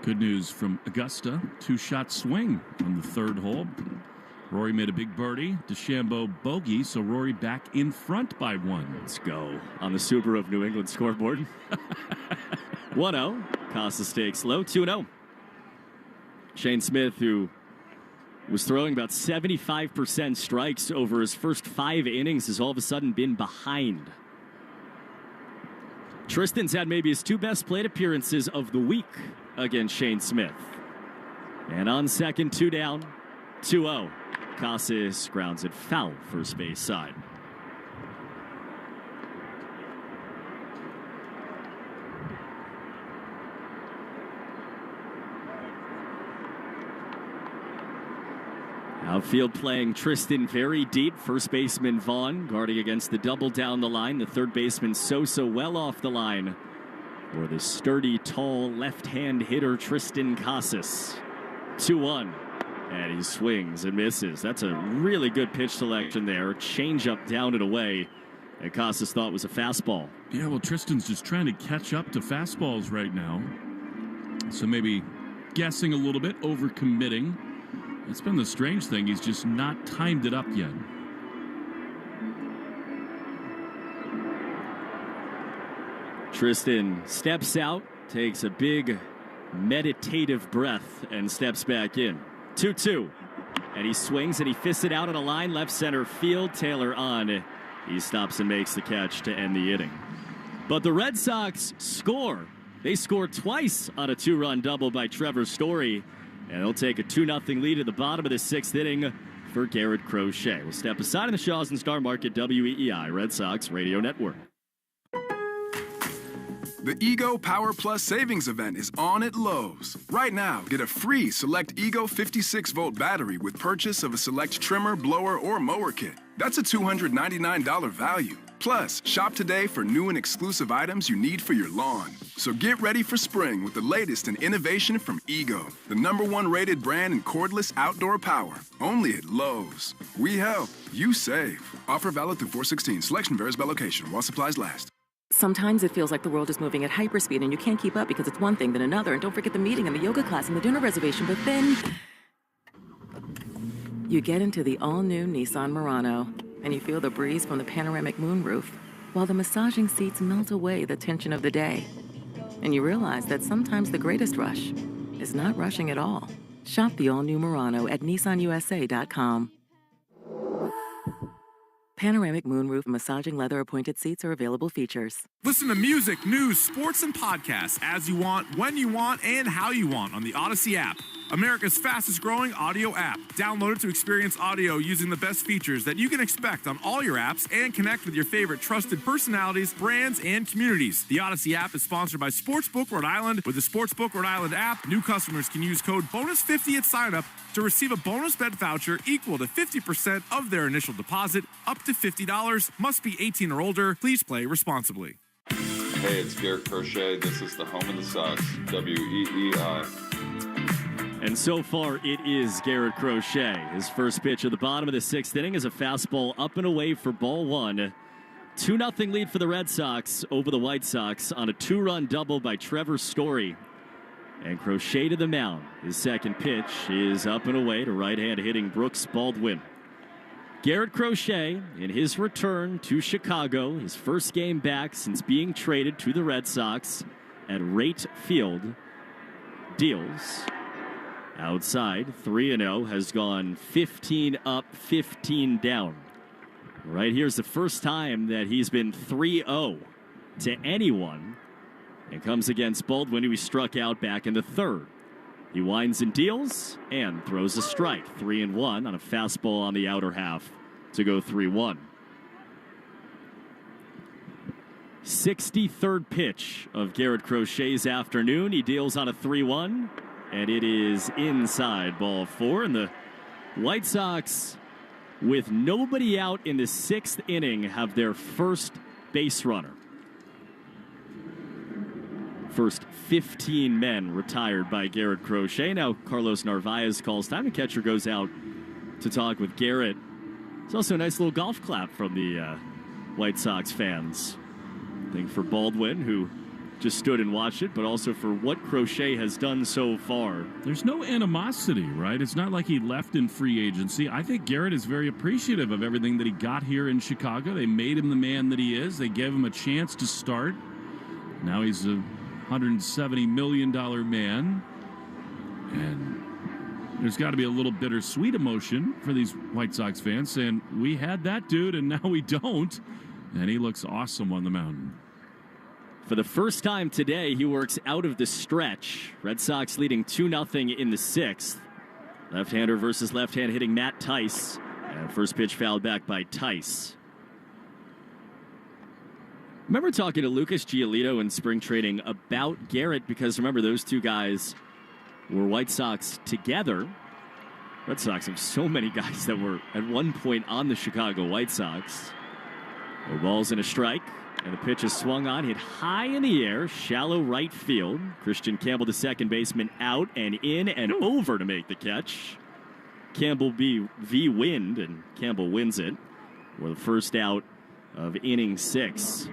Good news from Augusta, 2-shot swing on the 3rd hole. Rory made a big birdie. DeChambeau bogey, so Rory back in front by 1. Let's go on the Subaru of New England scoreboard. 1-0. Casas takes low. 2-0. Shane Smith, who was throwing about 75% strikes over his first 5 innings, has all of a sudden been behind. Tristan's had maybe his 2 best plate appearances of the week against Shane Smith. And on second, 2 down, 2-0. Casas grounds it foul, first base side. Outfield playing Tristan very deep. First baseman Vaughn guarding against the double down the line. The third baseman Sosa well off the line for the sturdy, tall, left-hand hitter Tristan Casas. 2-1. And he swings and misses. That's a really good pitch selection there. Change up down and away. And Casas thought was a fastball. Yeah, well, Tristan's just trying to catch up to fastballs right now. So maybe guessing a little bit, overcommitting. It's been the strange thing. He's just not timed it up yet. Tristan steps out, takes a big meditative breath, and steps back in. 2-2. And he swings and he fists it out on a line, left center field. Taylor on. He stops and makes the catch to end the inning. But the Red Sox score. They score twice on a 2-run double by Trevor Story. And they'll take a 2-0 lead at the bottom of the 6th inning for Garrett Crochet. We'll step aside in the Shaws and Star Market WEEI Red Sox Radio Network. The Ego Power Plus Savings Event is on at Lowe's. Right now, get a free Select Ego 56-volt battery with purchase of a Select trimmer, blower, or mower kit. That's a $299 value. Plus, shop today for new and exclusive items you need for your lawn. So get ready for spring with the latest in innovation from Ego, the #1 rated brand in cordless outdoor power. Only at Lowe's. We help, you save. Offer valid through 4/16. Selection varies by location while supplies last. Sometimes it feels like the world is moving at hyperspeed and you can't keep up because it's one thing then another. And don't forget the meeting and the yoga class and the dinner reservation. But then you get into the all-new Nissan Murano and you feel the breeze from the panoramic moonroof while the massaging seats melt away the tension of the day. And you realize that sometimes the greatest rush is not rushing at all. Shop the all-new Murano at nissanusa.com. Panoramic moonroof massaging leather appointed seats are available features. Listen to music, news, sports, and podcasts as you want, when you want, and how you want on the Odyssey app. America's fastest growing audio app. Download it to experience audio using the best features that you can expect on all your apps and connect with your favorite trusted personalities, brands, and communities. The Odyssey app is sponsored by Sportsbook Rhode Island. With the Sportsbook Rhode Island app, new customers can use code BONUS50 at sign-up to receive a bonus bet voucher equal to 50% of their initial deposit, up to $50. Must be 18 or older. Please play responsibly. Hey, it's Garrett Crochet. This is the home of the Sox, WEEI. And so far, it is Garrett Crochet. His first pitch at the bottom of the sixth inning is a fastball up and away for ball one. 2-0 lead for the Red Sox over the White Sox on a two-run double by Trevor Story. And Crochet to the mound. His second pitch is up and away to right-hand hitting Brooks Baldwin. Garrett Crochet, in his return to Chicago, his first game back since being traded to the Red Sox at Rate Field, deals. Outside, 3-0, has gone 15 up, 15 down. Right here's the first time that he's been 3-0 to anyone. And comes against Baldwin, who he struck out back in the third. He winds and deals and throws a strike. 3-1 on a fastball on the outer half to go 3-1. 63rd pitch of Garrett Crochet's afternoon. He deals on a 3-1, and it is inside ball four. And the White Sox, with nobody out in the sixth inning, have their first base runner. First 15 men retired by Garrett Crochet. Now Carlos Narvaez calls time. The catcher goes out to talk with Garrett. It's also a nice little golf clap from the White Sox fans. I think for Baldwin, who just stood and watched it, but also for what Crochet has done so far. There's no animosity, right? It's not like he left in free agency. I think Garrett is very appreciative of everything that he got here in Chicago. They made him the man that he is. They gave him a chance to start. Now he's a $170 million man. And there's got to be a little bittersweet emotion for these White Sox fans saying, we had that dude and now we don't. And he looks awesome on the mound. For the first time today, he works out of the stretch. Red Sox leading 2-0 in the sixth. Left-hander versus left-hand hitting Matt Tice. And first pitch fouled back by Tice. Remember talking to Lucas Giolito in spring training about Garrett, because remember, those two guys were White Sox together. Red Sox have so many guys that were at one point on the Chicago White Sox. No balls and a strike, and the pitch is swung on, hit high in the air, shallow right field. Christian Campbell, the second baseman, out and in and over to make the catch. Campbell v. Wind, and Campbell wins it for the first out of inning 6.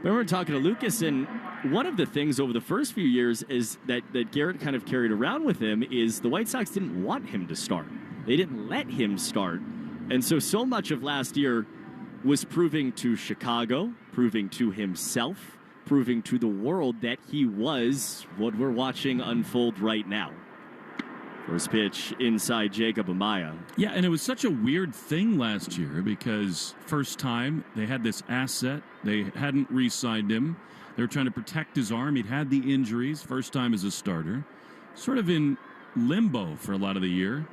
Remember talking to Lucas, and one of the things over the first few years is that Garrett kind of carried around with him is the White Sox didn't want him to start. They didn't let him start. And so much of last year was proving to Chicago, proving to himself, proving to the world that he was what we're watching unfold right now. First pitch inside Jacob Amaya. Yeah, and it was such a weird thing last year because first time they had this asset. They hadn't re-signed him. They were trying to protect his arm. He'd had the injuries. First time as a starter. Sort of in limbo for a lot of the year.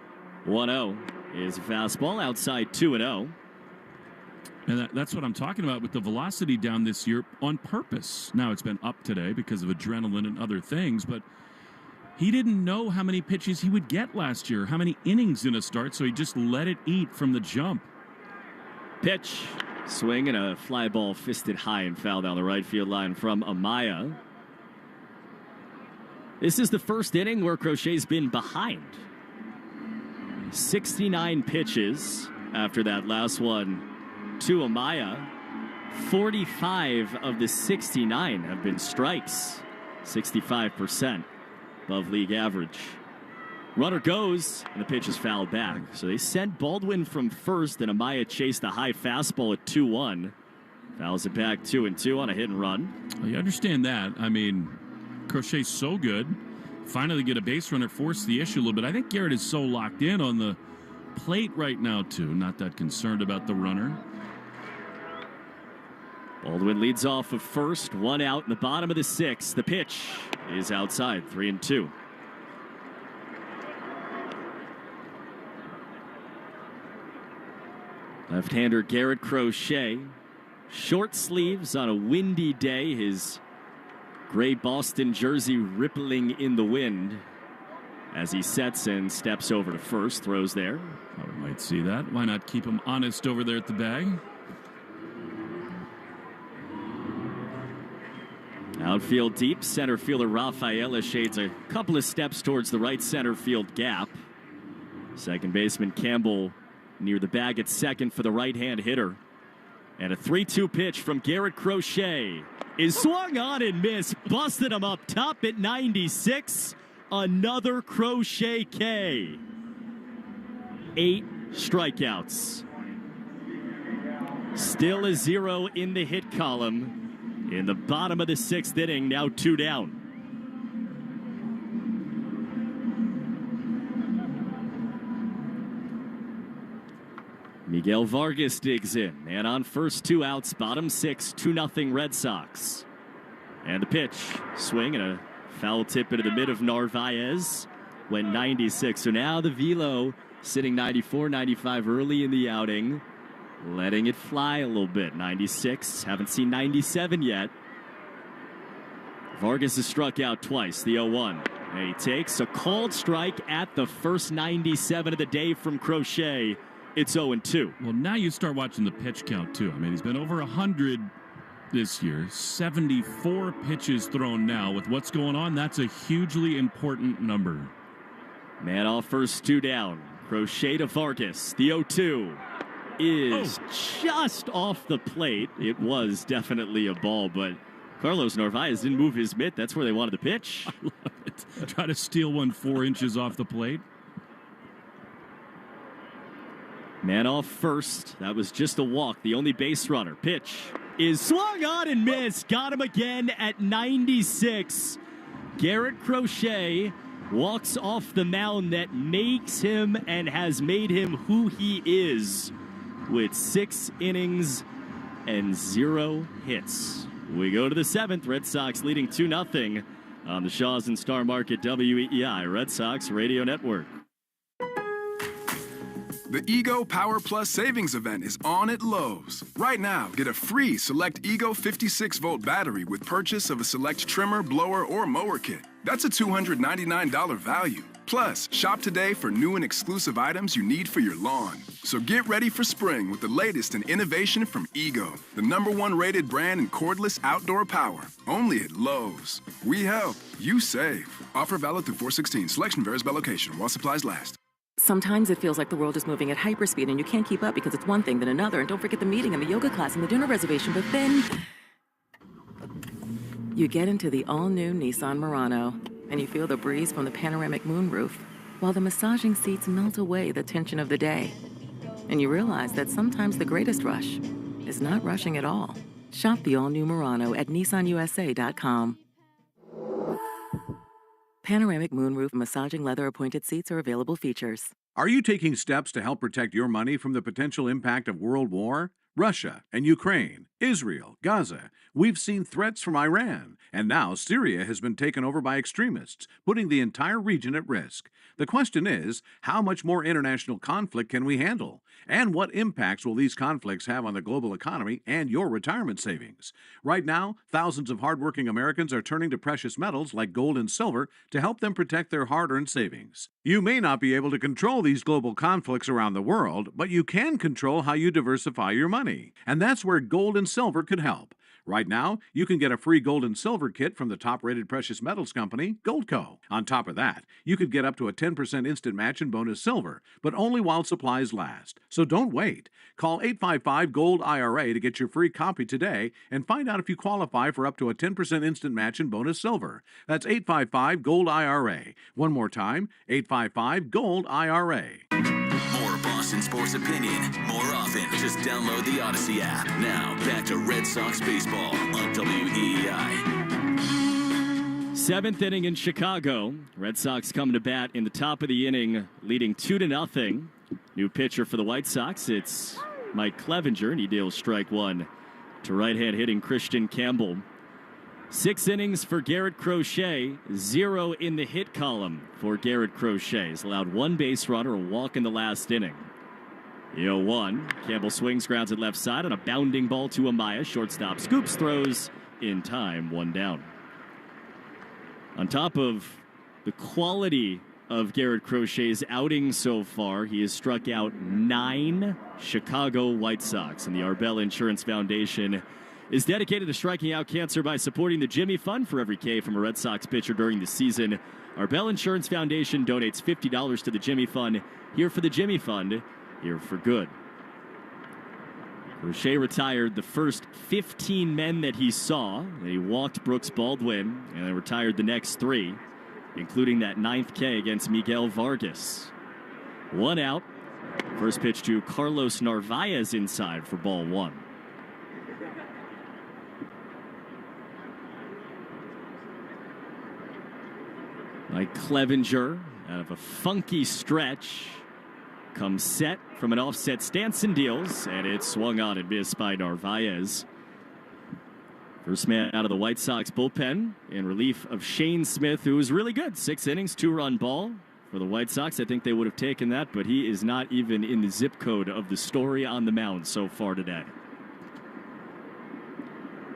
1-0 is a fastball outside 2-0. And that's what I'm talking about with the velocity down this year on purpose. Now it's been up today because of adrenaline and other things, but he didn't know how many pitches he would get last year, how many innings in a start, so he just let it eat from the jump. Pitch, swing, and a fly ball fisted high and foul down the right field line from Amaya. This is the first inning where Crochet's been behind. 69 pitches after that last one to Amaya. 45 of the 69 have been strikes, 65% above league average. Runner goes, and the pitch is fouled back. So they sent Baldwin from first, and Amaya chased a high fastball at 2-1. Fouls it back 2-2 on a hit and run. Well, you understand that. I mean, Crochet's so good. Finally get a base runner, force the issue a little bit. I think Garrett is so locked in on the plate right now, too. Not that concerned about the runner. Baldwin leads off of first, one out in the bottom of the sixth. The pitch is outside, 3-2. Left-hander Garrett Crochet. Short sleeves on a windy day. His gray Boston jersey rippling in the wind as he sets and steps over to first. Throws there. Oh, we might see that. Why not keep him honest over there at the bag? Outfield deep. Center fielder Rafaela shades a couple of steps towards the right center field gap. Second baseman Campbell near the bag at second for the right-hand hitter. And a 3-2 pitch from Garrett Crochet is swung on and missed. Busted him up top at 96. Another Crochet K. 8 strikeouts. Still a 0 in the hit column. In the bottom of the sixth inning, now 2 down. Miguel Vargas digs in, and on first 2 outs, bottom 6, 2-0 Red Sox. And the pitch, swing and a foul tip into the mid of Narvaez, went 96. So now the velo sitting 94, 95 early in the outing, letting it fly a little bit. 96, haven't seen 97 yet. Vargas has struck out twice, the 0-1. And he takes a called strike at the first 97 of the day from Crochet. It's 0-2. Well, now you start watching the pitch count, too. I mean, he's been over 100 this year. 74 pitches thrown now. With what's going on, that's a hugely important number. Man off first, 2 down. Crochet to Vargas. The 0-2 is just off the plate. It was definitely a ball, but Carlos Narvaez didn't move his mitt. That's where they wanted the pitch. I love it. Try to steal one 4 inches off the plate. Man off first. That was just a walk. The only base runner. Pitch is swung on and missed. Got him again at 96. Garrett Crochet walks off the mound that makes him and has made him who he is with 6 innings and 0 hits. We go to the 7th. Red Sox leading 2-0 on the Shaws and Star Market WEEI Red Sox Radio Network. The Ego Power Plus Savings Event is on at Lowe's. Right now, get a free Select Ego 56-volt battery with purchase of a Select trimmer, blower, or mower kit. That's a $299 value. Plus, shop today for new and exclusive items you need for your lawn. So get ready for spring with the latest in innovation from Ego, the #1 rated brand in cordless outdoor power. Only at Lowe's. We help, you save. Offer valid through 4/16. Selection varies by location while supplies last. Sometimes it feels like the world is moving at hyperspeed and you can't keep up because it's one thing then another. And don't forget the meeting and the yoga class and the dinner reservation. But then you get into the all-new Nissan Murano and you feel the breeze from the panoramic moonroof while the massaging seats melt away the tension of the day. And you realize that sometimes the greatest rush is not rushing at all. Shop the all-new Murano at nissanusa.com. Panoramic moonroof massaging leather appointed seats are available features. Are you taking steps to help protect your money from the potential impact of world war? Russia and Ukraine, Israel, Gaza. We've seen threats from Iran, and now Syria has been taken over by extremists, putting the entire region at risk. The question is, how much more international conflict can we handle? And what impacts will these conflicts have on the global economy and your retirement savings? Right now, thousands of hardworking Americans are turning to precious metals like gold and silver to help them protect their hard-earned savings. You may not be able to control these global conflicts around the world, but you can control how you diversify your money. And that's where gold and silver could help. Right now, you can get a free gold and silver kit from the top-rated precious metals company, Goldco. On top of that, you could get up to a 10% instant match in bonus silver, but only while supplies last. So don't wait. Call 855-GOLD-IRA to get your free copy today and find out if you qualify for up to a 10% instant match in bonus silver. That's 855-GOLD-IRA. One more time, 855-GOLD-IRA. More Boston sports opinion, more often. Just download the Odyssey app. Now, back to Red Sox baseball on WEEI. Seventh inning in Chicago. Red Sox come to bat in the top of the inning, leading 2-0. New pitcher for the White Sox, it's Mike Clevenger, and he deals strike one to right-hand hitting Christian Campbell. 6 innings for Garrett Crochet, 0 in the hit column for Garrett Crochet. He's allowed 1 base runner, a walk in the last inning. 0-1. Campbell swings, grounds it left side on a bounding ball to Amaya. Shortstop scoops, throws in time, 1 down. On top of the quality of Garrett Crochet's outing so far, he has struck out 9 Chicago White Sox, and the Arbella Insurance Foundation is dedicated to striking out cancer by supporting the Jimmy Fund. For every K from a Red Sox pitcher during the season, Arbella Insurance Foundation donates $50 to the Jimmy Fund. Here for the Jimmy Fund, here for good. Crochet retired the first 15 men that he saw. He walked Brooks Baldwin and then retired the next 3, including that 9th K against Miguel Vargas. 1 out. First pitch to Carlos Narvaez inside for ball 1. Mike Clevenger, out of a funky stretch, comes set from an offset stance and deals, and it's swung on and missed by Narvaez. First man out of the White Sox bullpen in relief of Shane Smith, who was really good. 6 innings, 2-run ball for the White Sox. I think they would have taken that, but he is not even in the zip code of the story on the mound so far today.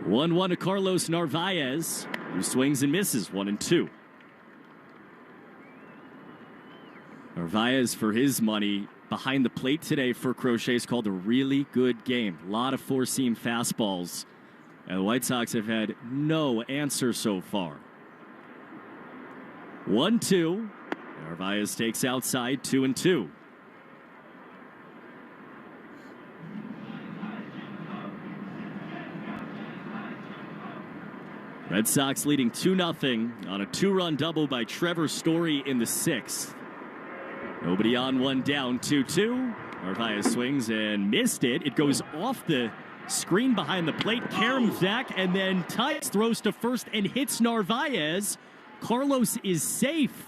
1-1 to Carlos Narvaez, who swings and misses 1-2. Narvaez, for his money, behind the plate today for Crochet's called a really good game. A lot of 4-seam fastballs. And the White Sox have had no answer so far. 1-2. Narvaez takes outside, 2-2. Red Sox leading 2-0 on a 2-run double by Trevor Story in the 6th. Nobody on, 1 down, 2-2. Narvaez swings and missed it. It goes off the screen behind the plate. Karam Zach, and then Tice throws to first and hits Narvaez. Carlos is safe.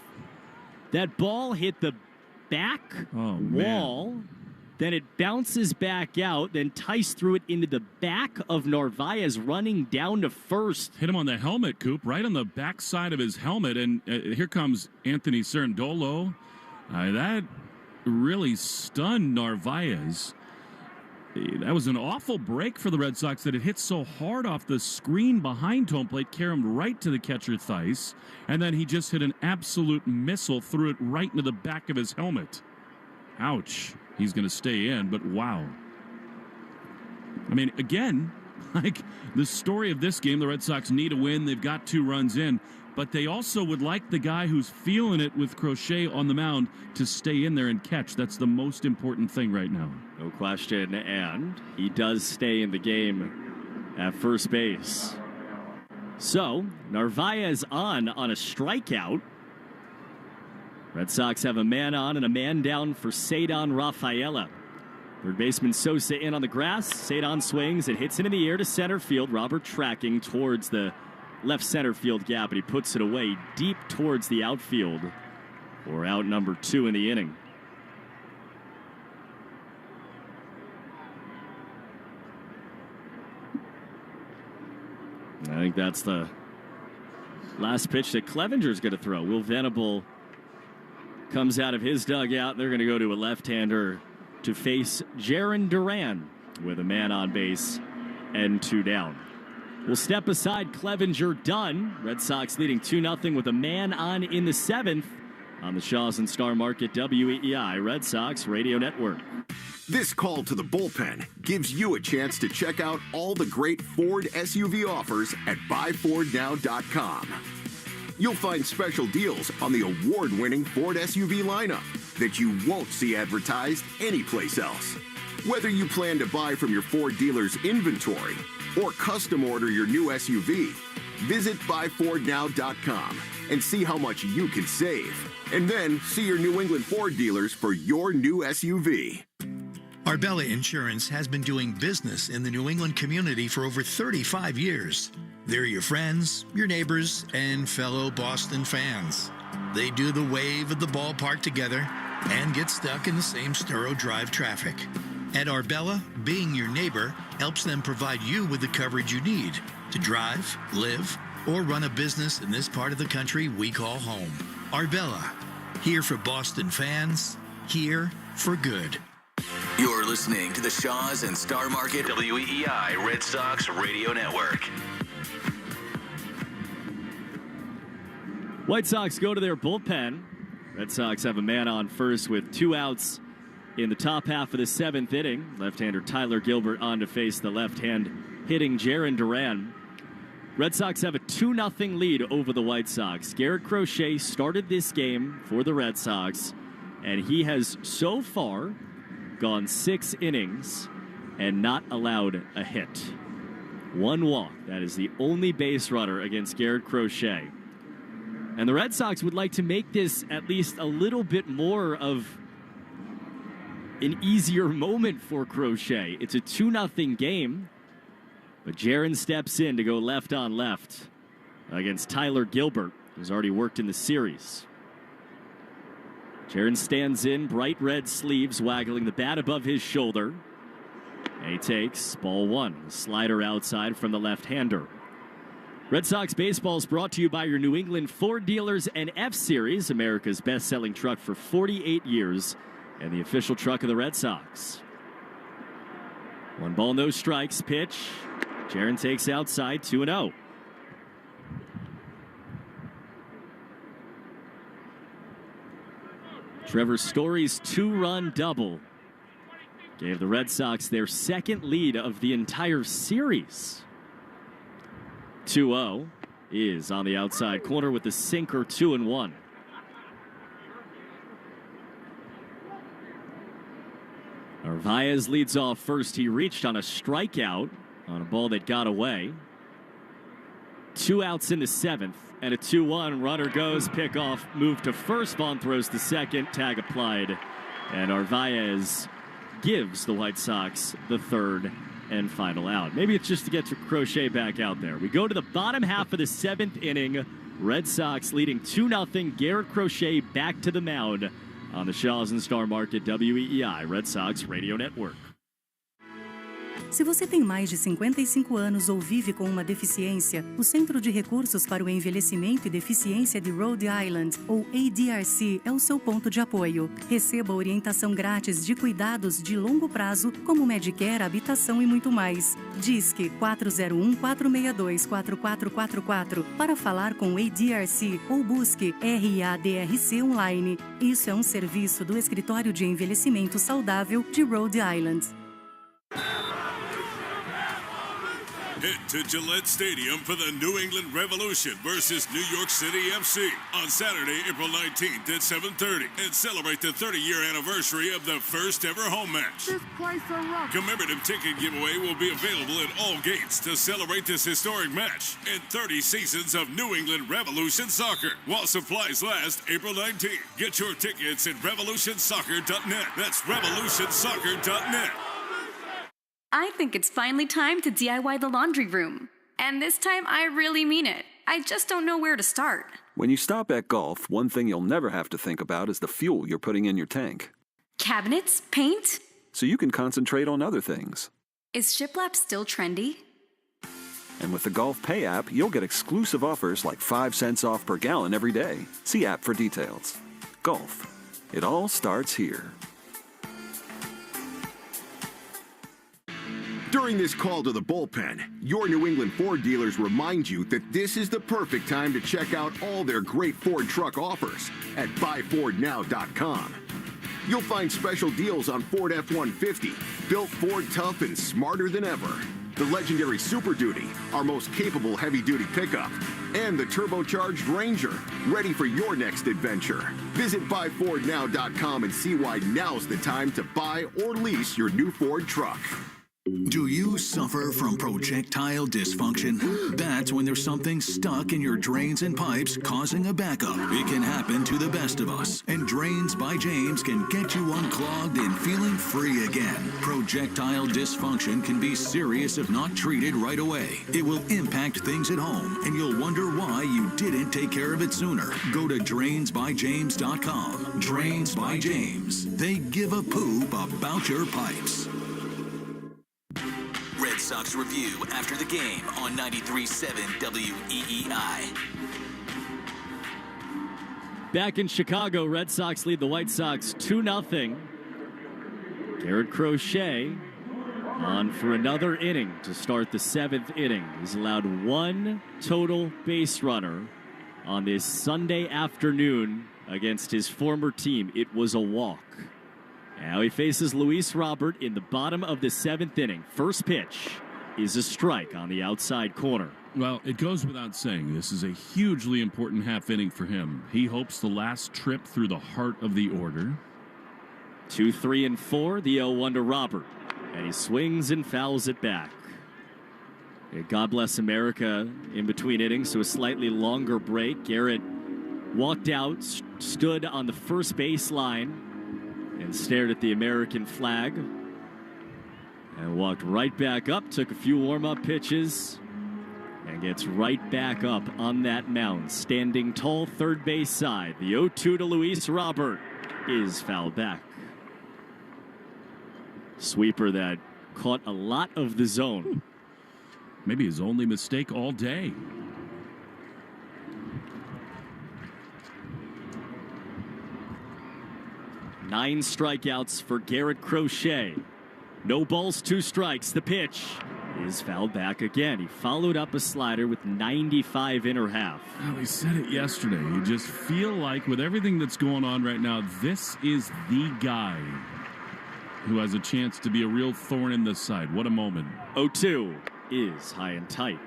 That ball hit the back wall. Then it bounces back out. Then Tice threw it into the back of Narvaez, running down to first. Hit him on the helmet, Coop, right on the back side of his helmet. And here comes Anthony Cerundolo. That really stunned Narvaez. That was an awful break for the Red Sox that it hit so hard off the screen behind home plate, carried him right to the catcher Theis, and then he just hit an absolute missile, threw it right into the back of his helmet. Ouch. He's going to stay in, but wow. I mean, again, like the story of this game, the Red Sox need a win. They've got 2 runs in. But they also would like the guy who's feeling it with Crochet on the mound to stay in there and catch. That's the most important thing right now. No question. And he does stay in the game at first base. So, Narvaez on a strikeout. Red Sox have a man on and a man down for Cedon Rafaela. Third baseman Sosa in on the grass. Cedon swings and hits it in the air to center field. Robert tracking towards the left center field gap, and he puts it away deep towards the outfield for out number 2 in the inning. I think that's the last pitch that Clevenger's going to throw. Will Venable comes out of his dugout. They're going to go to a left-hander to face Jarren Duran with a man on base and 2 down. We'll step aside. Clevenger done. Red Sox leading 2-0 with a man on in the 7th on the Shaws and Star Market WEEI Red Sox Radio Network. This call to the bullpen gives you a chance to check out all the great Ford SUV offers at buyfordnow.com. You'll find special deals on the award-winning Ford SUV lineup that you won't see advertised anyplace else. Whether you plan to buy from your Ford dealer's inventory or custom order your new SUV, visit buyfordnow.com and see how much you can save. And then see your New England Ford dealers for your new SUV. Arbella Insurance has been doing business in the New England community for over 35 years. They're your friends, your neighbors, and fellow Boston fans. They do the wave at the ballpark together and get stuck in the same Storrow Drive traffic. At Arbella, being your neighbor helps them provide you with the coverage you need to drive, live, or run a business in this part of the country we call home. Arbella, here for Boston fans, here for good. You're listening to the Shaws and Star Market WEEI Red Sox Radio Network. White Sox go to their bullpen. Red Sox have a man on first with 2 outs in the top half of the 7th inning. Left-hander Tyler Gilbert on to face the left-hand hitting Jarren Duran. Red Sox have a 2-0 lead over the White Sox. Garrett Crochet started this game for the Red Sox, and he has so far gone 6 innings and not allowed a hit. 1 walk. That is the only base runner against Garrett Crochet. And the Red Sox would like to make this at least a little bit more of an easier moment for Crochet. It's a 2-0 game, but Jarren steps in to go left on left against Tyler Gilbert, who's already worked in the series. Jarren stands in, bright red sleeves, waggling the bat above his shoulder. And he takes ball 1, the slider outside from the left-hander. Red Sox baseball is brought to you by your New England Ford dealers and F-Series, America's best-selling truck for 48 years, and the official truck of the Red Sox. 1 ball, no strikes, pitch. Jarren takes outside, 2-0. Trevor Story's 2-run double gave the Red Sox their 2nd lead of the entire series. 2-0 is on the outside corner with the sinker, 2-1. Narvaez leads off first. He reached on a strikeout on a ball that got away. 2 outs in the 7th. And a 2-1, runner goes, pickoff, move to first, Vaughn throws to second, tag applied. And Narvaez gives the White Sox the 3rd and final out. Maybe it's just to get Crochet back out there. We go to the bottom half of the 7th inning. Red Sox leading 2-0. Garrett Crochet back to the mound on the Shaws and Star Market WEEI Red Sox Radio Network. Se você tem mais de 55 anos ou vive com uma deficiência, o Centro de Recursos para o Envelhecimento e Deficiência de Rhode Island, ou ADRC, é o seu ponto de apoio. Receba orientação grátis de cuidados de longo prazo, como Medicare, habitação e muito mais. Disque 401-462-4444 para falar com ADRC ou busque RADRC online. Isso é um serviço do Escritório de Envelhecimento Saudável de Rhode Island. Head to Gillette Stadium for the New England Revolution versus New York City FC on Saturday, April 19th at 7:30 and celebrate the 30-year anniversary of the first ever home match. This place a rock. Commemorative ticket giveaway will be available at all gates to celebrate this historic match and 30 seasons of New England Revolution soccer while supplies last April 19th. Get your tickets at revolutionsoccer.net. That's revolutionsoccer.net. I think it's finally time to DIY the laundry room. And this time, I really mean it. I just don't know where to start. When you stop at Gulf, one thing you'll never have to think about is the fuel you're putting in your tank. Cabinets? Paint? So you can concentrate on other things. Is shiplap still trendy? And with the Gulf Pay app, you'll get exclusive offers like 5 cents off per gallon every day. See app for details. Gulf. It all starts here. During this call to the bullpen, your New England Ford dealers remind you that this is the perfect time to check out all their great Ford truck offers at buyfordnow.com. You'll find special deals on Ford F-150, built Ford tough and smarter than ever. The legendary Super Duty, our most capable heavy-duty pickup, and the turbocharged Ranger, ready for your next adventure. Visit buyfordnow.com and see why now's the time to buy or lease your new Ford truck. Do you suffer from projectile dysfunction? That's when there's something stuck in your drains and pipes causing a backup. It can happen to the best of us, and Drains by James can get you unclogged and feeling free again. Projectile dysfunction can be serious if not treated right away. It will impact things at home, and you'll wonder why you didn't take care of it sooner. Go to DrainsByJames.com. Drains by James. They give a poop about your pipes. Red Sox review after the game on 93.7 WEEI. Back in Chicago, Red Sox lead the White Sox 2-0. Garrett Crochet on for another inning to start the 7th inning. He's allowed one total base runner on this Sunday afternoon against his former team. It was a walk. Now he faces Luis Robert in the bottom of the 7th inning. First pitch is a strike on the outside corner. Well, it goes without saying, this is a hugely important half inning for him. He hopes the last trip through the heart of the order. 2, 3, and 4, the 0-1 to Robert. And he swings and fouls it back. God bless America in between innings, so a slightly longer break. Garrett walked out, stood on the first base line, and stared at the American flag. And walked right back up, took a few warm-up pitches, and gets right back up on that mound. Standing tall, third base side. The 0-2 to Luis Robert is fouled back. Sweeper that caught a lot of the zone. Maybe his only mistake all day. Nine strikeouts for Garrett Crochet. No balls, 2 strikes. The pitch is fouled back again. He followed up a slider with 95 inner half. Well, we said it yesterday. You just feel like with everything that's going on right now, this is the guy who has a chance to be a real thorn in the side. What a moment. 0-2 is high and tight.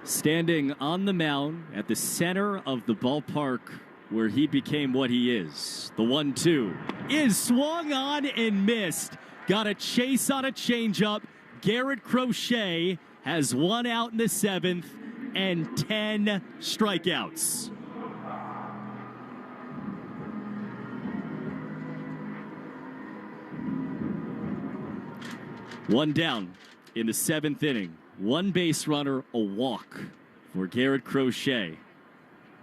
Standing on the mound at the center of the ballpark where he became what he is. The 1-2 is swung on and missed. Got a chase on a changeup. Garrett Crochet has 1 out in the 7th and 10 strikeouts. One down in the 7th inning. 1 base runner, a walk for Garrett Crochet.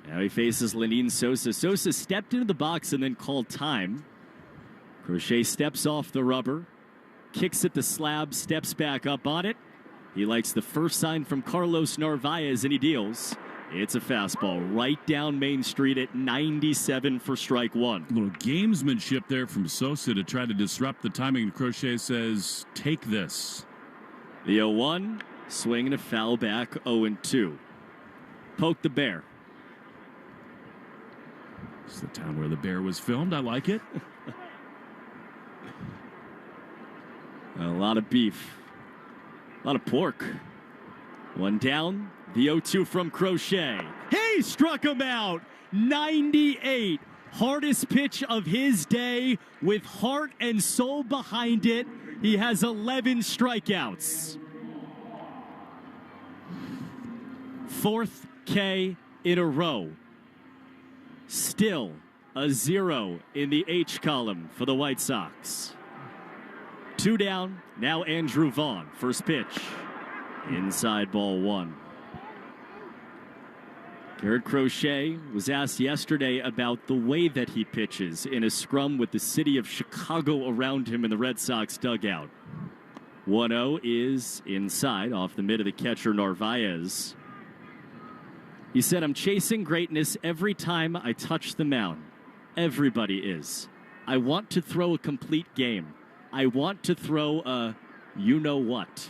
Now he faces Lenin Sosa. Sosa stepped into the box and then called time. Crochet steps off the rubber, kicks at the slab, steps back up on it. He likes the first sign from Carlos Narvaez and he deals. It's a fastball right down Main Street at 97 for strike 1. A little gamesmanship there from Sosa to try to disrupt the timing. Crochet says, take this. The 0-1, swing and a foul back, 0-2. Poke the bear. It's the town where the bear was filmed. I like it. A lot of beef. A lot of pork. 1 down. The 0-2 from Crochet. He struck him out. 98. Hardest pitch of his day with heart and soul behind it. He has 11 strikeouts. 4th K in a row. Still a 0 in the H column for the White Sox. 2 down. Now Andrew Vaughn. First pitch. Inside ball 1. Garrett Crochet was asked yesterday about the way that he pitches in a scrum with the city of Chicago around him in the Red Sox dugout. 1-0 is inside off the mid of the catcher Narvaez. He said, I'm chasing greatness every time I touch the mound. Everybody is. I want to throw a complete game. I want to throw a you-know-what.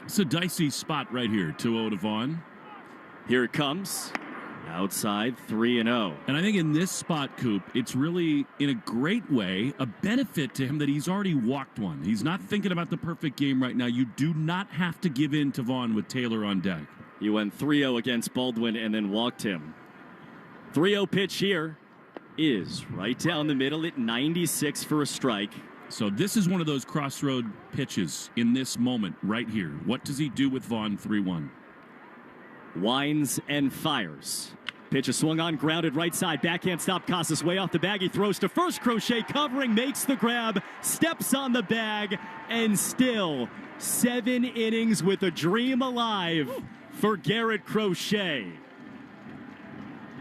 It's a dicey spot right here, 2-0 to Vaughn. Here it comes. Outside 3-0. And I think in this spot, Coop, it's really, in a great way, a benefit to him that he's already walked one. He's not thinking about the perfect game right now. You do not have to give in to Vaughn with Taylor on deck. He went 3-0 against Baldwin and then walked him. 3-0 pitch here is right down the middle at 96 for a strike. So this is one of those crossroad pitches in this moment right here. What does he do with Vaughn 3-1? Winds and fires. Pitch is swung on, grounded right side. Backhand stop. Casas way off the bag. He throws to first. Crochet covering, makes the grab, steps on the bag, and still 7 innings with a dream alive for Garrett Crochet.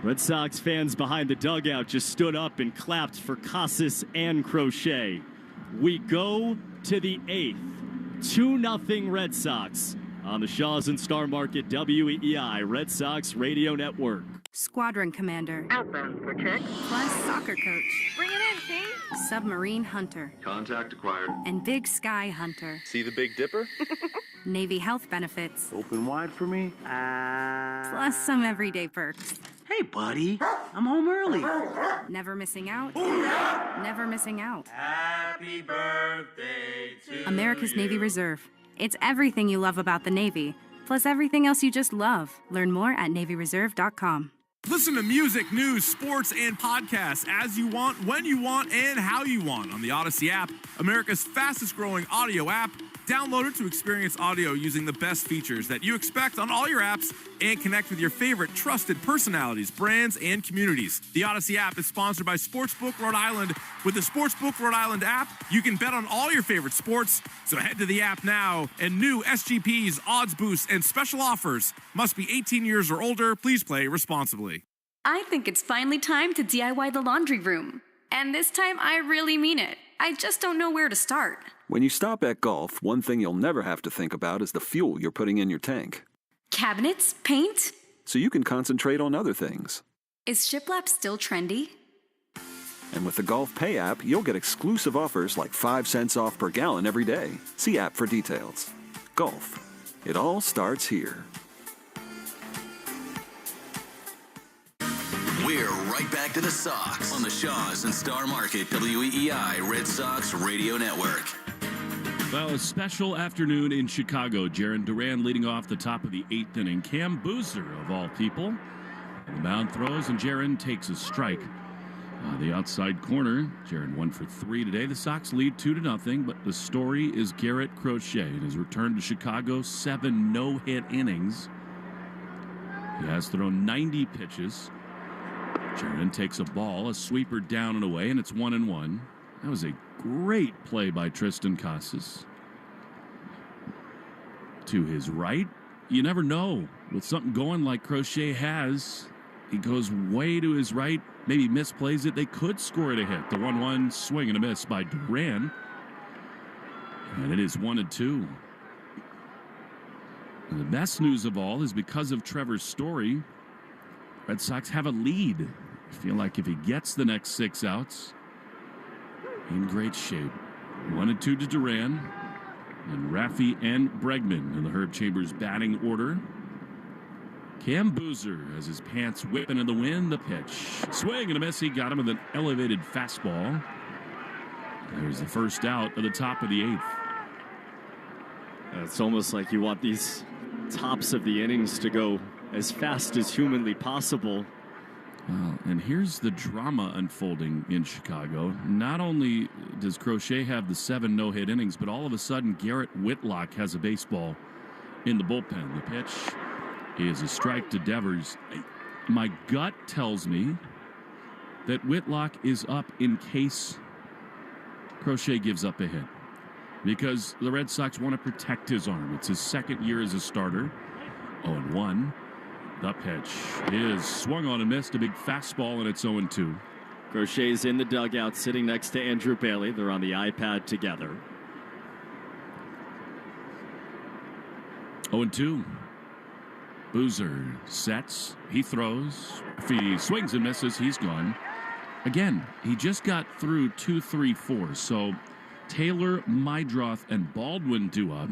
Red Sox fans behind the dugout just stood up and clapped for Casas and Crochet. We go to the 8th. 2-0 Red Sox on the Shaws and Star Market WEEI Red Sox Radio Network. Squadron Commander. Outbound for check. Plus soccer coach. Bring it in, team. Submarine Hunter. Contact acquired. And Big Sky Hunter. See the Big Dipper? Navy health benefits. Open wide for me. Plus some everyday perks. Hey, buddy. I'm home early. Never missing out. Never missing out. Happy birthday to America's you. Navy Reserve. It's everything you love about the Navy, plus everything else you just love. Learn more at NavyReserve.com. Listen to music, news, sports, and podcasts as you want, when you want, and how you want on the Odyssey app, America's fastest-growing audio app. Download it to experience audio using the best features that you expect on all your apps and connect with your favorite trusted personalities, brands, and communities. The Odyssey app is sponsored by Sportsbook Rhode Island. With the Sportsbook Rhode Island app, you can bet on all your favorite sports. So head to the app now, and new SGPs, odds boosts, and special offers. Must be 18 years or older. Please play responsibly. I think it's finally time to DIY the laundry room. And this time, I really mean it. I just don't know where to start. When you stop at Gulf, one thing you'll never have to think about is the fuel you're putting in your tank. Cabinets? Paint? So you can concentrate on other things. Is shiplap still trendy? And with the Gulf Pay app, you'll get exclusive offers like 5 cents off per gallon every day. See app for details. Gulf. It all starts here. We're right back to the Sox on the Shaws and Star Market WEEI Red Sox Radio Network. Well, a special afternoon in Chicago. Jarren Duran leading off the top of the 8th inning. Cam Boozer, of all people, on the mound throws, and Jarren takes a strike. The outside corner, Jarren 1 for 3 today. The Sox lead 2-0, but the story is Garrett Crochet in his return to Chicago. 7 no-hit innings. He has thrown 90 pitches. Jarren takes a ball, a sweeper down and away, and it's 1-1. That was a great play by Tristan Casas. To his right, you never know. With something going like Crochet has, he goes way to his right, maybe misplays it. They could score it a hit. The 1-1 swing and a miss by Duran. And it is 1-2. And the best news of all is because of Trevor's story, Red Sox have a lead. I feel like if he gets the next 6 outs, in great shape. 1-2 to Duran, and Raffy and Bregman in the Herb Chambers batting order. Cam Boozer has his pants whipping in the wind. The pitch, swing and a miss. He got him with an elevated fastball. There's the first out of the top of the 8th. It's almost like you want these tops of the innings to go as fast as humanly possible. And here's the drama unfolding in Chicago. Not only does Crochet have the 7 no-hit innings, but all of a sudden Garrett Whitlock has a baseball in the bullpen. The pitch is a strike to Devers. My gut tells me that Whitlock is up in case Crochet gives up a hit, because the Red Sox want to protect his arm. It's his 2nd year as a starter. 0-1. The pitch is swung on and missed. A big fastball, and it's 0-2. Crochet's in the dugout sitting next to Andrew Bailey. They're on the iPad together. 0-2. Boozer sets. He throws. If he swings and misses, he's gone. Again, he just got through 2, 3, 4. So Taylor, Mydroth, and Baldwin do up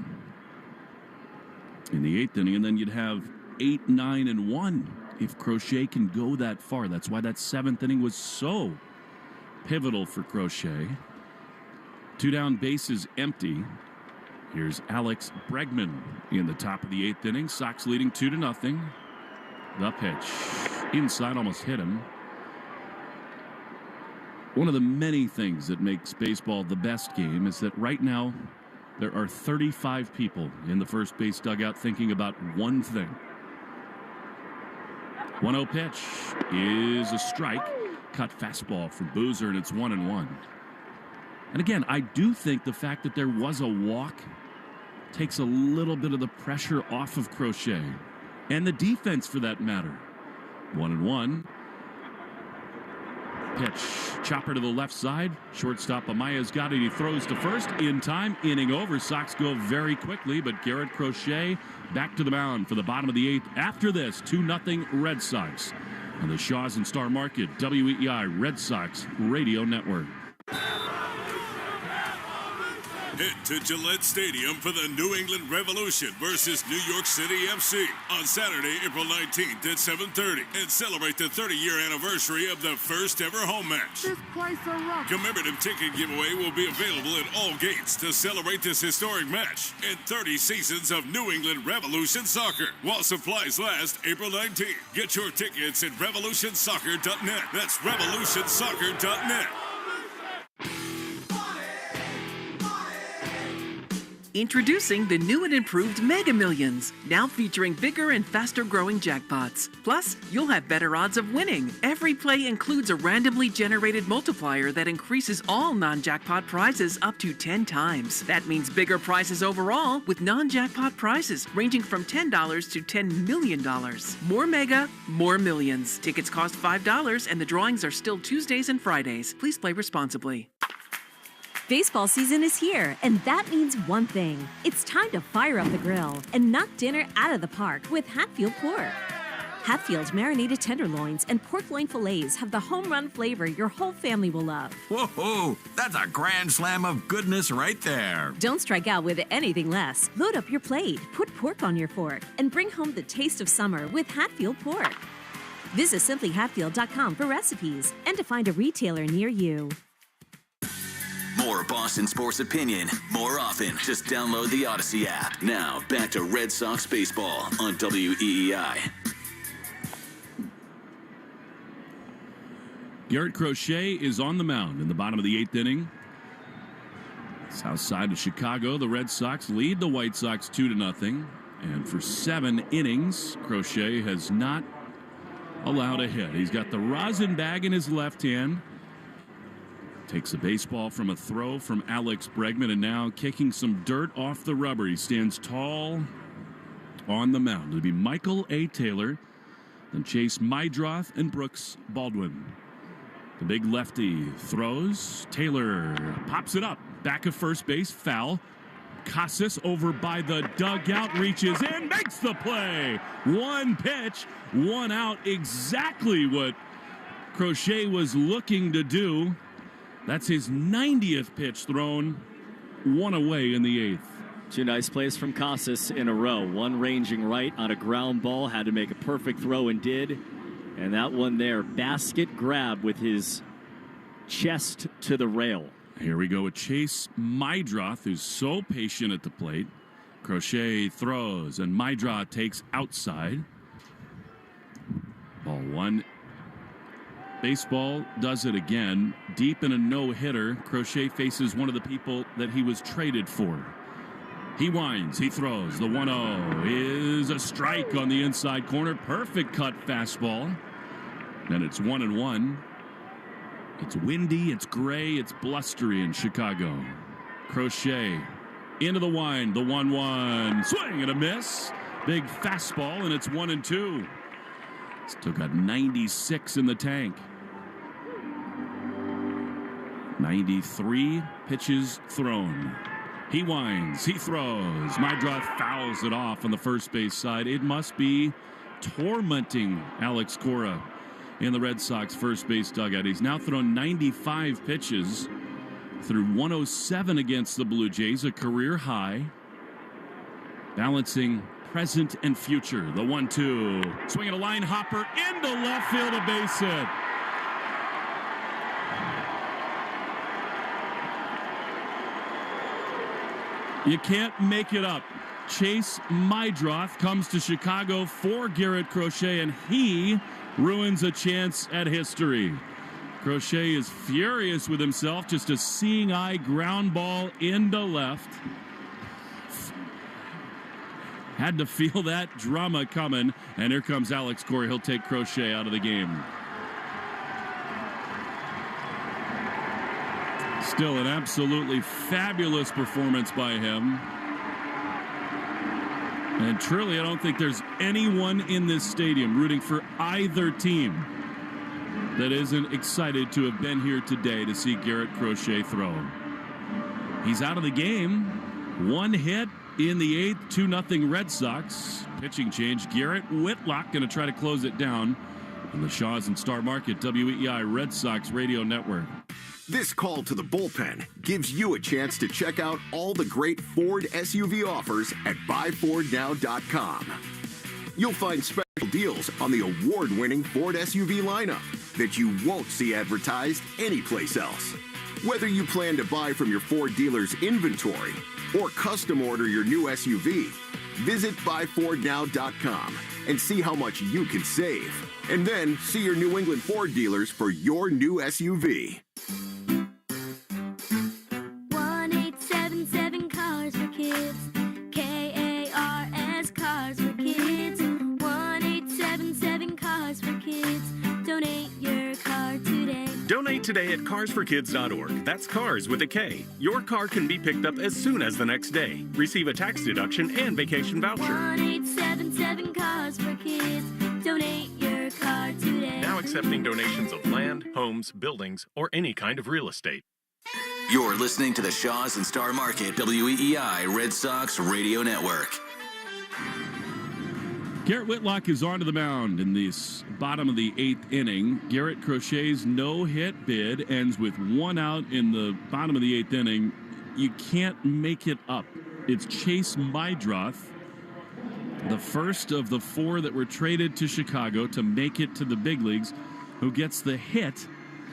in the 8th inning, and then you'd have 8, 9, and 1 if Crochet can go that far. That's why that 7th inning was so pivotal for Crochet. 2 down, bases empty. Here's Alex Bregman in the top of the 8th inning. Sox leading 2-0. The pitch inside, almost hit him. One of the many things that makes baseball the best game is that right now there are 35 people in the first base dugout thinking about one thing. 1-0 pitch is a strike. Cut fastball from Boozer, and it's 1-1. And again, I do think the fact that there was a walk takes a little bit of the pressure off of Crochet. And the defense, for that matter. 1-1. Pitch. Chopper to the left side. Shortstop Amaya's got it. He throws to first. In time. Inning over. Sox go very quickly, but Garrett Crochet back to the mound for the bottom of the 8th. After this, 2-0 Red Sox. On the Shaw's and Star Market, WEEI Red Sox Radio Network. Head to Gillette Stadium for the New England Revolution versus New York City FC on Saturday, April 19th at 7:30 and celebrate the 30-year anniversary of the first ever home match. This place a rock. Commemorative ticket giveaway will be available at all gates to celebrate this historic match and 30 seasons of New England Revolution soccer while supplies last April 19th. Get your tickets at revolutionsoccer.net. That's revolutionsoccer.net. Introducing the new and improved Mega Millions, now featuring bigger and faster growing jackpots. Plus, you'll have better odds of winning. Every play includes a randomly generated multiplier that increases all non-jackpot prizes up to 10 times. That means bigger prizes overall with non-jackpot prizes ranging from $10 to $10 million. More Mega, more millions. Tickets cost $5 and the drawings are still Tuesdays and Fridays. Please play responsibly. Baseball season is here, and that means one thing. It's time to fire up the grill and knock dinner out of the park with Hatfield Pork. Hatfield's marinated tenderloins and pork loin fillets have the home run flavor your whole family will love. Whoa, that's a grand slam of goodness right there. Don't strike out with anything less. Load up your plate, put pork on your fork, and bring home the taste of summer with Hatfield Pork. Visit simplyhatfield.com for recipes and to find a retailer near you. More Boston sports opinion, more often. Just download the Odyssey app. Now, back to Red Sox baseball on WEEI. Garrett Crochet is on the mound in the bottom of the 8th inning. South side of Chicago, the Red Sox lead the White Sox 2-0. And for 7 innings, Crochet has not allowed a hit. He's got the rosin bag in his left hand. Takes a baseball from a throw from Alex Bregman, and now kicking some dirt off the rubber. He stands tall on the mound. It'll be Michael A. Taylor, then Chase Mydroth and Brooks Baldwin. The big lefty throws. Taylor pops it up. Back of first base, foul. Casas over by the dugout, reaches in, makes the play. One pitch, one out. Exactly what Crochet was looking to do. That's his 90th pitch thrown, one away in the 8th. 2 nice plays from Casas in a row. One ranging right on a ground ball, had to make a perfect throw and did. And that one there, basket grab with his chest to the rail. Here we go with Chase Mydroth, who's so patient at the plate. Crochet throws, and Mydroth takes outside. Ball 1. Baseball does it again. Deep in a no-hitter, Crochet faces one of the people that he was traded for. He winds, he throws. The 1-0 is a strike on the inside corner. Perfect cut fastball. And it's 1-1. It's windy, it's gray, it's blustery in Chicago. Crochet into the wind, the 1-1. Swing and a miss. Big fastball, and it's 1-2. Still got 96 in the tank. 93 pitches thrown. He winds, he throws. Mydroth fouls it off on the first base side. It must be tormenting Alex Cora in the Red Sox first base dugout. He's now thrown 95 pitches through 107 against the Blue Jays, a career high. Balancing present and future. The 1-2. Swinging a line hopper into left field, a base hit. You can't make it up. Chase Mydroth comes to Chicago for Garrett Crochet, and he ruins a chance at history. Crochet is furious with himself. Just a seeing-eye ground ball into left. Had to feel that drama coming, and here comes Alex Corey. He'll take Crochet out of the game. Still an absolutely fabulous performance by him. And truly, I don't think there's anyone in this stadium rooting for either team that isn't excited to have been here today to see Garrett Crochet throw. He's out of the game. One hit in the 8th, 2-0 Red Sox. Pitching change. Garrett Whitlock going to try to close it down on the Shaw's and Star Market WEEI Red Sox Radio Network. This call to the bullpen gives you a chance to check out all the great Ford SUV offers at buyfordnow.com. You'll find special deals on the award-winning Ford SUV lineup that you won't see advertised anyplace else. Whether you plan to buy from your Ford dealer's inventory or custom order your new SUV, visit buyfordnow.com and see how much you can save. And then see your New England Ford dealers for your new SUV. 1-877 Cars for Kids. KARS Cars for Kids. 1-877 Cars for Kids. Donate your car today. Donate today at carsforkids.org. That's cars with a K. Your car can be picked up as soon as the next day. Receive a tax deduction and vacation voucher. 1-877 Cars for Kids. Donate your car today. Now accepting donations of land, homes, buildings, or any kind of real estate. You're listening to the Shaw's and Star Market WEEI Red Sox Radio Network. Garrett Whitlock is onto the mound in this bottom of the 8th inning. Garrett Crochet's no-hit bid ends with 1 out in the bottom of the 8th inning. You can't make it up. It's Chase Mydroth, the first of the 4 that were traded to Chicago to make it to the big leagues, who gets the hit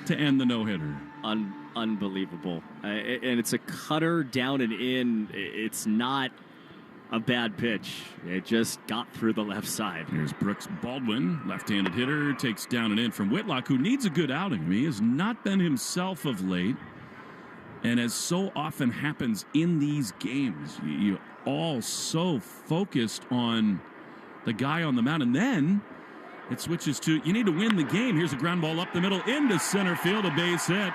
to end the no-hitter. Unbelievable. And it's a cutter down and in. It's not a bad pitch. It just got through the left side. Here's Brooks Baldwin, left-handed hitter, takes down and in from Whitlock, who needs a good outing. He has not been himself of late. And as so often happens in these games, you all so focused on the guy on the mound. And then it switches to, you need to win the game. Here's a ground ball up the middle into center field, a base hit.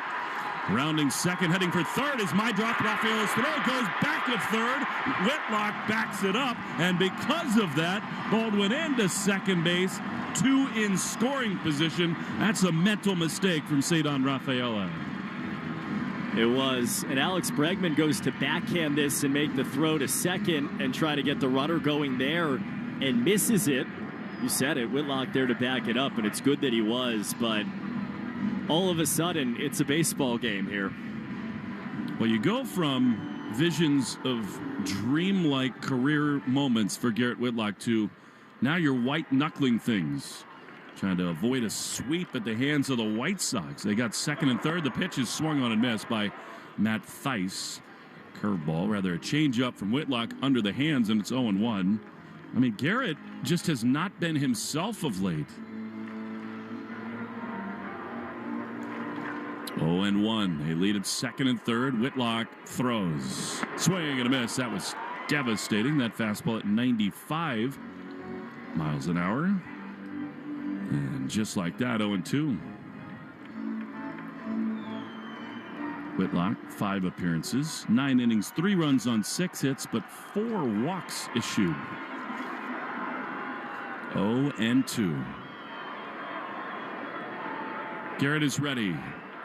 Rounding second, heading for third is Mydroth. Rafaela's throw goes back at third. Whitlock backs it up, and because of that, Baldwin into second base, 2 in scoring position. That's a mental mistake from Cedon Rafaela. It was, and Alex Bregman goes to backhand this and make the throw to second and try to get the runner going there and misses it. You said it, Whitlock there to back it up, and it's good that he was, but all of a sudden, it's a baseball game here. Well, you go from visions of dreamlike career moments for Garrett Whitlock to now you're white-knuckling things, trying to avoid a sweep at the hands of the White Sox. They got second and third. The pitch is swung on and missed by Matt Theis. Curveball, rather a changeup from Whitlock under the hands, and it's 0-1. I mean, Garrett just has not been himself of late. 0-1. They lead at second and third. Whitlock throws. Swing and a miss. That was devastating. That fastball at 95 miles an hour. And just like that, 0-2. Whitlock, 5 appearances, 9 innings, 3 runs on 6 hits, but 4 walks issued. 0-2. Garrett is ready.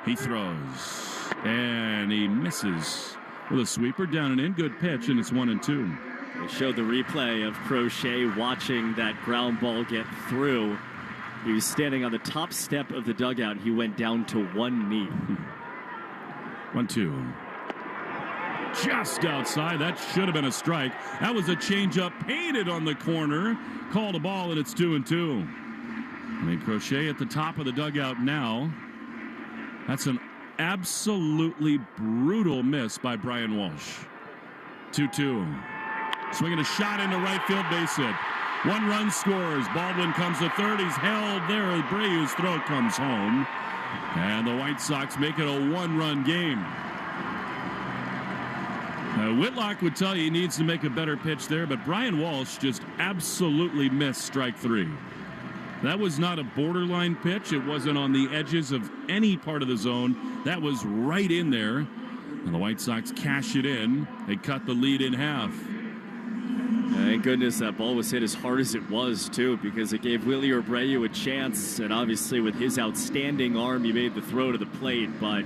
He throws, and he misses with a sweeper down and in. Good pitch, and it's 1-2. They showed the replay of Crochet watching that ground ball get through. He was standing on the top step of the dugout. He went down to one knee. 1-2. just outside. That should have been a strike. That was a changeup painted on the corner. Called a ball, and it's 2-2. I mean, Crochet at the top of the dugout now. That's an absolutely brutal miss by Brian Walsh. 2-2. Swinging a shot into right field, base hit. 1 run scores. Baldwin comes to third. He's held there. Abreu's throw comes home. And the White Sox make it a 1-run game. Whitlock would tell you he needs to make a better pitch there, but Brian Walsh just absolutely missed strike 3. That was not a borderline pitch. It wasn't on the edges of any part of the zone. That was right in there. And the White Sox cash it in. They cut the lead in half. Thank goodness that ball was hit as hard as it was, too, because it gave Willie Abreu a chance. And obviously, with his outstanding arm, he made the throw to the plate. But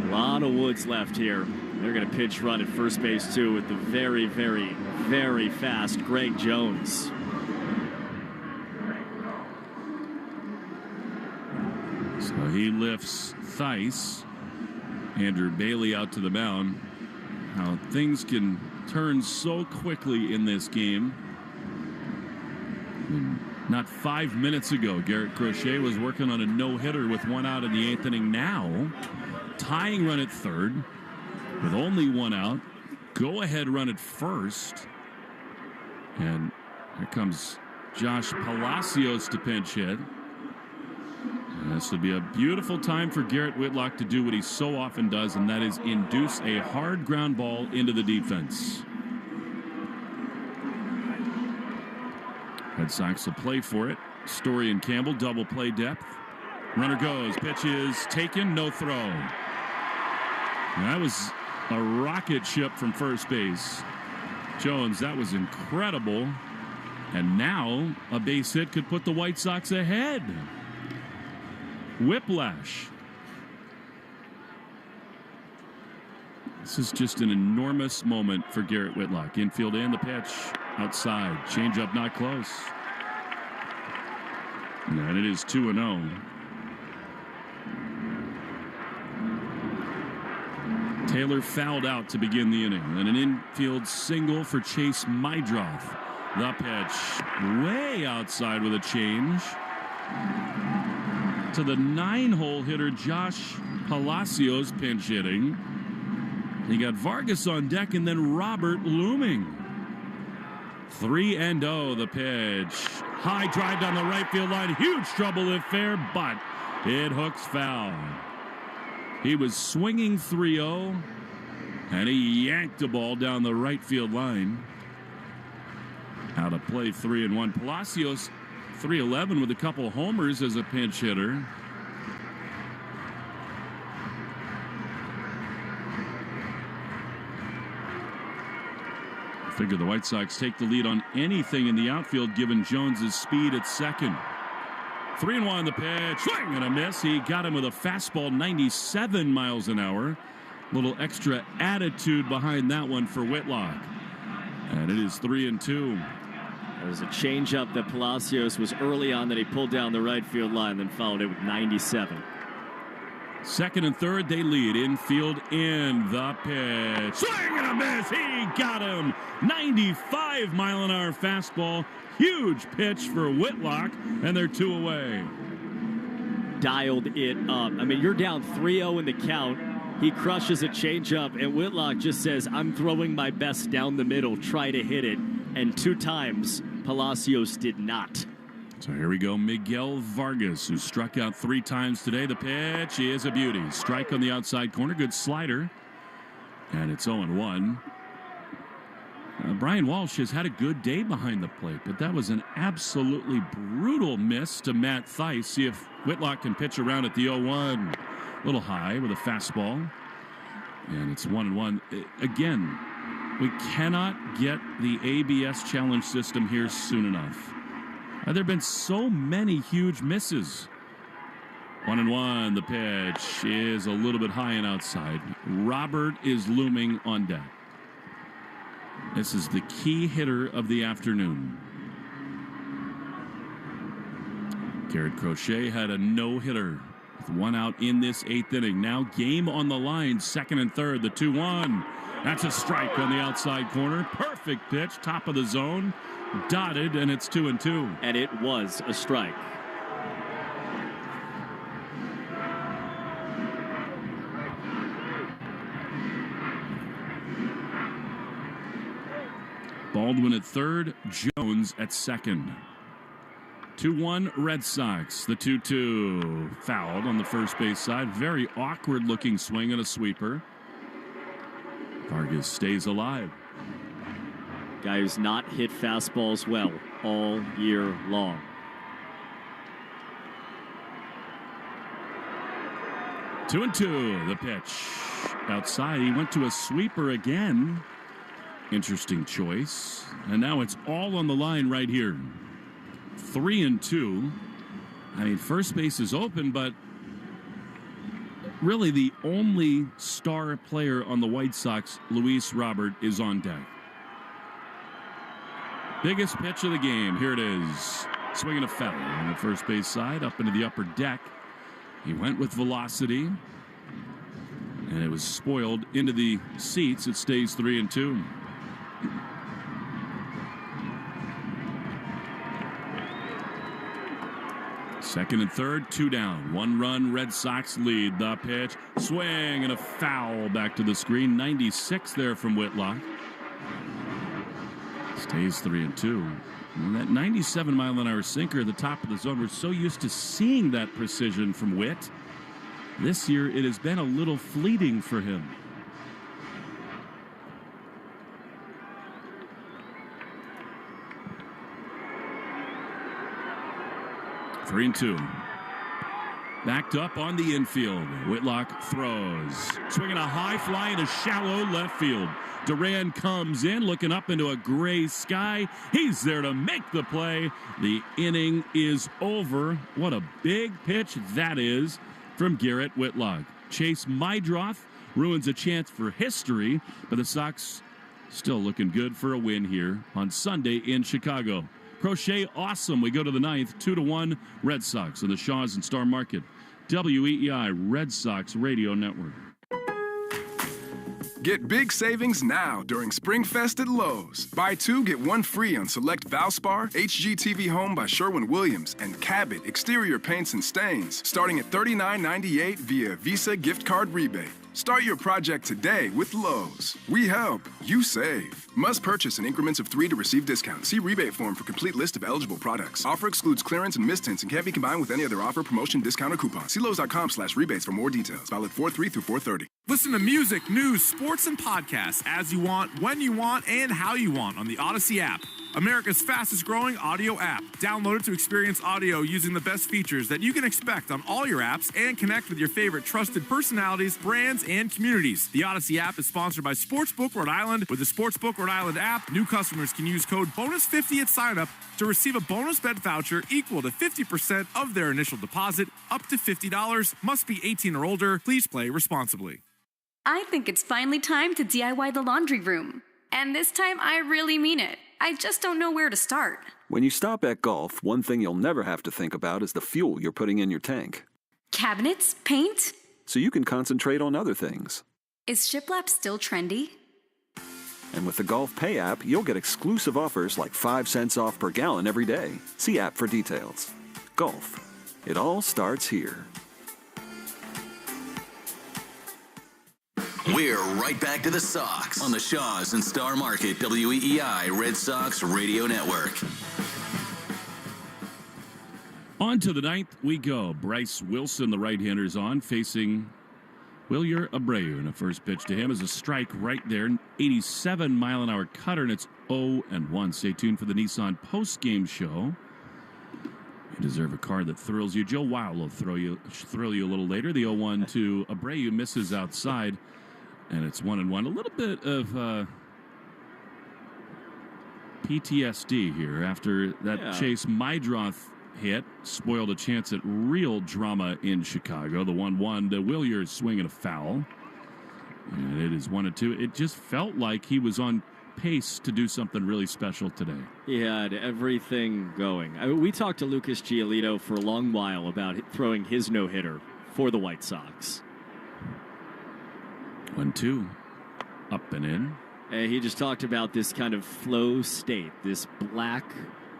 a lot of woods left here. They're going to pitch run at first base, too, with the very, very, very fast Greg Jones. So he lifts Theis. Andrew Bailey out to the mound. How things can turn so quickly in this game. Not 5 minutes ago, Garrett Crochet was working on a no-hitter with 1 out in the 8th inning. Now, tying run at third with only 1 out. Go-ahead run at first. And here comes Josh Palacios to pinch hit. And this would be a beautiful time for Garrett Whitlock to do what he so often does, and that is induce a hard ground ball into the defense. Red Sox will play for it. Story and Campbell double play depth. Runner goes. Pitch is taken. No throw. And that was a rocket ship from first base. Jones, that was incredible. And now a base hit could put the White Sox ahead. Whiplash. This is just an enormous moment for Garrett Whitlock. Infield and the pitch. Outside. Changeup not close. And it is 2-0. Taylor fouled out to begin the inning. And an infield single for Chase Mydroth. The pitch way outside with a change. To the 9-hole hitter Josh Palacios pinch hitting. He got Vargas on deck and then Robert looming. 3-0 the pitch. High drive down the right field line. Huge trouble if fair, but it hooks foul. He was swinging 3-0 and he yanked the ball down the right field line. Out of play 3-1. Palacios 311 with a couple homers as a pinch hitter. I figure the White Sox take the lead on anything in the outfield given Jones's speed at second. 3-1 the pitch. Swing and a miss. He got him with a fastball 97 miles an hour. Little extra attitude behind that one for Whitlock. And it is 3-2. There was a changeup that Palacios was early on that he pulled down the right field line, then followed it with 97. Second and third, they lead. Infield in the pitch. Swing and a miss. He got him. 95-mile-an-hour fastball. Huge pitch for Whitlock, and they're 2 away. Dialed it up. I mean, you're down 3-0 in the count. He crushes a changeup, and Whitlock just says, I'm throwing my best down the middle. Try to hit it. And 2 times, Palacios did not. So here we go. Miguel Vargas, who struck out 3 times today. The pitch is a beauty. Strike on the outside corner. Good slider. And it's 0-1. Brian Walsh has had a good day behind the plate, but that was an absolutely brutal miss to Matt Theis. See if Whitlock can pitch around at the 0-1. A little high with a fastball. And it's 1-1. Again, we cannot get the ABS challenge system here soon enough. There have been so many huge misses. 1-1. The pitch is a little bit high and outside. Robert is looming on deck. This is the key hitter of the afternoon. Garrett Crochet had a no-hitter. with one out in this 8th inning. Now game on the line, second and third, the 2-1. That's a strike on the outside corner. Perfect pitch, top of the zone, dotted, and it's 2-2. And it was a strike. Baldwin at third, Jones at second. 2-1 Red Sox. The 2-2 fouled on the first base side. Very awkward looking swing and a sweeper. Vargas stays alive. Guy who's not hit fastballs well all year long. Two and two, the pitch. Outside, he went to a sweeper again. Interesting choice. And now it's all on the line right here. 3-2. I mean, first base is open, but really the only star player on the White Sox, Luis Robert, is on deck. Biggest pitch of the game. Here it is. Swinging a foul on the first base side up into the upper deck. He went with velocity, and it was spoiled into the seats. It stays 3-2. Second and third, 2 down. 1 run, Red Sox lead. The pitch, swing, and a foul back to the screen. 96 there from Whitlock. Stays 3-2. And that 97-mile-an-hour sinker at the top of the zone, we're so used to seeing that precision from Whit. This year, it has been a little fleeting for him. Three and two. Backed up on the infield. Whitlock throws. Swinging a high fly into shallow left field. Duran comes in, looking up into a gray sky. He's there to make the play. The inning is over. What a big pitch that is from Garrett Whitlock. Chase Mydroth ruins a chance for history, but the Sox still looking good for a win here on Sunday in Chicago. Crochet awesome. We go to the 9th, 2-1 Red Sox in the Shaws and Star Market. WEEI Red Sox Radio Network. Get big savings now during SpringFest at Lowe's. Buy 2, get 1 free on select Valspar, HGTV Home by Sherwin-Williams, and Cabot exterior paints and stains, starting at $39.98 via Visa gift card rebate. Start your project today with Lowe's. We help, you save. Must purchase in increments of 3 to receive discount. See rebate form for complete list of eligible products. Offer excludes clearance and mistints and can't be combined with any other offer, promotion, discount, or coupon. See Lowe's.com/rebates for more details. Valid 4/3 through 4/30. Listen to music, news, sports, and podcasts as you want, when you want, and how you want on the Odyssey app. America's fastest growing audio app. Download it to experience audio using the best features that you can expect on all your apps and connect with your favorite trusted personalities, brands, and communities. The Odyssey app is sponsored by Sportsbook Rhode Island. With the Sportsbook Rhode Island app, new customers can use code BONUS50 at sign-up to receive a bonus bet voucher equal to 50% of their initial deposit, up to $50. Must be 18 or older. Please play responsibly. I think it's finally time to DIY the laundry room. And this time, I really mean it. I just don't know where to start. When you stop at Gulf, one thing you'll never have to think about is the fuel you're putting in your tank. Cabinets? Paint? So you can concentrate on other things. Is shiplap still trendy? And with the Gulf Pay app, you'll get exclusive offers like 5 cents off per gallon every day. See app for details. Gulf. It all starts here. We're right back to the Sox on the Shaws and Star Market WEEI Red Sox Radio Network. On to the 9th we go. Bryce Wilson, the right-hander, is on, facing Wilyer Abreu. And the first pitch to him is a strike right there. 87-mile-an-hour cutter, and it's 0-1. Stay tuned for the Nissan Postgame show. You deserve a card that thrills you. Joe Weil will thrill you a little later. The 0-1 to Abreu misses outside. And it's 1-1. A little bit of PTSD here after that Chase Mydroth hit. Spoiled a chance at real drama in Chicago. The 1-1 to Williers swinging a foul. And it is 1-2. It just felt like he was on pace to do something really special today. He had everything going. We talked to Lucas Giolito for a long while about throwing his no-hitter for the White Sox. 1-2. Up and in. And he just talked about this kind of flow state, this black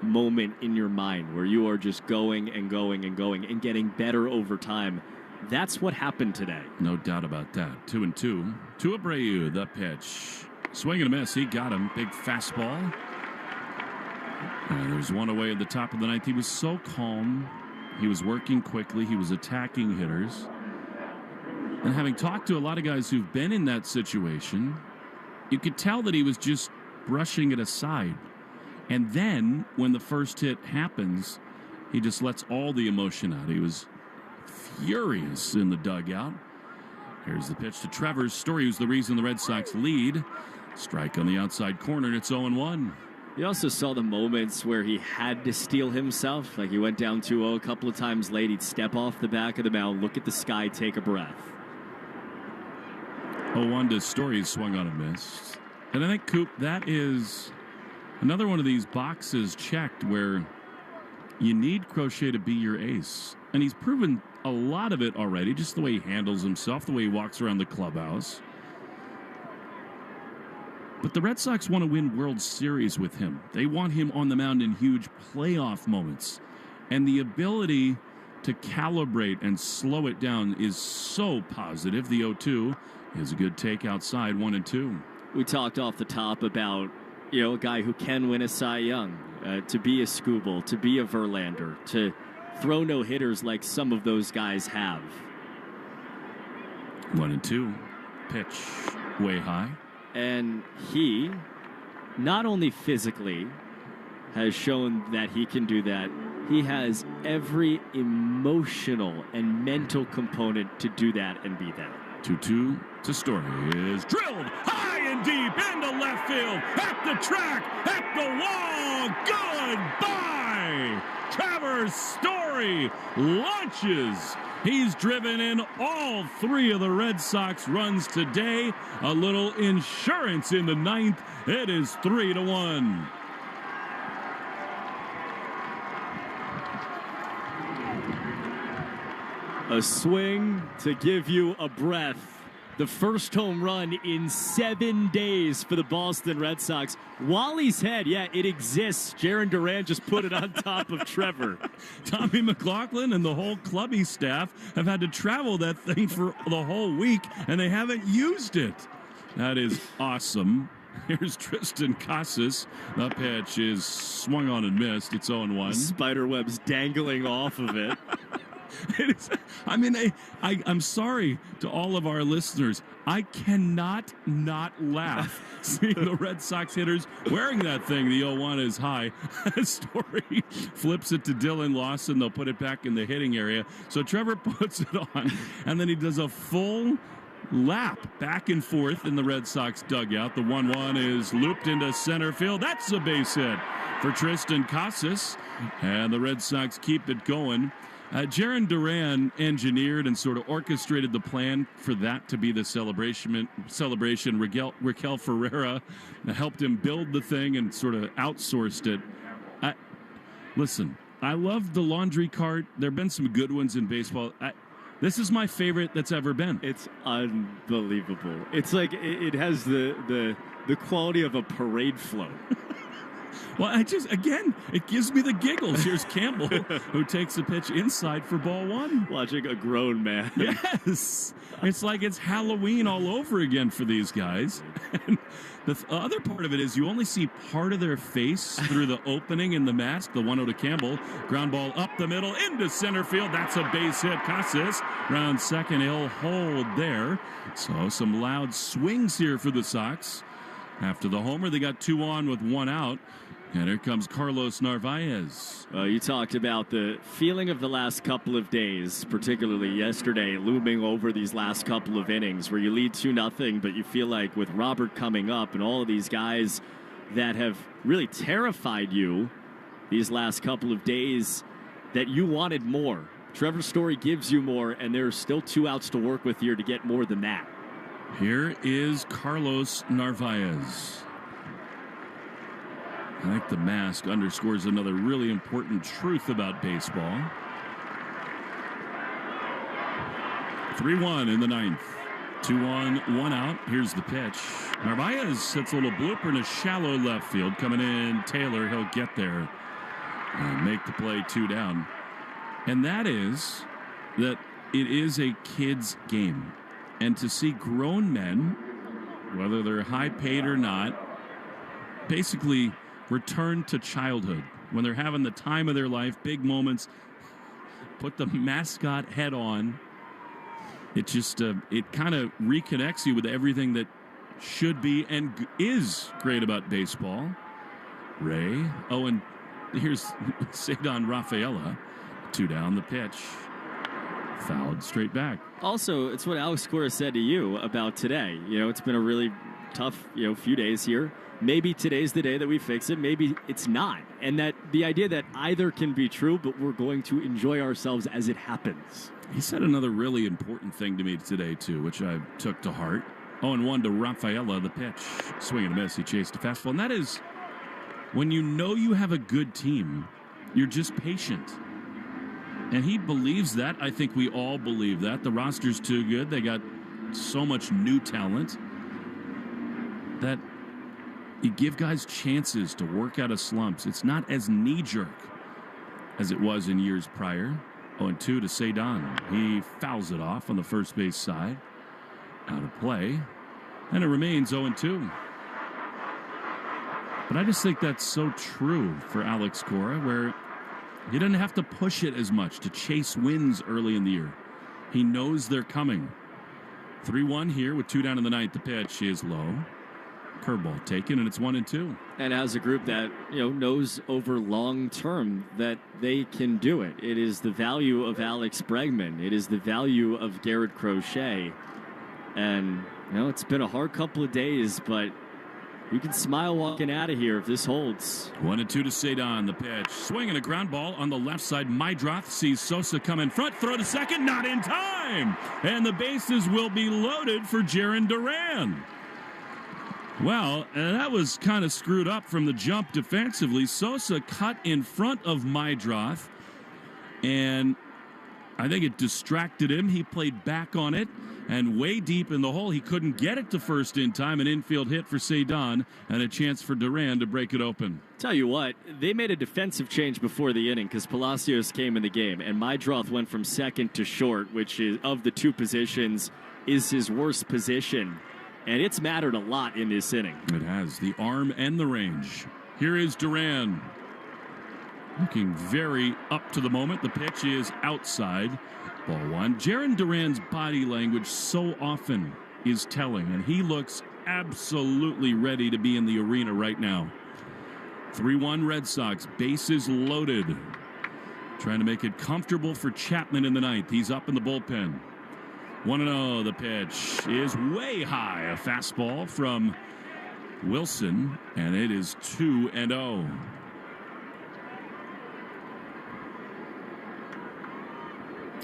moment in your mind where you are just going and going and going and getting better over time. That's what happened today. No doubt about that. 2-2. To Abreu, the pitch. Swing and a miss. He got him. Big fastball. And there's one away at the top of the ninth. He was so calm. He was working quickly. He was attacking hitters. And having talked to a lot of guys who've been in that situation, you could tell that he was just brushing it aside. And then when the first hit happens, he just lets all the emotion out. He was furious in the dugout. Here's the pitch to Trevor Story, who's the reason the Red Sox lead. Strike on the outside corner, and it's 0-1. You also saw the moments where he had to steel himself. Like he went down 2-0 a couple of times late. He'd step off the back of the mound, look at the sky, take a breath. 0-1 to Story, swung on and missed. And I think, Coop, that is another one of these boxes checked where you need Crochet to be your ace. And he's proven a lot of it already, just the way he handles himself, the way he walks around the clubhouse. But the Red Sox want to win World Series with him. They want him on the mound in huge playoff moments. And the ability to calibrate and slow it down is so positive. The 0-2 is a good take outside, 1-2. We talked off the top about, a guy who can win a Cy Young, to be a Skubal, to be a Verlander, to throw no-hitters like some of those guys have. 1-2. Pitch way high. And he, not only physically, has shown that he can do that, he has every emotional and mental component to do that and be that. 2-2 to Story is drilled high and deep into left field, at the track, at the wall. Goodbye! Trevor Story launches. He's driven in all three of the Red Sox runs today. A little insurance in the ninth. It is 3-1. A swing to give you a breath. The first home run in 7 days for the Boston Red Sox. Wally's head, yeah, it exists. Jaron Duran just put it on top of Trevor. Tommy McLaughlin and the whole clubby staff have had to travel that thing for the whole week, and they haven't used it. That is awesome. Here's Tristan Casas. The pitch is swung on and missed. It's 0-1. Spiderwebs dangling off of it. It is, I mean, I'm sorry to all of our listeners. I cannot not laugh seeing the Red Sox hitters wearing that thing. The 0-1 is high. Story flips it to Dylan Lawson. They'll put it back in the hitting area. So Trevor puts it on, and then he does a full lap back and forth in the Red Sox dugout. The 1-1 is looped into center field. That's a base hit for Tristan Casas, and the Red Sox keep it going. Jaron Duran engineered and sort of orchestrated the plan for that to be the celebration. Raquel Ferreira helped him build the thing and sort of outsourced it. Listen, I love the laundry cart. There have been some good ones in baseball. This is my favorite that's ever been. It's unbelievable. It's like it has the quality of a parade float. Well, it gives me the giggles. Here's Campbell, who takes a pitch inside for ball one. Watching a grown man. Yes. It's like it's Halloween all over again for these guys. And the other part of it is you only see part of their face through the opening in the mask. The 1-0 to Campbell. Ground ball up the middle into center field. That's a base hit. Casas, round second. He'll hold there. So some loud swings here for the Sox. After the homer, they got 2 on with 1 out. And here comes Carlos Narvaez. You talked about the feeling of the last couple of days, particularly yesterday, looming over these last couple of innings where you lead 2-0, but you feel like with Robert coming up and all of these guys that have really terrified you these last couple of days, that you wanted more. Trevor Story gives you more, and there are still 2 outs to work with here to get more than that. Here is Carlos Narvaez. I think the mask underscores another really important truth about baseball. 3-1 in the ninth. 2-1, 1 out. Here's the pitch. Narvaez hits a little blooper in a shallow left field. Coming in, Taylor, he'll get there and make the play 2 down. And that is that it is a kid's game. And to see grown men, whether they're high paid or not, basically return to childhood when they're having the time of their life, big moments, put the mascot head on. It just, it kind of reconnects you with everything that should be and is great about baseball. Ray. Oh, and here's Cedon Rafaela. 2 down, the pitch. Fouled straight back. Also, it's what Alex Cora said to you about today. You know, it's been a really tough, few days here. Maybe today's the day that we fix it. Maybe it's not. And that the idea that either can be true, but we're going to enjoy ourselves as it happens. He said another really important thing to me today, too, which I took to heart. 0-1 to Rafaela, the pitch. Swing and a miss. He chased a fastball. And that is, when you know you have a good team, you're just patient. And he believes that. I think we all believe that. The roster's too good. They got so much new talent that you give guys chances to work out of slumps. It's not as knee-jerk as it was in years prior. 0-2 to Cedon. He fouls it off on the first base side. Out of play. And it remains 0-2. But I just think that's so true for Alex Cora, where he doesn't have to push it as much to chase wins early in the year. He knows they're coming. 3-1 here with 2 down in the ninth. The pitch is low. Curveball taken, and it's 1-2. And as a group that, knows over long term that they can do it. It is the value of Alex Bregman. It is the value of Garrett Crochet. And, it's been a hard couple of days, but we can smile walking out of here if this holds. 1-2 to Cedon, the pitch. Swinging a ground ball on the left side. Mydroth sees Sosa come in front. Throw to second, not in time. And the bases will be loaded for Jarren Duran. Well, that was kind of screwed up from the jump defensively. Sosa cut in front of Mydroth, and I think it distracted him. He played back on it, and way deep in the hole, he couldn't get it to first in time. An infield hit for Cedon, and a chance for Duran to break it open. Tell you what, they made a defensive change before the inning because Palacios came in the game, and Mydroth went from second to short, which is, of the two positions, is his worst position. And it's mattered a lot in this inning. It has, the arm and the range. Here is Duran. Looking very up to the moment. The pitch is outside. Ball 1. Jarren Duran's body language so often is telling, and he looks absolutely ready to be in the arena right now. 3-1 Red Sox. Bases loaded. Trying to make it comfortable for Chapman in the ninth. He's up in the bullpen. 1-0, the pitch is way high. A fastball from Wilson, and it is 2-0.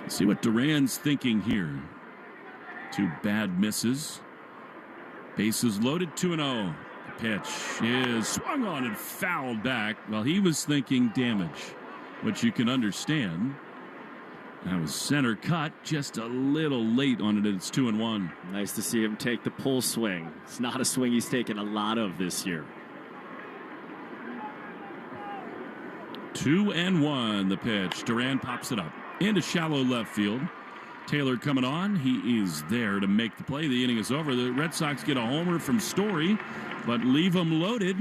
See what Duran's thinking here. 2 bad misses. Bases loaded, 2-0. The pitch is swung on and fouled back. Well, he was thinking damage, which you can understand. That was center cut, just a little late on it. It's 2-1. Nice to see him take the pull swing. It's not a swing he's taken a lot of this year. 2-1, the pitch. Duran pops it up into shallow left field. Taylor coming on. He is there to make the play. The inning is over. The Red Sox get a homer from Story, but leave them loaded.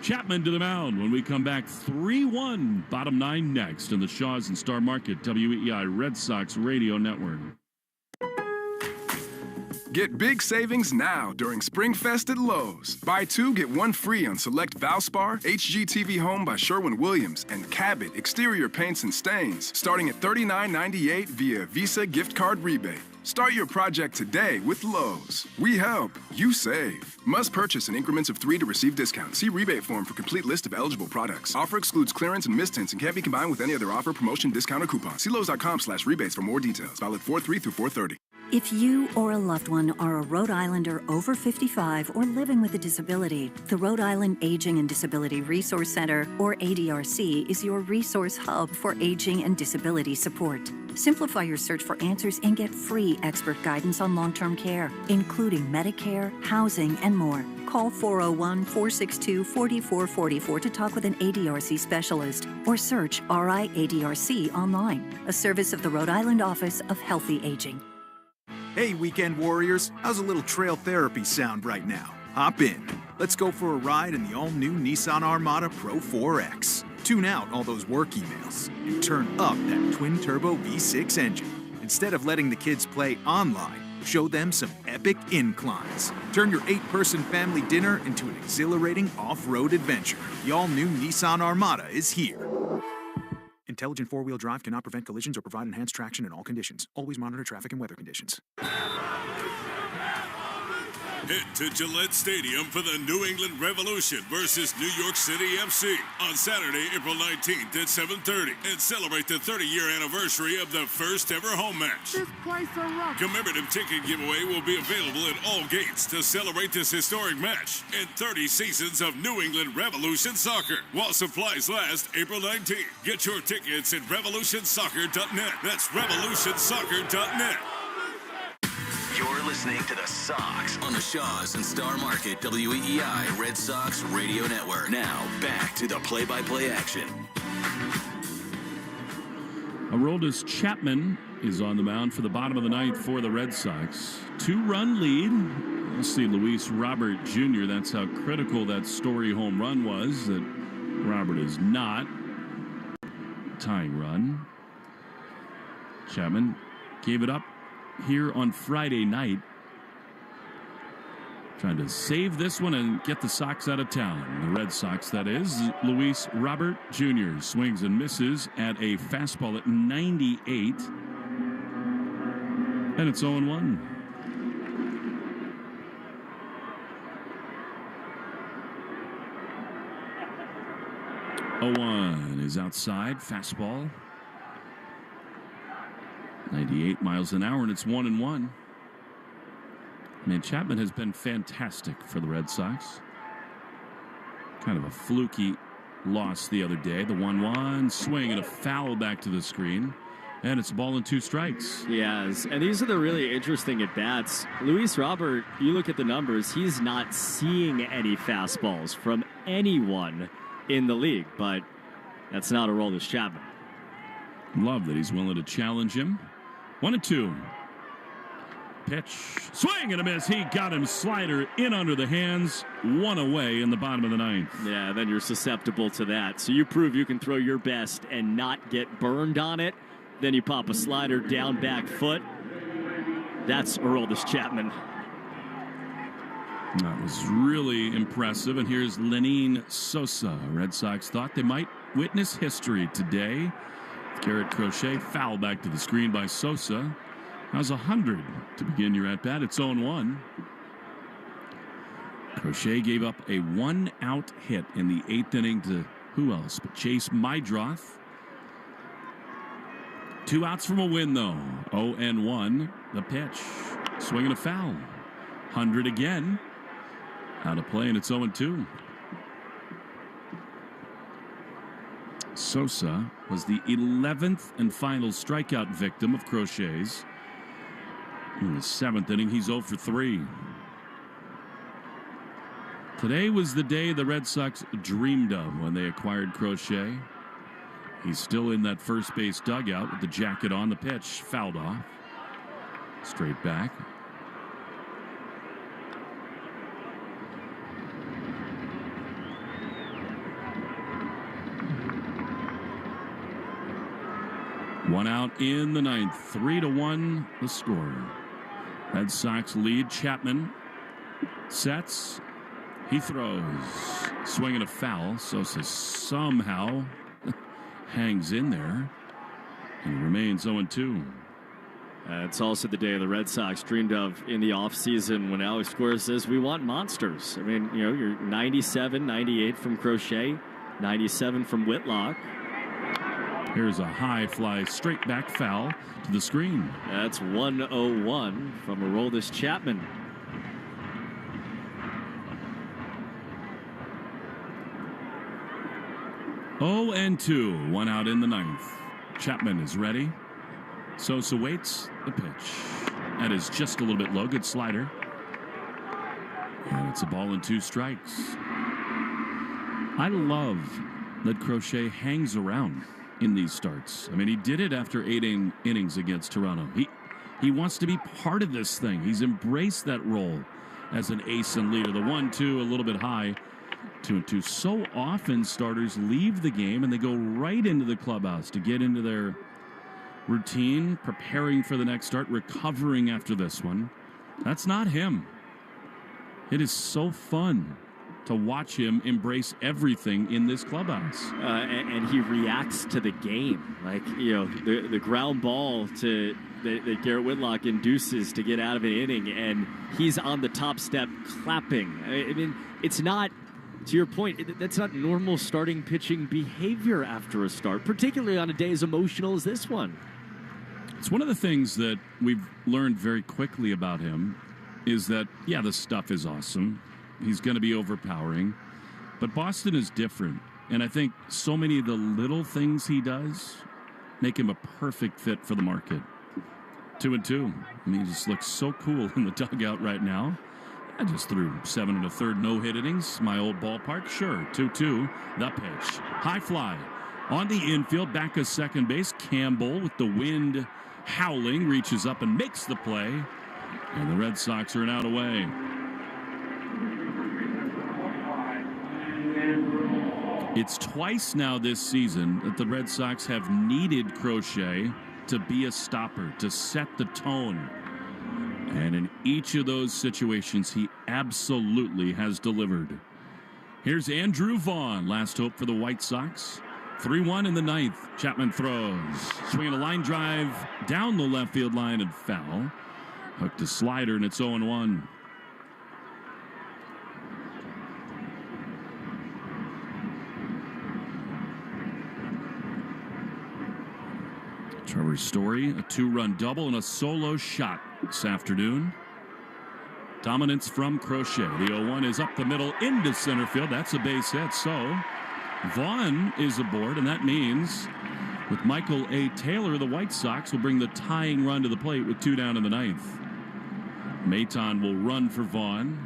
Chapman to the mound when we come back. 3-1, bottom 9 next in the Shaws and Star Market WEEI Red Sox Radio Network. Get big savings now during Spring Fest at Lowe's. Buy 2, get 1 free on select Valspar, HGTV Home by Sherwin-Williams, and Cabot exterior paints and stains, starting at $39.98 via Visa gift card rebate. Start your project today with Lowe's. We help, you save. Must purchase in increments of 3 to receive discount. See rebate form for complete list of eligible products. Offer excludes clearance and mistints and can't be combined with any other offer, promotion, discount, or coupon. See Lowe's.com/rebates for more details. Valid 4/3 through 4/30. If you or a loved one are a Rhode Islander over 55 or living with a disability, the Rhode Island Aging and Disability Resource Center, or ADRC, is your resource hub for aging and disability support. Simplify your search for answers and get free expert guidance on long-term care, including Medicare, housing, and more. Call 401-462-4444 to talk with an ADRC specialist, or search RIADRC online, a service of the Rhode Island Office of Healthy Aging. Hey, weekend warriors, how's a little trail therapy sound right now? Hop in. Let's go for a ride in the all-new Nissan Armada Pro 4X. Tune out all those work emails and turn up that twin-turbo V6 engine. Instead of letting the kids play online, show them some epic inclines. Turn your 8-person family dinner into an exhilarating off-road adventure. The all-new Nissan Armada is here. Intelligent four-wheel drive cannot prevent collisions or provide enhanced traction in all conditions. Always monitor traffic and weather conditions. Head to Gillette Stadium for the New England Revolution versus New York City FC on Saturday, April 19th at 7:30 and celebrate the 30-year anniversary of the first ever home match. This place a rock. Commemorative ticket giveaway will be available at all gates to celebrate this historic match and 30 seasons of New England Revolution soccer while supplies last April 19th. Get your tickets at revolutionsoccer.net. That's revolutionsoccer.net. You're listening to the Sox on the Shaws and Star Market WEEI Red Sox Radio Network. Now, back to the play-by-play action. Aroldis Chapman is on the mound for the bottom of the ninth for the Red Sox. 2-run lead. We'll see Luis Robert Jr. That's how critical that Story home run was. That Robert is not. Tying run. Chapman gave it up here on Friday night. Trying to save this one and get the Sox out of town. The Red Sox, that is. Luis Robert Jr. swings and misses at a fastball at 98. And it's 0-1. Is outside. Fastball. 98 miles an hour, and it's 1-1. Man, Chapman has been fantastic for the Red Sox. Kind of a fluky loss the other day. The 1-1 swing and a foul back to the screen. And it's a ball and 2 strikes. Yes, and these are the really interesting at-bats. Luis Robert, you look at the numbers, he's not seeing any fastballs from anyone in the league, but that's not Aroldis Chapman. Love that he's willing to challenge him. 1-2. Pitch. Swing and a miss. He got him. Slider in under the hands. 1 away in the bottom of the ninth. Yeah, then you're susceptible to that. So you prove you can throw your best and not get burned on it. Then you pop a slider down back foot. That's Aroldis Chapman. That was really impressive. And here's Lenin Sosa. Red Sox thought they might witness history today. Garrett Crochet foul back to the screen by Sosa. How's 100 to begin your at-bat? It's 0-1. Crochet gave up a 1-out hit in the 8th inning to who else but Chase Mydroth. 2 outs from a win, though. 0-1. The pitch. Swinging a foul. 100 again. Out of play, and it's 0-2. Sosa was the 11th and final strikeout victim of Crochet's. In the 7th inning, he's 0 for 3. Today was the day the Red Sox dreamed of when they acquired Crochet. He's still in that first base dugout with the jacket on. The pitch fouled off. Straight back. One out in the 9th. 3-1 the score. Red Sox lead. Chapman sets. He throws. Swinging a foul. Sosa somehow hangs in there and remains 0-2. It's also the day the Red Sox dreamed of in the offseason when Alex Cora says we want monsters. I mean, you know, you're 97, 98 from Crochet, 97 from Whitlock. Here's a high fly, straight back foul to the screen. That's 101 from Aroldis Chapman. Oh, and 2, 1 out in the ninth. Chapman is ready. Sosa waits the pitch. That is just a little bit low. Good slider. And it's a ball and 2 strikes. I love that Crochet hangs around in these starts. I mean, he did it after 8 innings against Toronto. He wants to be part of this thing. He's embraced that role as an ace and leader. The 1-2 a little bit high. 2-2. So often starters leave the game and they go right into the clubhouse to get into their routine, preparing for the next start, recovering after this one. That's not him. It is so fun to watch him embrace everything in this clubhouse. And he reacts to the game. Like, the ground ball that Garrett Whitlock induces to get out of an inning, and he's on the top step clapping. I mean, it's not, to your point, that's not normal starting pitching behavior after a start, particularly on a day as emotional as this one. It's one of the things that we've learned very quickly about him is that, yeah, the stuff is awesome. He's going to be overpowering. But Boston is different. And I think so many of the little things he does make him a perfect fit for the market. 2-2. I mean, he just looks so cool in the dugout right now. I just threw 7 1/3 no-hit innings. My old ballpark. Sure. 2-2. The pitch. High fly. On the infield, back of second base. Campbell with the wind howling reaches up and makes the play. And the Red Sox are an out away. It's twice now this season that the Red Sox have needed Crochet to be a stopper, to set the tone. And in each of those situations, he absolutely has delivered. Here's Andrew Vaughn, last hope for the White Sox. 3-1 in the ninth. Chapman throws. Swinging a line drive down the left field line and foul. Hooked a slider, and it's 0-1. Trevor Story, a 2-run double and a solo shot this afternoon. Dominance from Crochet. The 0-1 is up the middle into center field. That's a base hit. So Vaughn is aboard, and that means with Michael A. Taylor, the White Sox will bring the tying run to the plate with 2 down in the ninth. Maton will run for Vaughn.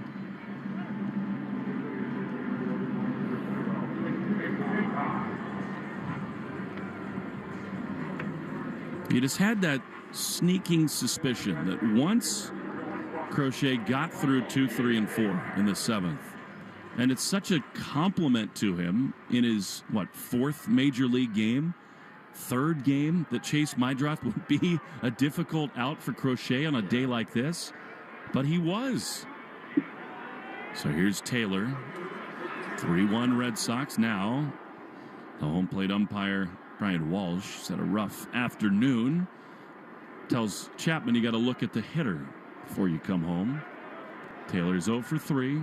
You just had that sneaking suspicion that once Crochet got through 2, 3, and 4 in the seventh, and it's such a compliment to him in his, fourth major league game, third game, that Chase Meidroth would be a difficult out for Crochet on a day like this, but he was. So here's Taylor. 3-1 Red Sox now. The home plate umpire, Brian Walsh, said a rough afternoon. Tells Chapman you got to look at the hitter before you come home. Taylor's 0 for 3.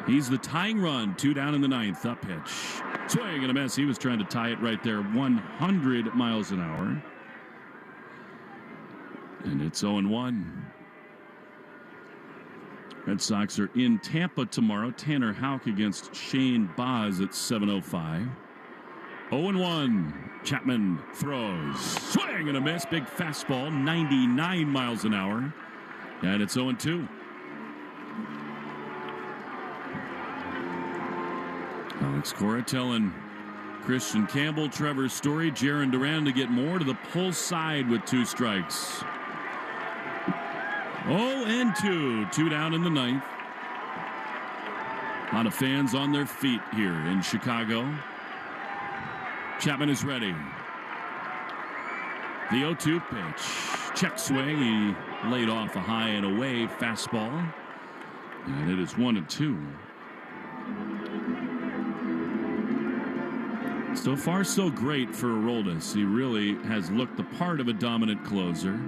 He's the tying run. 2 down in the ninth. Up pitch. Swing and a miss. He was trying to tie it right there. 100 miles an hour. And it's 0-1. Red Sox are in Tampa tomorrow. Tanner Houck against Shane Baz at 7:05. 0-1. Chapman throws. Swing and a miss. Big fastball. 99 miles an hour. And it's 0-2. Alex Cora telling Christian Campbell, Trevor Story, Jarren Duran to get more to the pull side with 2 strikes. 0-2. 2 down in the ninth. A lot of fans on their feet here in Chicago. Chapman is ready. The 0-2 pitch. Check swing. He laid off a high and away fastball. And it is 1-2. So far, so great for Aroldis. He really has looked the part of a dominant closer.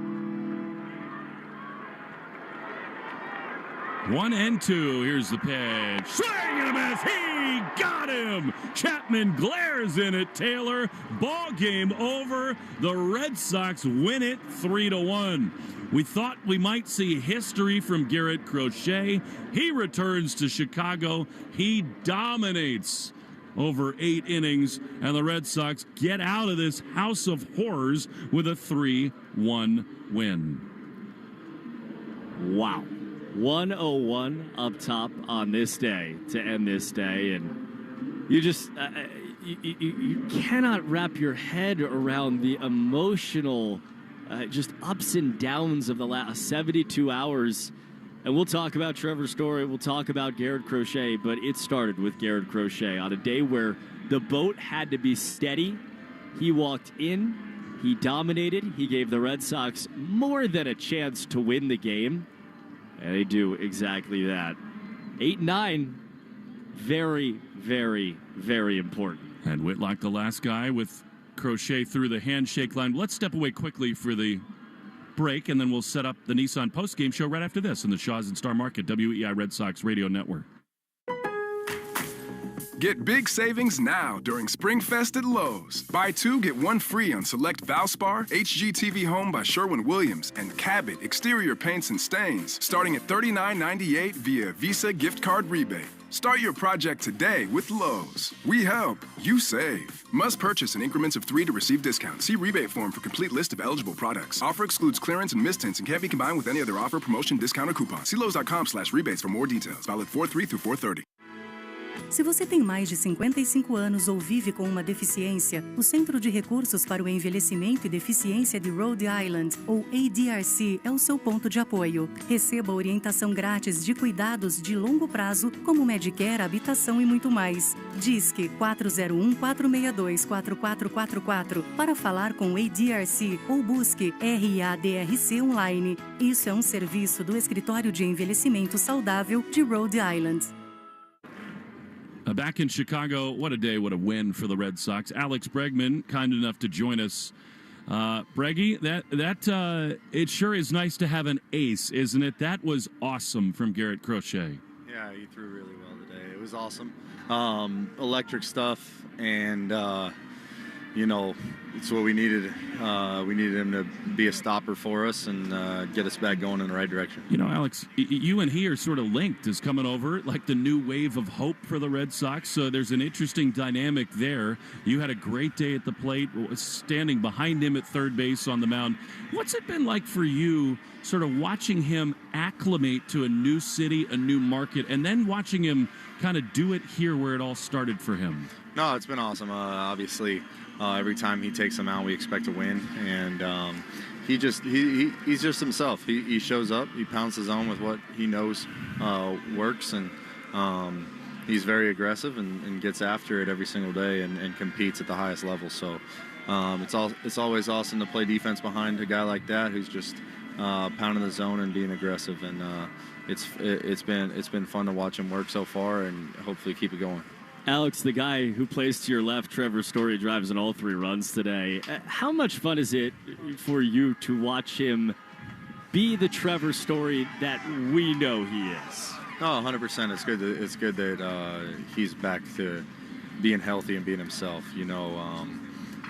1-2. Here's the pitch. Swing and a miss. He got him. Chapman glares in at Taylor. Ball game over. The Red Sox win it 3-1. We thought we might see history from Garrett Crochet. He returns to Chicago. He dominates over 8 innings, and the Red Sox get out of this house of horrors with a 3-1 win. Wow. 101 up top on this day to end this day, and you just you cannot wrap your head around the emotional just ups and downs of the last 72 hours. And we'll talk about Trevor Story, we'll talk about Garrett Crochet, but it started with Garrett Crochet on a day where the boat had to be steady. He walked in, he dominated, he gave the Red Sox more than a chance to win the game. And they do exactly that. 8-9, very, very, very important. And Whitlock, the last guy, with Crochet through the handshake line. Let's step away quickly for the break, and then we'll set up the Nissan postgame show right after this in the Shaw's and Star Market, WEI Red Sox Radio Network. Get big savings now during Spring Fest at Lowe's. Buy 2, get 1 free on select Valspar, HGTV Home by Sherwin-Williams, and Cabot exterior paints and stains, starting at $39.98 via Visa gift card rebate. Start your project today with Lowe's. We help, you save. Must purchase in increments of 3 to receive discount. See rebate form for complete list of eligible products. Offer excludes clearance and mistints and can't be combined with any other offer, promotion, discount, or coupon. See Lowes.com/rebates for more details. Valid 4/3 through 4/30. Se você tem mais de 55 anos ou vive com uma deficiência, o Centro de Recursos para o Envelhecimento e Deficiência de Rhode Island, ou ADRC, é o seu ponto de apoio. Receba orientação grátis de cuidados de longo prazo, como Medicare, habitação e muito mais. Disque 401-462-4444 para falar com o ADRC ou busque RADRC online. Isso é um serviço do Escritório de Envelhecimento Saudável de Rhode Island. Back in Chicago, what a day, what a win for the Red Sox. Alex Bregman, kind enough to join us. Breggy, it sure is nice to have an ace, isn't it? That was awesome from Garrett Crochet. Yeah, he threw really well today. It was awesome. Electric stuff, and it's what we needed. We needed him to be a stopper for us and get us back going in the right direction. You know, Alex, you and he are sort of linked as coming over like the new wave of hope for the Red Sox. So there's an interesting dynamic there. You had a great day at the plate, standing behind him at third base on the mound. What's it been like for you sort of watching him acclimate to a new city, a new market, and then watching him kind of do it here where it all started for him? No, it's been awesome. Obviously, every time he takes them out, we expect to win, and he's just himself. He shows up, he pounds his own with what he knows works, and he's very aggressive and gets after it every single day and competes at the highest level. So it's always awesome to play defense behind a guy like that who's just pounding the zone and being aggressive, and it's been fun to watch him work so far, and hopefully keep it going. Alex, the guy who plays to your left, Trevor Story, drives in all 3 runs today. How much fun is it for you to watch him be the Trevor Story that we know he is? Oh, 100%. It's good that he's back to being healthy and being himself.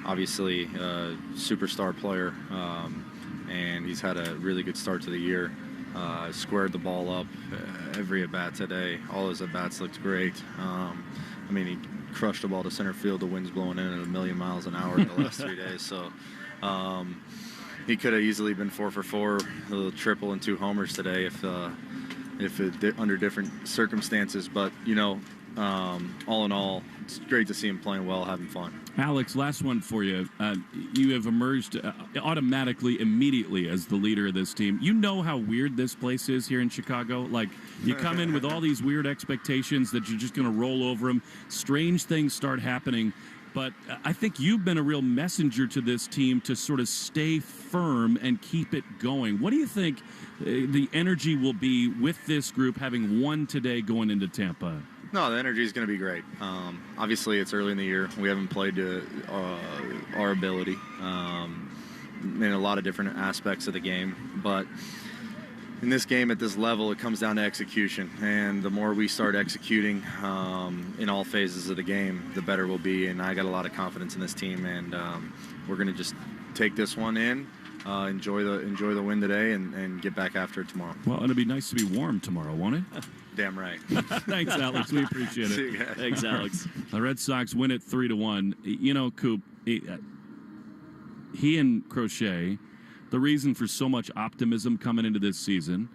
Obviously, superstar player, and he's had a really good start to the year. Squared the ball up every at-bat today. All his at-bats looked great. He crushed the ball to center field. The wind's blowing in at 1,000,000 miles an hour in the last 3 days. So he could have easily been 4 for 4, a little triple and 2 homers today if under different circumstances. But, all in all, it's great to see him playing well, having fun. Alex, last one for you. You have emerged automatically, immediately as the leader of this team. You know how weird this place is here in Chicago. Like, you come in with all these weird expectations that you're just going to roll over them. Strange things start happening. But I think you've been a real messenger to this team to sort of stay firm and keep it going. What do you think the energy will be with this group having won today going into Tampa? No, the energy is going to be great. Obviously, it's early in the year. We haven't played to our ability in a lot of different aspects of the game. But in this game at this level, it comes down to execution. And the more we start executing in all phases of the game, the better we'll be. And I got a lot of confidence in this team, and we're going to just take this one in, enjoy the win today, and get back after it tomorrow. Well, it'll be nice to be warm tomorrow, won't it? Damn right. Thanks, Alex. We appreciate it. See you guys. Thanks, Alex. The Red Sox win it 3-1. You know, Coop, he and Crochet, the reason for so much optimism coming into this season,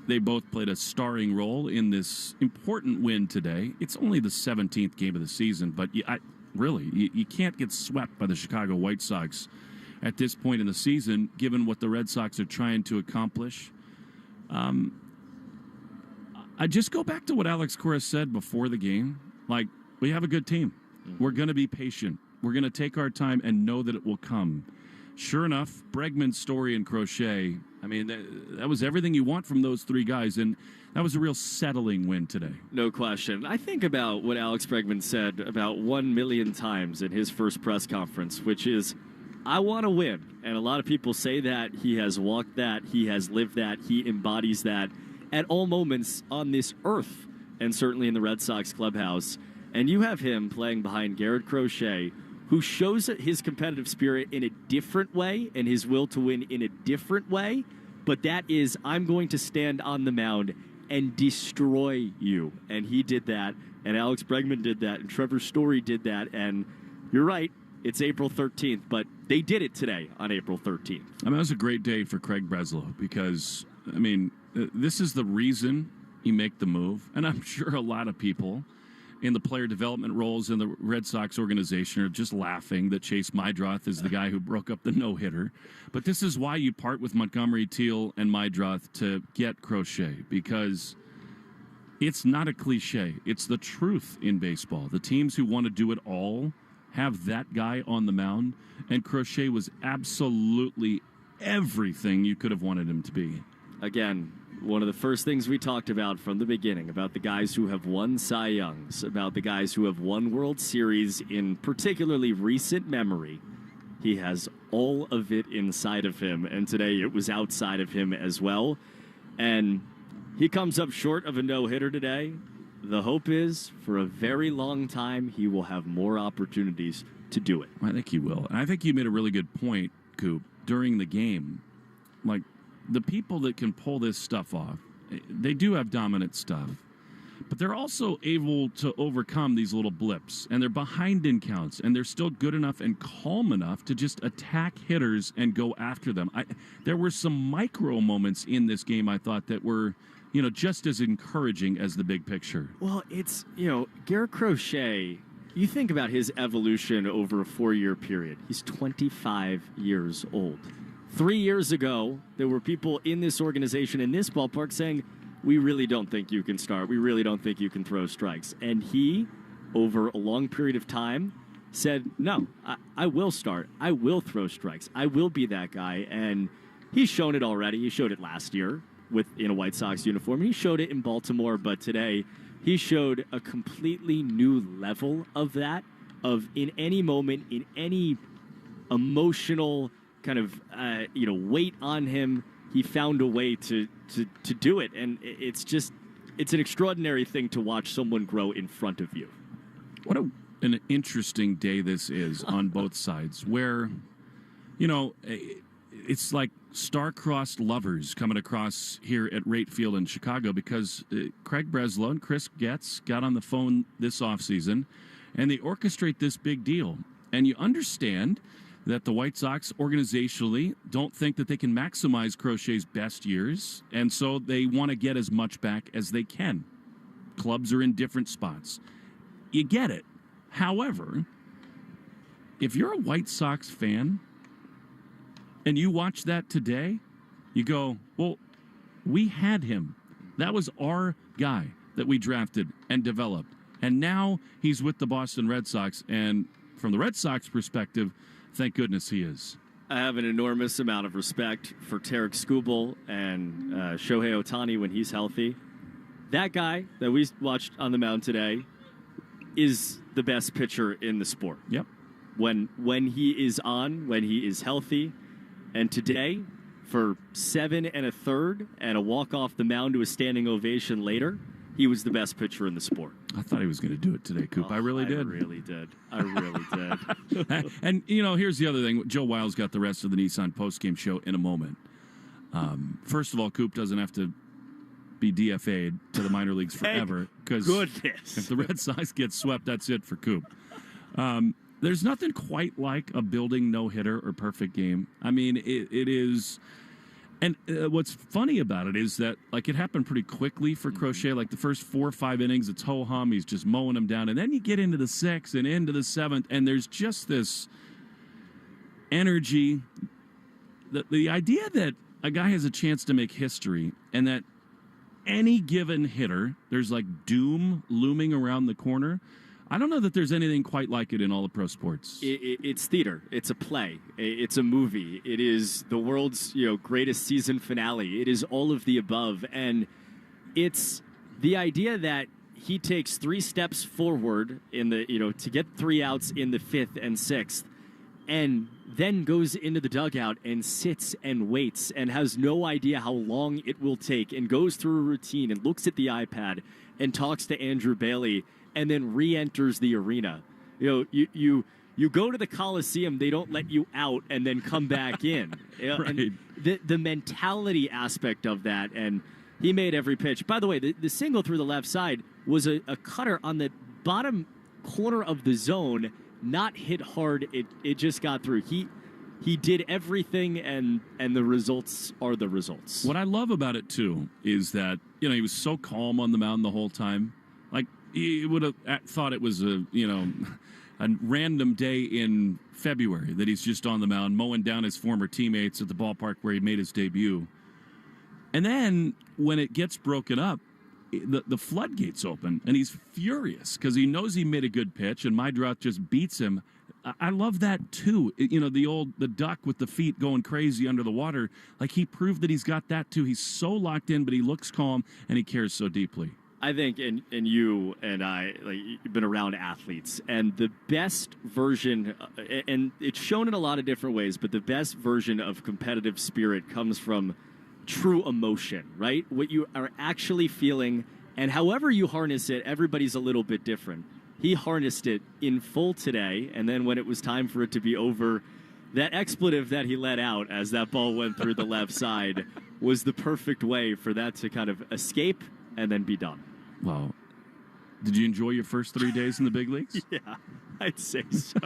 they both played a starring role in this important win today. It's only the 17th game of the season, but you can't get swept by the Chicago White Sox at this point in the season, given what the Red Sox are trying to accomplish. I just go back to what Alex Cora said before the game. Like, we have a good team. We're going to be patient. We're going to take our time and know that it will come. Sure enough, Bregman, Story, and Crochet, I mean, that was everything you want from those three guys, and that was a real settling win today. No question. I think about what Alex Bregman said about 1 million times in his first press conference, which is, I want to win. And a lot of people say that. He has walked that. He has lived that. He embodies that at all moments on this earth, and certainly in the Red Sox clubhouse. And you have him playing behind Garrett Crochet, who shows his competitive spirit in a different way and his will to win in a different way. But that is, I'm going to stand on the mound and destroy you. And he did that, and Alex Bregman did that, and Trevor Story did that. And you're right, it's April 13th, but they did it today on April 13th. I mean, that was a great day for Craig Breslow because, I mean, this is the reason you make the move. And I'm sure a lot of people in the player development roles in the Red Sox organization are just laughing that Chase Mydroth is the guy who broke up the no-hitter. But this is why you part with Montgomery, Teal, and Mydroth to get Crochet, because it's not a cliche. It's the truth in baseball. The teams who want to do it all have that guy on the mound, and Crochet was absolutely everything you could have wanted him to be. Again, one of the first things we talked about from the beginning, about the guys who have won Cy Youngs, about the guys who have won World Series in particularly recent memory. He has all of it inside of him, and today it was outside of him as well. And he comes up short of a no-hitter today. The hope is, for a very long time, he will have more opportunities to do it. I think he will. And I think you made a really good point, Coop, during the game. Like, the people that can pull this stuff off, they do have dominant stuff, but they're also able to overcome these little blips, and they're behind in counts, and they're still good enough and calm enough to just attack hitters and go after them. There were some micro moments in this game, I thought, that were, just as encouraging as the big picture. Well, it's, Garrett Crochet, you think about his evolution over a 4-year period. He's 25 years old. 3 years ago, there were people in this organization, in this ballpark, saying, we really don't think you can start. We really don't think you can throw strikes. And he, over a long period of time, said, no, I will start. I will throw strikes. I will be that guy. And he's shown it already. He showed it last year in a White Sox uniform. He showed it in Baltimore. But today, he showed a completely new level of that, of in any moment, in any emotional kind of weight on him, he found a way to do it. And it's an extraordinary thing to watch someone grow in front of you. What an interesting day this is on both sides, where it's like star-crossed lovers coming across here at Rate Field in Chicago, because Craig Breslow and Chris Getz got on the phone this offseason, and they orchestrate this big deal. And you understand that the White Sox organizationally don't think that they can maximize Crochet's best years, and so they want to get as much back as they can. Clubs are in different spots. You get it. However, if you're a White Sox fan and you watch that today, you go, well, we had him. That was our guy that we drafted and developed. And now he's with the Boston Red Sox, and from the Red Sox perspective, thank goodness he is. I have an enormous amount of respect for Tarek Skubal and Shohei Ohtani when he's healthy. That guy that we watched on the mound today is the best pitcher in the sport. Yep. When he is on, when he is healthy. And today, for 7 1/3 and a walk off the mound to a standing ovation later, he was the best pitcher in the sport. I thought he was going to do it today, Coop. I really did. I really did. And, here's the other thing. Joe Wile's got the rest of the Nissan postgame show in a moment. First of all, Coop doesn't have to be DFA'd to the minor leagues forever. Because goodness. If the Red Sox get swept, that's it for Coop. There's nothing quite like a building no-hitter or perfect game. I mean, it is... And what's funny about it is that, like, it happened pretty quickly for Crochet. Like, the first 4 or 5 innings, it's ho-hum. He's just mowing them down. And then you get into the 6th and into the 7th, and there's just this energy. The idea that a guy has a chance to make history and that any given hitter, there's, like, doom looming around the corner. I don't know that there's anything quite like it in all the pro sports. It's theater. It's a play. It's a movie. It is the world's greatest season finale. It is all of the above, and it's the idea that he takes 3 steps forward in the to get 3 outs in the 5th and 6th, and then goes into the dugout and sits and waits and has no idea how long it will take, and goes through a routine and looks at the iPad and talks to Andrew Bailey. And then re-enters the arena. You go to the Coliseum, they don't let you out and then come back in. Right. And the mentality aspect of that, and he made every pitch. By the way, the single through the left side was a cutter on the bottom corner of the zone, not hit hard. It just got through. He did everything, and the results are the results. What I love about it, too, is that, he was so calm on the mound the whole time. Like, you would have thought it was a random day in February that he's just on the mound mowing down his former teammates at the ballpark where he made his debut. And then when it gets broken up, the floodgates open, and he's furious because he knows he made a good pitch, and Maedroth just beats him. I love that, too. The duck with the feet going crazy under the water. Like, he proved that he's got that, too. He's so locked in, but he looks calm, and he cares so deeply. I think, and you and I, you've been around athletes, and the best version, and it's shown in a lot of different ways, but the best version of competitive spirit comes from true emotion, right? What you are actually feeling, and however you harness it, everybody's a little bit different. He harnessed it in full today, and then when it was time for it to be over, that expletive that he let out as that ball went through the left side was the perfect way for that to kind of escape and then be done. Well, did you enjoy your first 3 days in the big leagues? Yeah, I'd say so.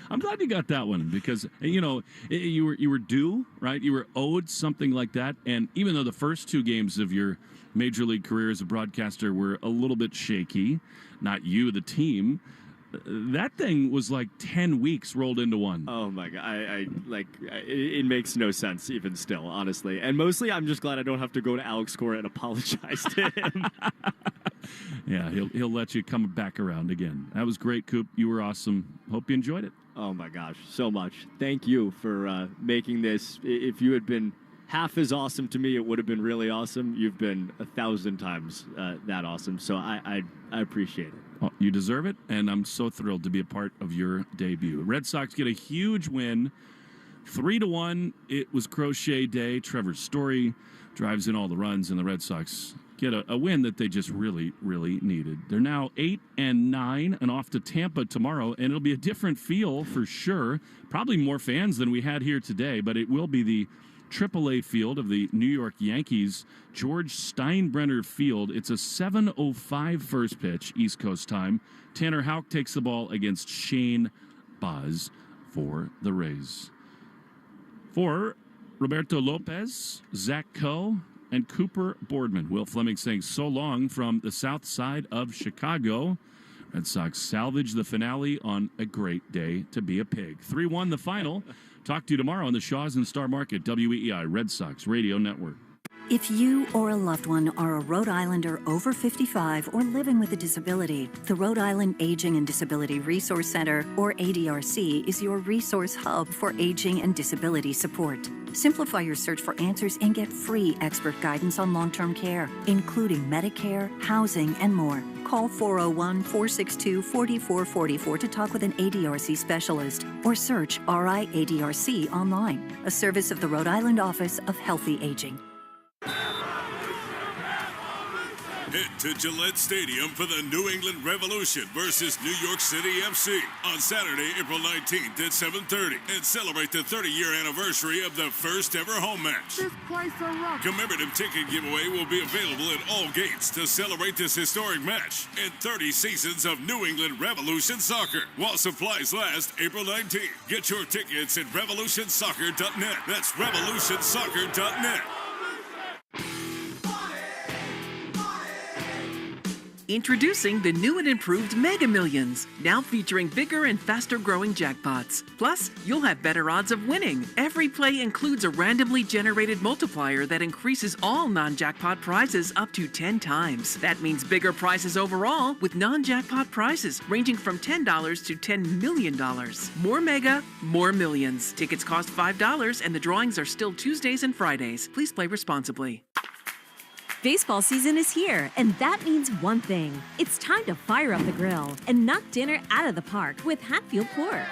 I'm glad you got that one because, you were due, right? You were owed something like that. And even though the first 2 games of your major league career as a broadcaster were a little bit shaky, not you, the team, that thing was like 10 weeks rolled into one. Oh, my God. It makes no sense even still, honestly. And mostly I'm just glad I don't have to go to Alex Cora and apologize to him. Yeah, he'll let you come back around again. That was great, Coop. You were awesome. Hope you enjoyed it. Oh, my gosh. So much. Thank you for making this. If you had been half as awesome to me, it would have been really awesome. You've been 1,000 times that awesome. So I appreciate it. Well, you deserve it, and I'm so thrilled to be a part of your debut. Red Sox get a huge win, 3-1. It was Crochet Day. Trevor Story drives in all the runs, and the Red Sox get a win that they just really, really needed. They're now 8-9 and off to Tampa tomorrow, and it'll be a different feel for sure. Probably more fans than we had here today, but it will be the AAA field of the New York Yankees, George Steinbrenner Field. It's a 7:05 first pitch, East Coast time. Tanner Houck takes the ball against Shane Baz for the Rays. For Roberto Lopez, Zach Coe, and Cooper Boardman. Will Fleming saying so long from the south side of Chicago. Red Sox salvage the finale on a great day to be a pig. 3-1 the final. Talk to you tomorrow on the Shaws and Star Market, WEEI Red Sox Radio Network. If you or a loved one are a Rhode Islander over 55 or living with a disability, the Rhode Island Aging and Disability Resource Center, or ADRC, is your resource hub for aging and disability support. Simplify your search for answers and get free expert guidance on long-term care, including Medicare, housing, and more. Call 401-462-4444 to talk with an ADRC specialist, or search RI ADRC online, a service of the Rhode Island Office of Healthy Aging. Head to Gillette Stadium for the New England Revolution versus New York City FC on Saturday, April 19th at 7:30 and celebrate the 30-year anniversary of the first ever home match. This place a rock. Commemorative ticket giveaway will be available at all gates to celebrate this historic match and 30 seasons of New England Revolution soccer while supplies last April 19th. Get your tickets at revolutionsoccer.net. That's revolutionsoccer.net. Introducing the new and improved Mega Millions, now featuring bigger and faster growing jackpots. Plus, you'll have better odds of winning. Every play includes a randomly generated multiplier that increases all non-jackpot prizes up to 10 times. That means bigger prizes overall, with non-jackpot prizes ranging from $10 to $10 million. More Mega, more millions. Tickets cost $5 and the drawings are still Tuesdays and Fridays. Please play responsibly. Baseball season is here, and that means one thing. It's time to fire up the grill and knock dinner out of the park with Hatfield Pork.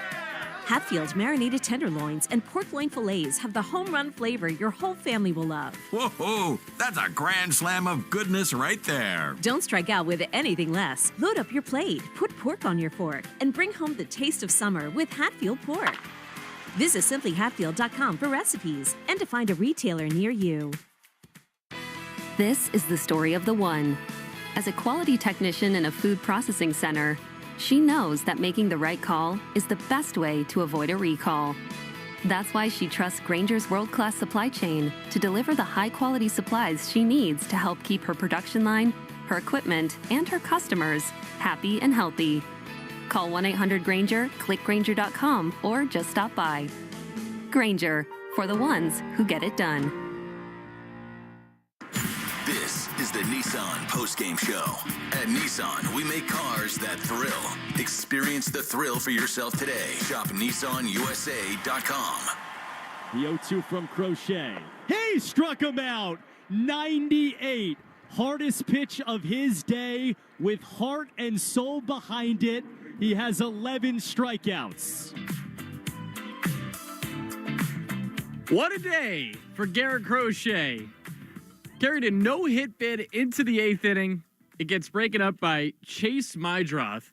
Hatfield's marinated tenderloins and pork loin fillets have the home run flavor your whole family will love. Whoa, that's a grand slam of goodness right there. Don't strike out with anything less. Load up your plate, put pork on your fork, and bring home the taste of summer with Hatfield Pork. Visit simplyhatfield.com for recipes and to find a retailer near you. This is the story of the one. As a quality technician in a food processing center, she knows that making the right call is the best way to avoid a recall. That's why she trusts Grainger's world-class supply chain to deliver the high-quality supplies she needs to help keep her production line, her equipment, and her customers happy and healthy. Call 1-800-GRAINGER, click Grainger.com, or just stop by. Grainger, for the ones who get it done. This is the Nissan Postgame Show. At Nissan, we make cars that thrill. Experience the thrill for yourself today. Shop NissanUSA.com. The 0-2 from Crochet. He struck him out. 98. Hardest pitch of his day with heart and soul behind it. He has 11 strikeouts. What a day for Garrett Crochet. Carried a no-hit bid into the 8th inning. It gets broken up by Chase Mydroth,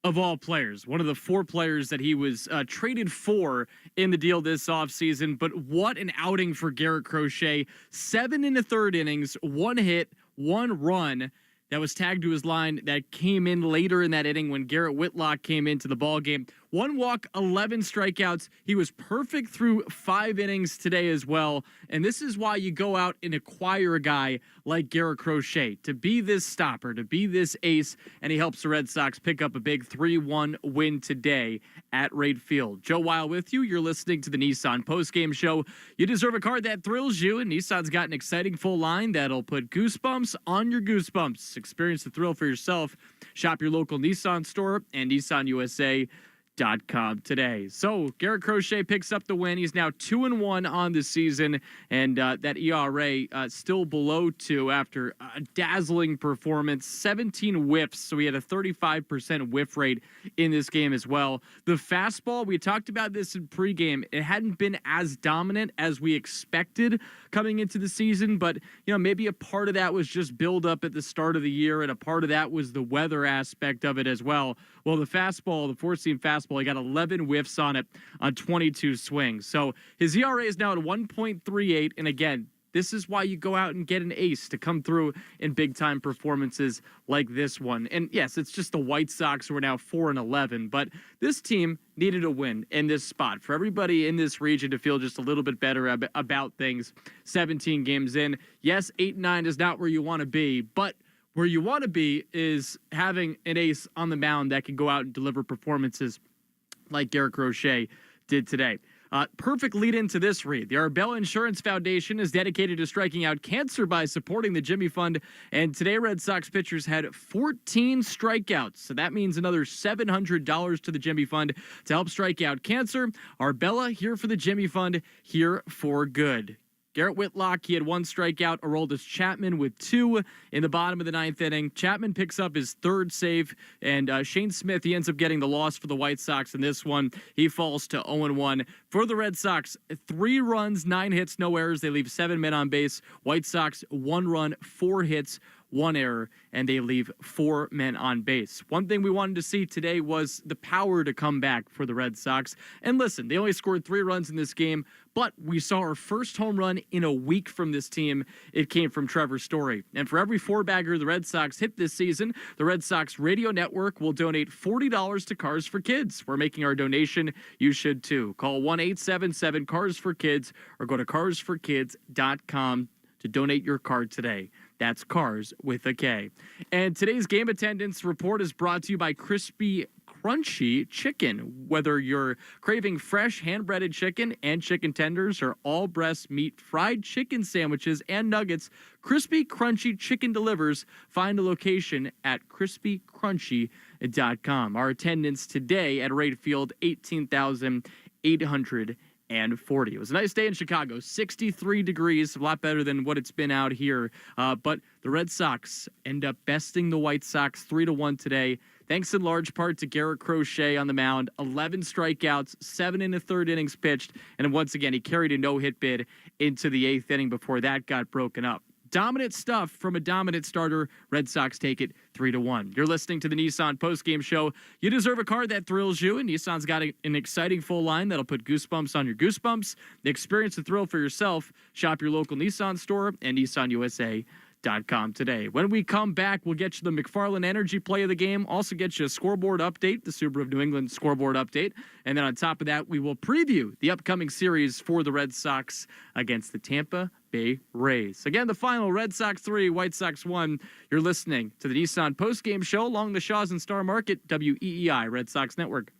of all players. One of the 4 players that he was traded for in the deal this offseason. But what an outing for Garrett Crochet. 7 in the 3rd innings, 1 hit, 1 run. That was tagged to his line that came in later in that inning when Garrett Whitlock came into the ballgame. 1 walk, 11 strikeouts. He was perfect through 5 innings today as well. And this is why you go out and acquire a guy like Garrett Crochet to be this stopper, to be this ace, and he helps the Red Sox pick up a big 3-1 win today at Wright Field. Joe Weil with you. You're listening to the Nissan Postgame Show. You deserve a card that thrills you, and Nissan's got an exciting full line that'll put goosebumps on your goosebumps. Experience the thrill for yourself. Shop your local Nissan store and NissanUSA.com today. So Garrett Crochet picks up the win. He's now 2-1 on the season, and that ERA still below 2 after a dazzling performance. 17 whiffs, so he had a 35% whiff rate in this game as well. The fastball, we talked about this in pregame, it hadn't been as dominant as we expected coming into the season, but maybe a part of that was just build up at the start of the year, and a part of that was the weather aspect of it as well. Well, the fastball, the 4-seam fastball, he got 11 whiffs on it on 22 swings. So his ERA is now at 1.38. And again, this is why you go out and get an ace to come through in big-time performances like this one. And yes, it's just the White Sox who are now 4-11, but this team needed a win in this spot for everybody in this region to feel just a little bit better about things. 17 games in. Yes, 8-9 is not where you want to be, but where you want to be is having an ace on the mound that can go out and deliver performances like Garrett Crochet did today. Perfect lead into this read. The Arbella Insurance Foundation is dedicated to striking out cancer by supporting the Jimmy Fund. And today, Red Sox pitchers had 14 strikeouts. So that means another $700 to the Jimmy Fund to help strike out cancer. Arbella here for the Jimmy Fund, here for good. Garrett Whitlock, he had 1 strikeout. Aroldis Chapman with 2 in the bottom of the 9th inning. Chapman picks up his 3rd save, and Shane Smith, he ends up getting the loss for the White Sox in this one. He falls to 0-1. For the Red Sox, 3 runs, 9 hits, no errors. They leave 7 men on base. White Sox, 1 run, 4 hits, 1 error, and they leave 4 men on base. One thing we wanted to see today was the power to come back for the Red Sox. And listen, they only scored 3 runs in this game, but we saw our first home run in a week from this team. It came from Trevor Story. And for every 4-bagger the Red Sox hit this season, the Red Sox Radio Network will donate $40 to Cars for Kids. We're making our donation. You should too. Call 1-877-CARS-FOR-KIDS or go to carsforkids.com to donate your card today. That's Cars with a K. And today's game attendance report is brought to you by Crispy Crunchy Chicken. Whether you're craving fresh hand-breaded chicken and chicken tenders or all breast meat fried chicken sandwiches and nuggets, Crispy Crunchy Chicken delivers. Find a location at crispycrunchy.com. Our attendance today at Wright Field, 18,840. It was a nice day in Chicago, 63 degrees, a lot better than what it's been out here. But the Red Sox end up besting the White Sox 3-1 today, thanks in large part to Garrett Crochet on the mound. 11 strikeouts, 7 in the 3rd innings pitched, and once again, he carried a no-hit bid into the 8th inning before that got broken up. Dominant stuff from a dominant starter. Red Sox take it 3-1. You're listening to the Nissan Postgame Show. You deserve a car that thrills you, and Nissan's got an exciting full line that'll put goosebumps on your goosebumps. Experience the thrill for yourself. Shop your local Nissan store and NissanUSA.com today. When we come back, we'll get you the McFarland Energy play of the game. Also get you a scoreboard update, the Subaru of New England scoreboard update. And then on top of that, we will preview the upcoming series for the Red Sox against the Tampa Bay Rays. Again, the final, Red Sox 3, White Sox 1. You're listening to the Nissan Postgame Show along the Shaws and Star Market, WEEI Red Sox Network.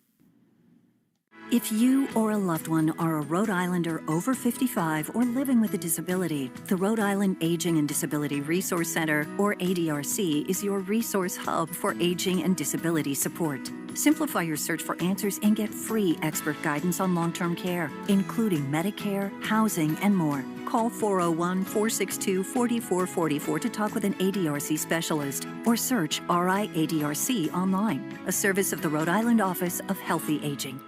If you or a loved one are a Rhode Islander over 55 or living with a disability, the Rhode Island Aging and Disability Resource Center, or ADRC, is your resource hub for aging and disability support. Simplify your search for answers and get free expert guidance on long-term care, including Medicare, housing, and more. Call 401-462-4444 to talk with an ADRC specialist, or search RIADRC online, a service of the Rhode Island Office of Healthy Aging.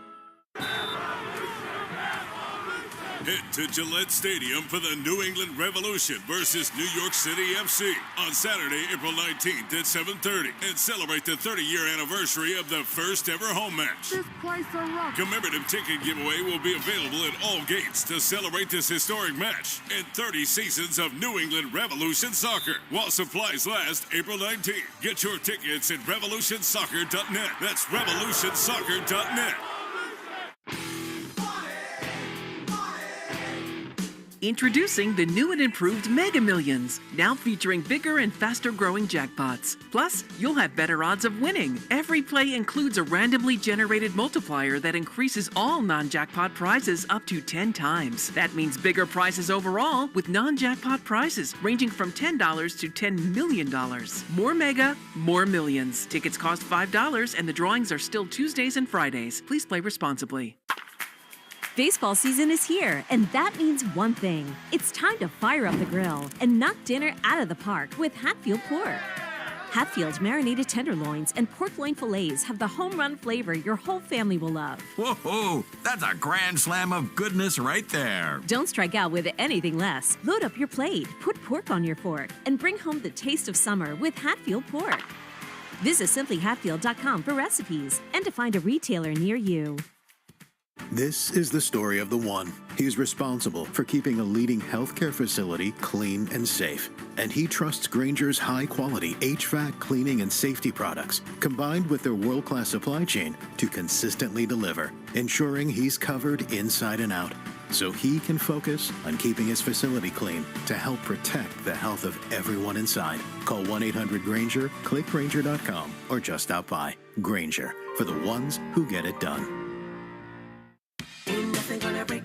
Head to Gillette Stadium for the New England Revolution versus New York City FC on Saturday, April 19th at 7:30 and celebrate the 30-year anniversary of the first ever home match. This place a rock. Commemorative ticket giveaway will be available at all gates to celebrate this historic match and 30 seasons of New England Revolution soccer while supplies last April 19th. Get your tickets at revolutionsoccer.net. That's revolutionsoccer.net. Introducing the new and improved Mega Millions, now featuring bigger and faster growing jackpots. Plus, you'll have better odds of winning. Every play includes a randomly generated multiplier that increases all non-jackpot prizes up to 10 times. That means bigger prizes overall with non-jackpot prizes ranging from $10 to $10 million. More Mega, more millions. Tickets cost $5 and the drawings are still Tuesdays and Fridays. Please play responsibly. Baseball season is here, and that means one thing. It's time to fire up the grill and knock dinner out of the park with Hatfield Pork. Hatfield's marinated tenderloins and pork loin fillets have the home run flavor your whole family will love. Whoa, that's a grand slam of goodness right there. Don't strike out with anything less. Load up your plate, put pork on your fork, and bring home the taste of summer with Hatfield Pork. Visit simplyhatfield.com for recipes and to find a retailer near you. This is the story of the one. He's responsible for keeping a leading healthcare facility clean and safe. And he trusts Grainger's high-quality HVAC cleaning and safety products, combined with their world-class supply chain, to consistently deliver, ensuring he's covered inside and out, so he can focus on keeping his facility clean to help protect the health of everyone inside. Call 1-800-GRAINGER, click Grainger.com, or just stop by. Grainger, for the ones who get it done. Ain't nothing gonna break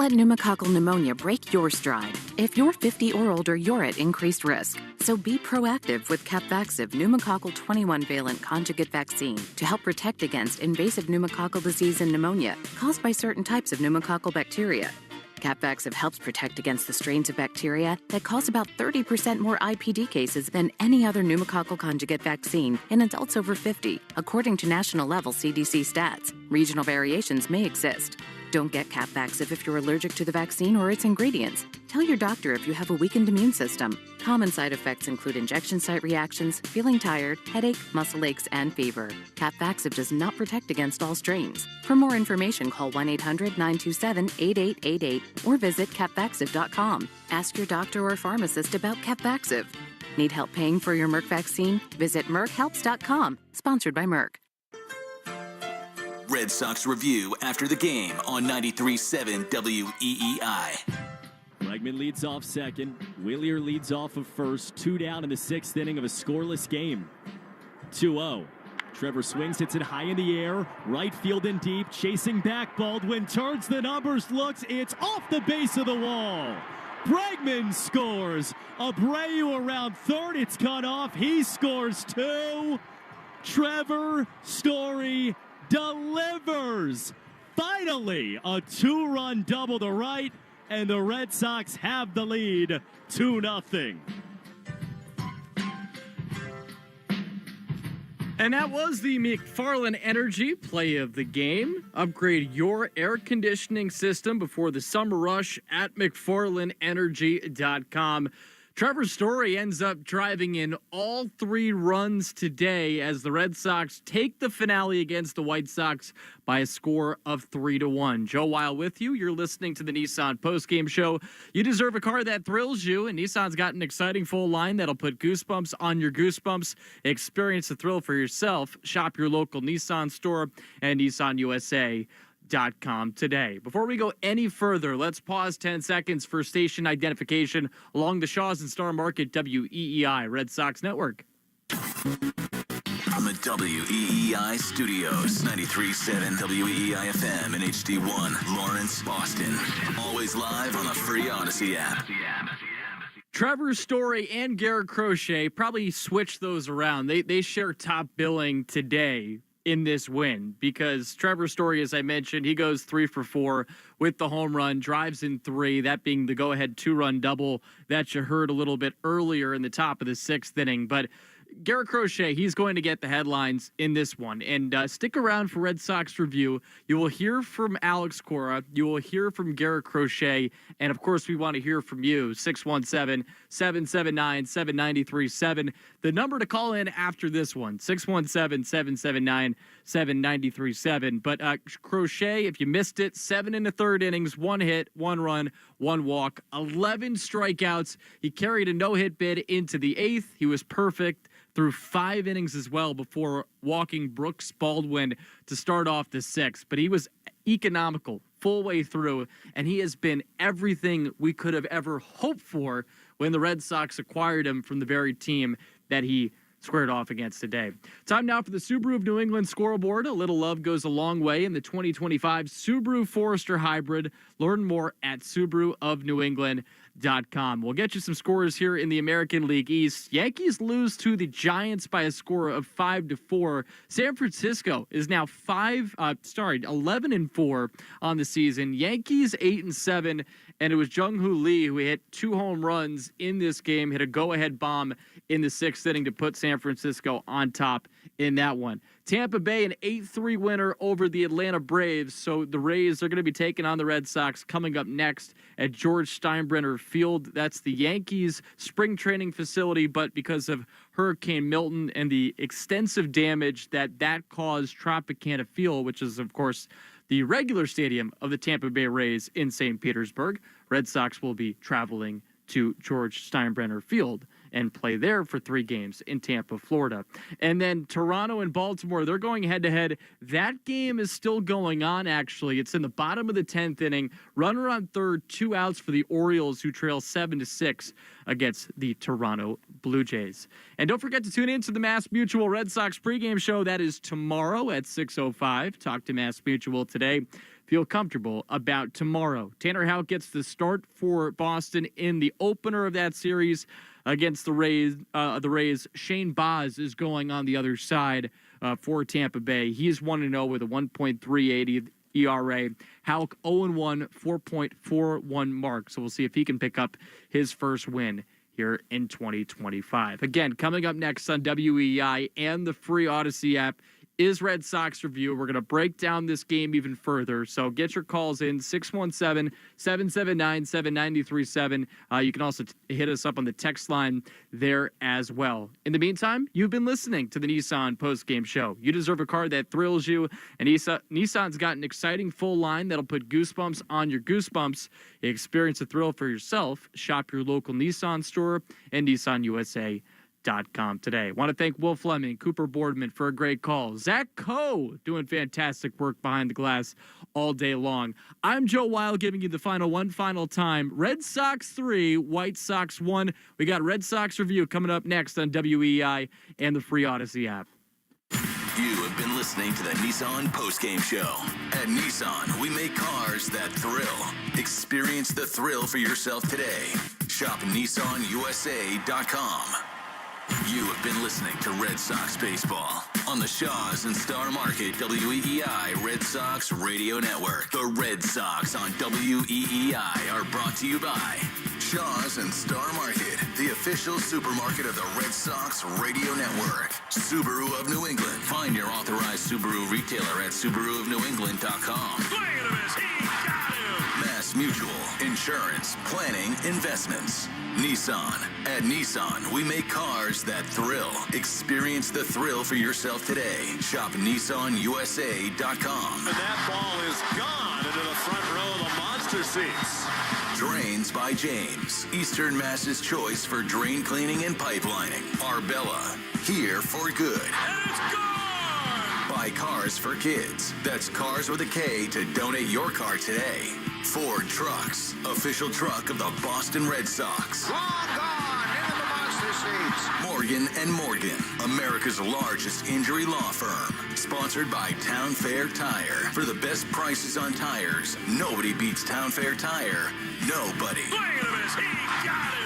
let pneumococcal pneumonia break your stride. If you're 50 or older, you're at increased risk. So be proactive with Capvaxive pneumococcal 21-valent conjugate vaccine to help protect against invasive pneumococcal disease and pneumonia caused by certain types of pneumococcal bacteria. Capvaxive helps protect against the strains of bacteria that cause about 30% more IPD cases than any other pneumococcal conjugate vaccine in adults over 50, according to national-level CDC stats. Regional variations may exist. Don't get Capvaxive if you're allergic to the vaccine or its ingredients. Tell your doctor if you have a weakened immune system. Common side effects include injection site reactions, feeling tired, headache, muscle aches, and fever. Capvaxive does not protect against all strains. For more information, call 1-800-927-8888 or visit capvaxive.com. Ask your doctor or pharmacist about Capvaxive. Need help paying for your Merck vaccine? Visit merckhelps.com. Sponsored by Merck. Red Sox review after the game on 93.7 WEEI. Bregman leads off second. Willier leads off of first. 2 down in the 6th inning of a scoreless game. 2-0. Trevor swings, hits it high in the air. Right field and deep. Chasing back. Baldwin turns the numbers, looks. It's off the base of the wall. Bregman scores. Abreu around third. It's cut off. He scores 2. Trevor Story delivers. Finally, a 2-run double to right, and the Red Sox have the lead 2-0. And that was the McFarland Energy play of the game. Upgrade your air conditioning system before the summer rush at McFarlandEnergy.com. Trevor Story ends up driving in all 3 runs today as the Red Sox take the finale against the White Sox by a score of 3-1. Joe Weil with you. You're listening to the Nissan Postgame Show. You deserve a car that thrills you, and Nissan's got an exciting full line that'll put goosebumps on your goosebumps. Experience the thrill for yourself. Shop your local Nissan store and NissanUSA.com today. Before we go any further, let's pause 10 seconds for station identification along the Shaws and Star Market WEEI Red Sox Network. From the WEEI studios, 93.7 WEEI FM and HD1, Lawrence, Boston. Always live on the free Odyssey app. Trevor Story and Garrett Crochet probably switched those around. They share top billing today in this win because Trevor Story, as I mentioned, he goes 3 for 4 with the home run, drives in 3, that being the go-ahead 2-run double that you heard a little bit earlier in the top of the 6th inning. But Garrett Crochet, he's going to get the headlines in this one. And stick around for Red Sox review. You will hear from Alex Cora. You will hear from Garrett Crochet. And, of course, we want to hear from you, 617-779-7937. The number to call in after this one, 617-779-7937. But Crochet, if you missed it, 7 1/3 innings, 1 hit, 1 run, 1 walk, 11 strikeouts. He carried a no-hit bid into the 8th. He was perfect through 5 innings as well before walking Brooks Baldwin to start off the 6th. But he was economical full way through, and he has been everything we could have ever hoped for when the Red Sox acquired him from the very team that he squared off against today. Time now for the Subaru of New England scoreboard. A little love goes a long way in the 2025 Subaru Forester Hybrid. Learn more at SubaruofNewEngland.com. We'll get you some scores here in the American League East. Yankees lose to the Giants by a score of 5-4. San Francisco is now 11-4 on the season. Yankees 8-7, and it was Jung-Hoo Lee who hit 2 home runs in this game, hit a go-ahead bomb in the 6th inning to put San Francisco on top in that one. Tampa Bay, an 8-3 winner over the Atlanta Braves. So the Rays are going to be taking on the Red Sox coming up next at George Steinbrenner Field. That's the Yankees spring training facility, but because of Hurricane Milton and the extensive damage that caused, Tropicana Field, which is, of course, the regular stadium of the Tampa Bay Rays in St. Petersburg, Red Sox will be traveling to George Steinbrenner Field and play there for 3 games in Tampa, Florida. And then Toronto and Baltimore, they're going head-to-head. That game is still going on, actually. It's in the bottom of the 10th inning. Runner on third, 2 outs for the Orioles, who trail 7-6 against the Toronto Blue Jays. And don't forget to tune in to the Mass Mutual Red Sox pregame show. That is tomorrow at 6:05. Talk to Mass Mutual today. Feel comfortable about tomorrow. Tanner Houck gets the start for Boston in the opener of that series against the Rays. Shane Baz is going on the other side for Tampa Bay. He's 1-0 with a 1.380 ERA. Houck 0-1, 4.41 mark. So we'll see if he can pick up his first win here in 2025. Again, coming up next on WEEI and the free Odyssey app is Red Sox Review. We're going to break down this game even further. So get your calls in, 617-779-7937. You can also hit us up on the text line there as well. In the meantime, you've been listening to the Nissan Postgame Show. You deserve a car that thrills you, and Nissan's got an exciting full line that'll put goosebumps on your goosebumps. Experience the thrill for yourself. Shop your local Nissan store and NissanUSA.com today. Want to thank Will Fleming, Cooper Boardman for a great call. Zach Coe doing fantastic work behind the glass all day long. I'm Joe Weil giving you the one final time. Red Sox 3, White Sox 1. We got Red Sox Review coming up next on WEI and the free Odyssey app. You have been listening to the Nissan Postgame Show. At Nissan, we make cars that thrill. Experience the thrill for yourself today. Shop NissanUSA.com. You have been listening to Red Sox Baseball on the Shaws and Star Market WEEI Red Sox Radio Network. The Red Sox on WEEI are brought to you by Shaws and Star Market, the official supermarket of the Red Sox Radio Network. Subaru of New England. Find your authorized Subaru retailer at SubaruofNewEngland.com. Mass Mutual, insurance, planning, investments. Nissan. At Nissan, we make cars that thrill. Experience the thrill for yourself today. Shop NissanUSA.com. And that ball is gone into the front row of the monster seats. Drains by James. Eastern Mass's choice for drain cleaning and pipelining. Arbella. Here for good. And it's gone! Buy cars for kids. That's Cars with a K to donate your car today. Ford Trucks, official truck of the Boston Red Sox. Long gone into the monster seats. Morgan & Morgan, America's largest injury law firm. Sponsored by Town Fair Tire. For the best prices on tires, nobody beats Town Fair Tire. Nobody. Look at him, he got him!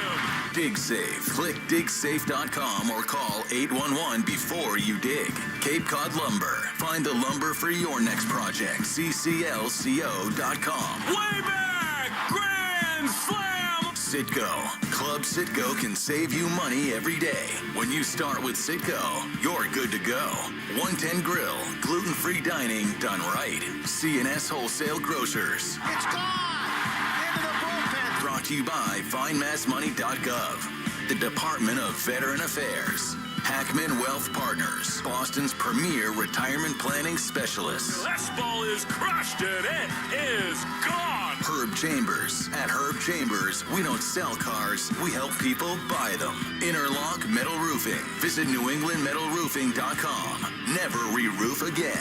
DigSafe. Click digsafe.com or call 811 before you dig. Cape Cod Lumber. Find the lumber for your next project. CCLCO.com. Way back! Grand Slam! Citgo. Club Citgo can save you money every day. When you start with Citgo, you're good to go. 110 Grill. Gluten-free dining done right. C&S Wholesale Grocers. It's gone! Into the bullpen! Brought to you by FindMassMoney.gov. The Department of Veteran Affairs. Hackman Wealth Partners, Boston's premier retirement planning specialist. This ball is crushed and it is gone! Herb Chambers. At Herb Chambers, we don't sell cars, we help people buy them. Interlock Metal Roofing. Visit NewEnglandMetalRoofing.com. Never re-roof again.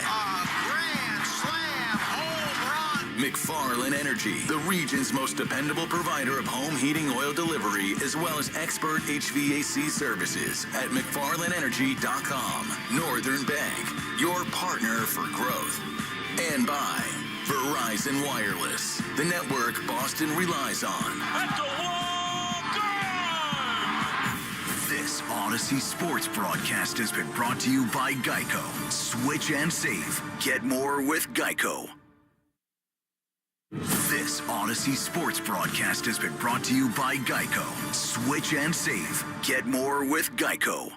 Grand Slam home run! McFarland Energy, the region's most dependable provider of home heating oil delivery, as well as expert HVAC services at McFarlandEnergy.com. Northern Bank, your partner for growth. And by Verizon Wireless, the network Boston relies on. At the wall, gone! This Odyssey Sports broadcast has been brought to you by Geico. Switch and save. Get more with Geico. This Odyssey Sports broadcast has been brought to you by Geico. Switch and save. Get more with Geico.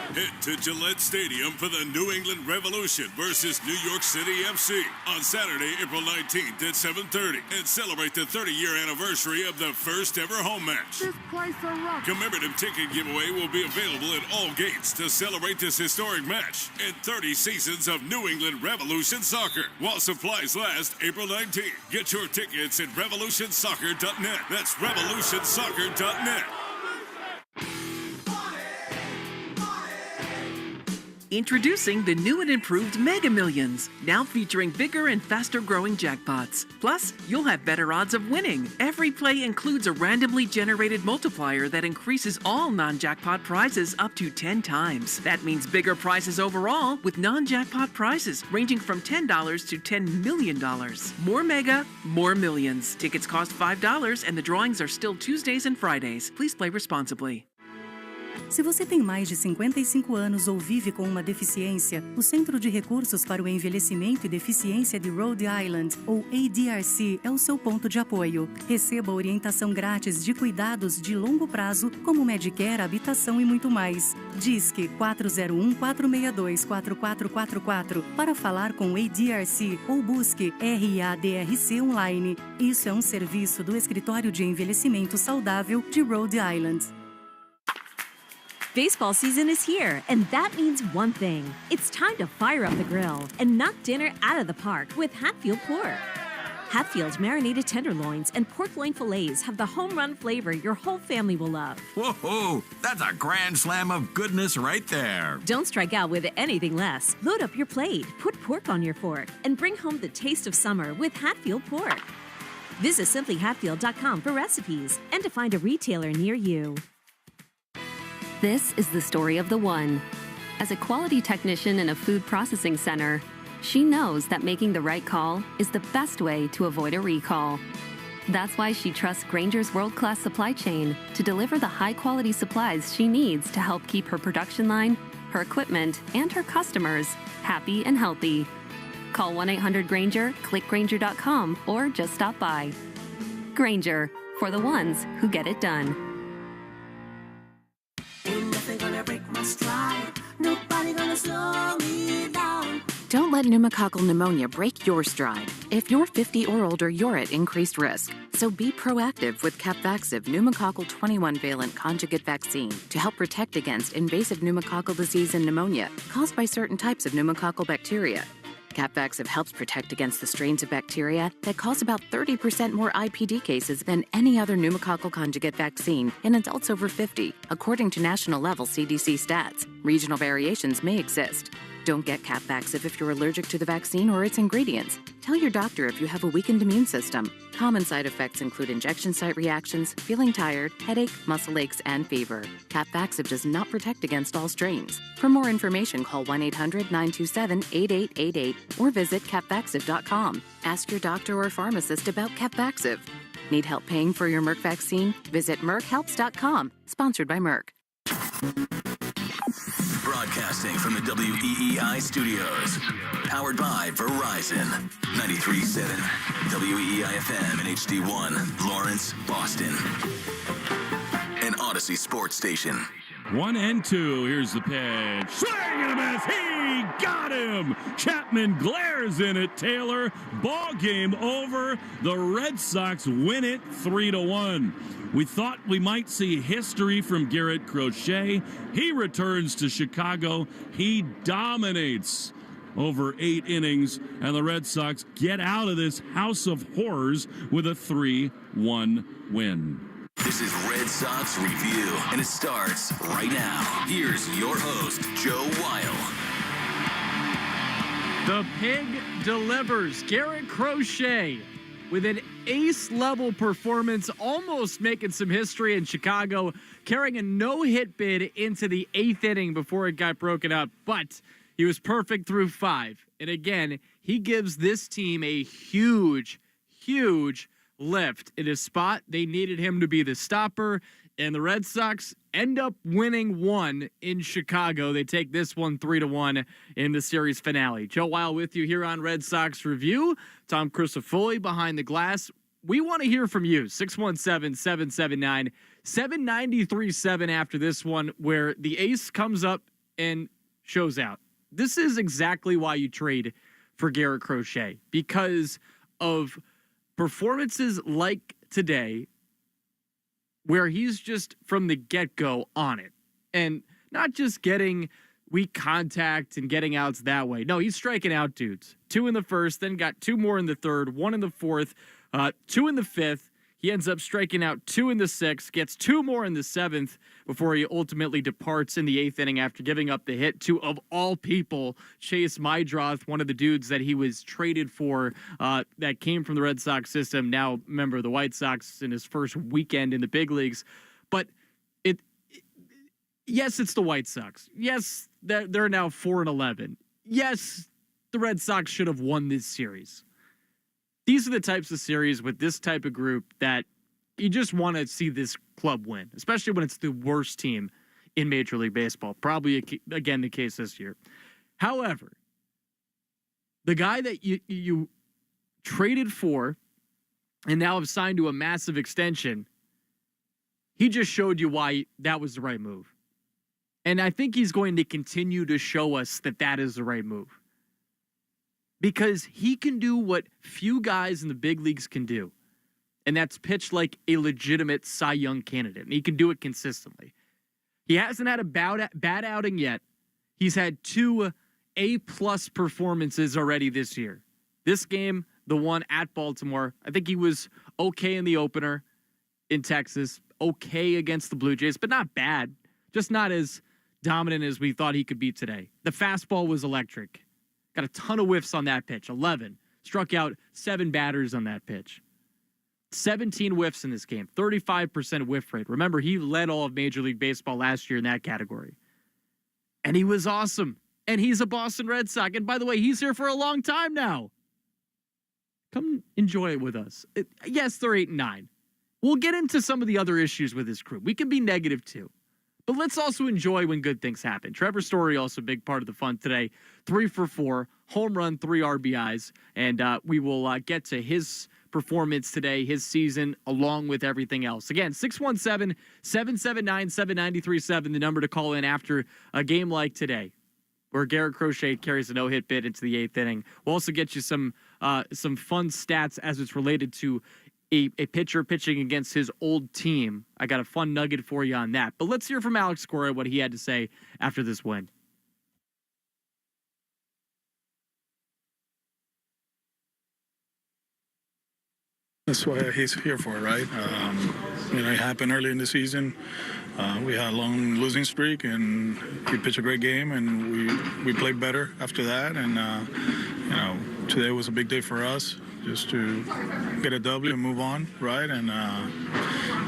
Head to Gillette Stadium for the New England Revolution versus New York City FC on Saturday, April 19th at 7:30 and celebrate the 30-year anniversary of the first ever home match. This place a rock. Commemorative ticket giveaway will be available at all gates to celebrate this historic match and 30 seasons of New England Revolution Soccer while supplies last April 19th. Get your tickets at revolutionsoccer.net. That's revolutionsoccer.net. Introducing the new and improved Mega Millions, now featuring bigger and faster growing jackpots. Plus, you'll have better odds of winning. Every play includes a randomly generated multiplier that increases all non-jackpot prizes up to 10 times. That means bigger prizes overall with non-jackpot prizes ranging from $10 to $10 million. More Mega, more millions. Tickets cost $5 and the drawings are still Tuesdays and Fridays. Please play responsibly. Se você tem mais de 55 anos ou vive com uma deficiência, o Centro de Recursos para o Envelhecimento e Deficiência de Rhode Island, ou ADRC, é o seu ponto de apoio. Receba orientação grátis de cuidados de longo prazo, como Medicare, habitação e muito mais. Disque 401-462-4444 para falar com ADRC ou busque RADRC online. Isso é um serviço do Escritório de Envelhecimento Saudável de Rhode Island. Baseball season is here, and that means one thing. It's time to fire up the grill and knock dinner out of the park with Hatfield Pork. Hatfield's marinated tenderloins and pork loin fillets have the home run flavor your whole family will love. Whoa, that's a grand slam of goodness right there. Don't strike out with anything less. Load up your plate, put pork on your fork, and bring home the taste of summer with Hatfield Pork. Visit simplyhatfield.com for recipes and to find a retailer near you. This is the story of the one. As a quality technician in a food processing center, she knows that making the right call is the best way to avoid a recall. That's why she trusts Grainger's world-class supply chain to deliver the high-quality supplies she needs to help keep her production line, her equipment, and her customers happy and healthy. Call 1-800-GRAINGER, click Grainger.com, or just stop by. Grainger, for the ones who get it done. Ain't nothing gonna break my stride. Nobody gonna slow me down. Don't let pneumococcal pneumonia break your stride. If you're 50 or older, you're at increased risk. So be proactive with Capvaxive pneumococcal 21-valent conjugate vaccine to help protect against invasive pneumococcal disease and pneumonia caused by certain types of pneumococcal bacteria. Capvaxive helps protect against the strains of bacteria that cause about 30% more IPD cases than any other pneumococcal conjugate vaccine in adults over 50, according to national-level CDC stats. Regional variations may exist. Don't get Capvaxive if you're allergic to the vaccine or its ingredients. Tell your doctor if you have a weakened immune system. Common side effects include injection site reactions, feeling tired, headache, muscle aches, and fever. Capvaxive does not protect against all strains. For more information, call 1-800-927-8888 or visit capvaxive.com. Ask your doctor or pharmacist about Capvaxive. Need help paying for your Merck vaccine? Visit merckhelps.com. Sponsored by Merck. Broadcasting from the WEEI studios. Powered by Verizon. 93.7 WEEI-FM and HD1, Lawrence, Boston. An Odyssey sports station. 1-2. Here's the pitch. Swing and a miss. He got him. Chapman glares in at Taylor. Ball game over. The Red Sox win it 3-1. We thought we might see history from Garrett Crochet. He returns to Chicago. He dominates over 8 innings, and the Red Sox get out of this house of horrors with a 3-1 win. This is Red Sox Review, and it starts right now. Here's your host, Joe Weil. The Pig delivers. Garrett Crochet with an ace-level performance, almost making some history in Chicago, carrying a no-hit bid into the 8th inning before it got broken up. But he was perfect through 5. And again, he gives this team a huge, huge lift in a spot they needed him to be the stopper. And the Red Sox end up winning 1 in Chicago. They take this one 3-1 in the series finale. Joe Weil with you here on Red Sox Review. Tom Crisafulli behind the glass. We want to hear from you. 617-779-7937 after this one, where the ace comes up and shows out. This is exactly why you trade for Garrett Crochet, because of performances like today, where he's just from the get-go on it. And not just getting weak contact and getting outs that way. No, he's striking out dudes. 2 in the first, then got 2 more in the third, 1 in the fourth, 2 in the fifth. He ends up striking out 2 in the 6th, gets 2 more in the 7th before he ultimately departs in the 8th inning after giving up the hit to, of all people, Chase Mydroth, one of the dudes that he was traded for that came from the Red Sox system, now member of the White Sox in his first weekend in the big leagues. But yes, it's the White Sox. Yes, they're now 4-11. Yes, the Red Sox should have won this series. These are the types of series with this type of group that you just want to see this club win, especially when it's the worst team in Major League Baseball. Probably, again, the case this year. However, the guy that you traded for and now have signed to a massive extension, he just showed you why that was the right move. And I think he's going to continue to show us that that is the right move. Because he can do what few guys in the big leagues can do. And that's pitch like a legitimate Cy Young candidate. And he can do it consistently. He hasn't had a bad outing yet. He's had 2 A-plus performances already this year. This game, the one at Baltimore, I think he was okay in the opener in Texas. Okay against the Blue Jays, but not bad. Just not as dominant as we thought he could be today. The fastball was electric. Got a ton of whiffs on that pitch, 11. Struck out 7 batters on that pitch. 17 whiffs in this game, 35% whiff rate. Remember, he led all of Major League Baseball last year in that category. And he was awesome. And he's a Boston Red Sox. And by the way, he's here for a long time now. Come enjoy it with us. Yes, they're 8-9. We'll get into some of the other issues with this group. We can be negative too. But let's also enjoy when good things happen. Trevor Story, also a big part of the fun today. 3 for 4, home run, 3 RBIs. And we will get to his performance today, his season, along with everything else. Again, 617-779-7937, the number to call in after a game like today, where Garrett Crochet carries a no-hit bid into the 8th inning. We'll also get you some fun stats as it's related to a pitcher pitching against his old team. I got a fun nugget for you on that. But let's hear from Alex Cora what he had to say after this win. That's what he's here for, right? It happened early in the season. We had a long losing streak, and he pitched a great game, and we played better after that. And, today was a big day for us, just to get a W and move on, right? And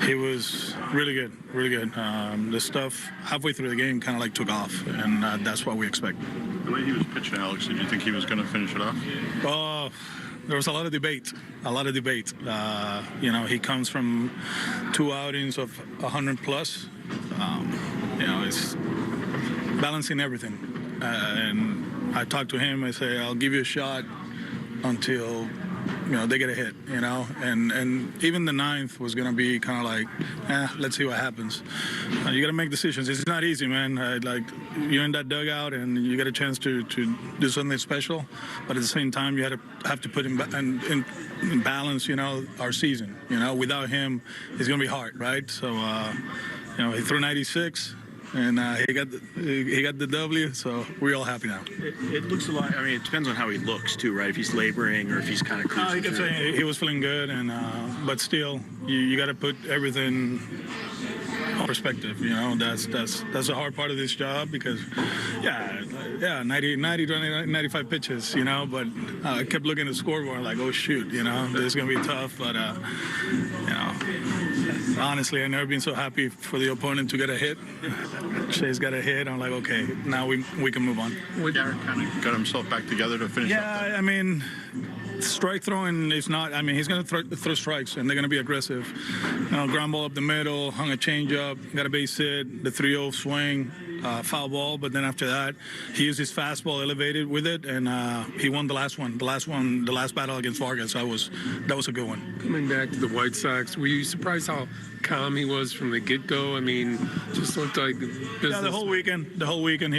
he was really good, really good. The stuff halfway through the game kind of like took off, and that's what we expect. The way he was pitching, Alex, did you think he was going to finish it off? There was a lot of debate. He comes from 2 outings of 100 plus. It's balancing everything. And I talked to him. I say, I'll give you a shot until they get a hit, and even the 9th was going to be kind of like, let's see what happens. You got to make decisions. It's not easy, man. You're in that dugout and you get a chance to do something special, but at the same time, you have to put in balance, our season. Without him, it's going to be hard, right? So, he threw 96. And he got the W, so we're all happy now. It looks a lot. I mean, it depends on how he looks too, right? If he's laboring or if he's kind of cruising. He kept saying he was feeling good, and but still, you got to put everything in perspective. That's the hard part of this job because, 90 to 95 pitches, But I kept looking at the scoreboard like, oh shoot, this is gonna be tough. But honestly, I've never been so happy for the opponent to get a hit. Shay's got a hit. I'm like, okay, now we can move on. Garrett kind of got himself back together to finish up. Yeah, I mean, strike throwing is not. I mean, he's going to throw strikes, and they're going to be aggressive. Ground ball up the middle, hung a changeup, got a base hit, the 3-0 swing, foul ball. But then after that, he used his fastball elevated with it, and he won the last one. The last battle against Vargas. That was a good one. Coming back to the White Sox, were you surprised how calm he was from the get-go? I mean, just looked like business. Yeah, the whole weekend.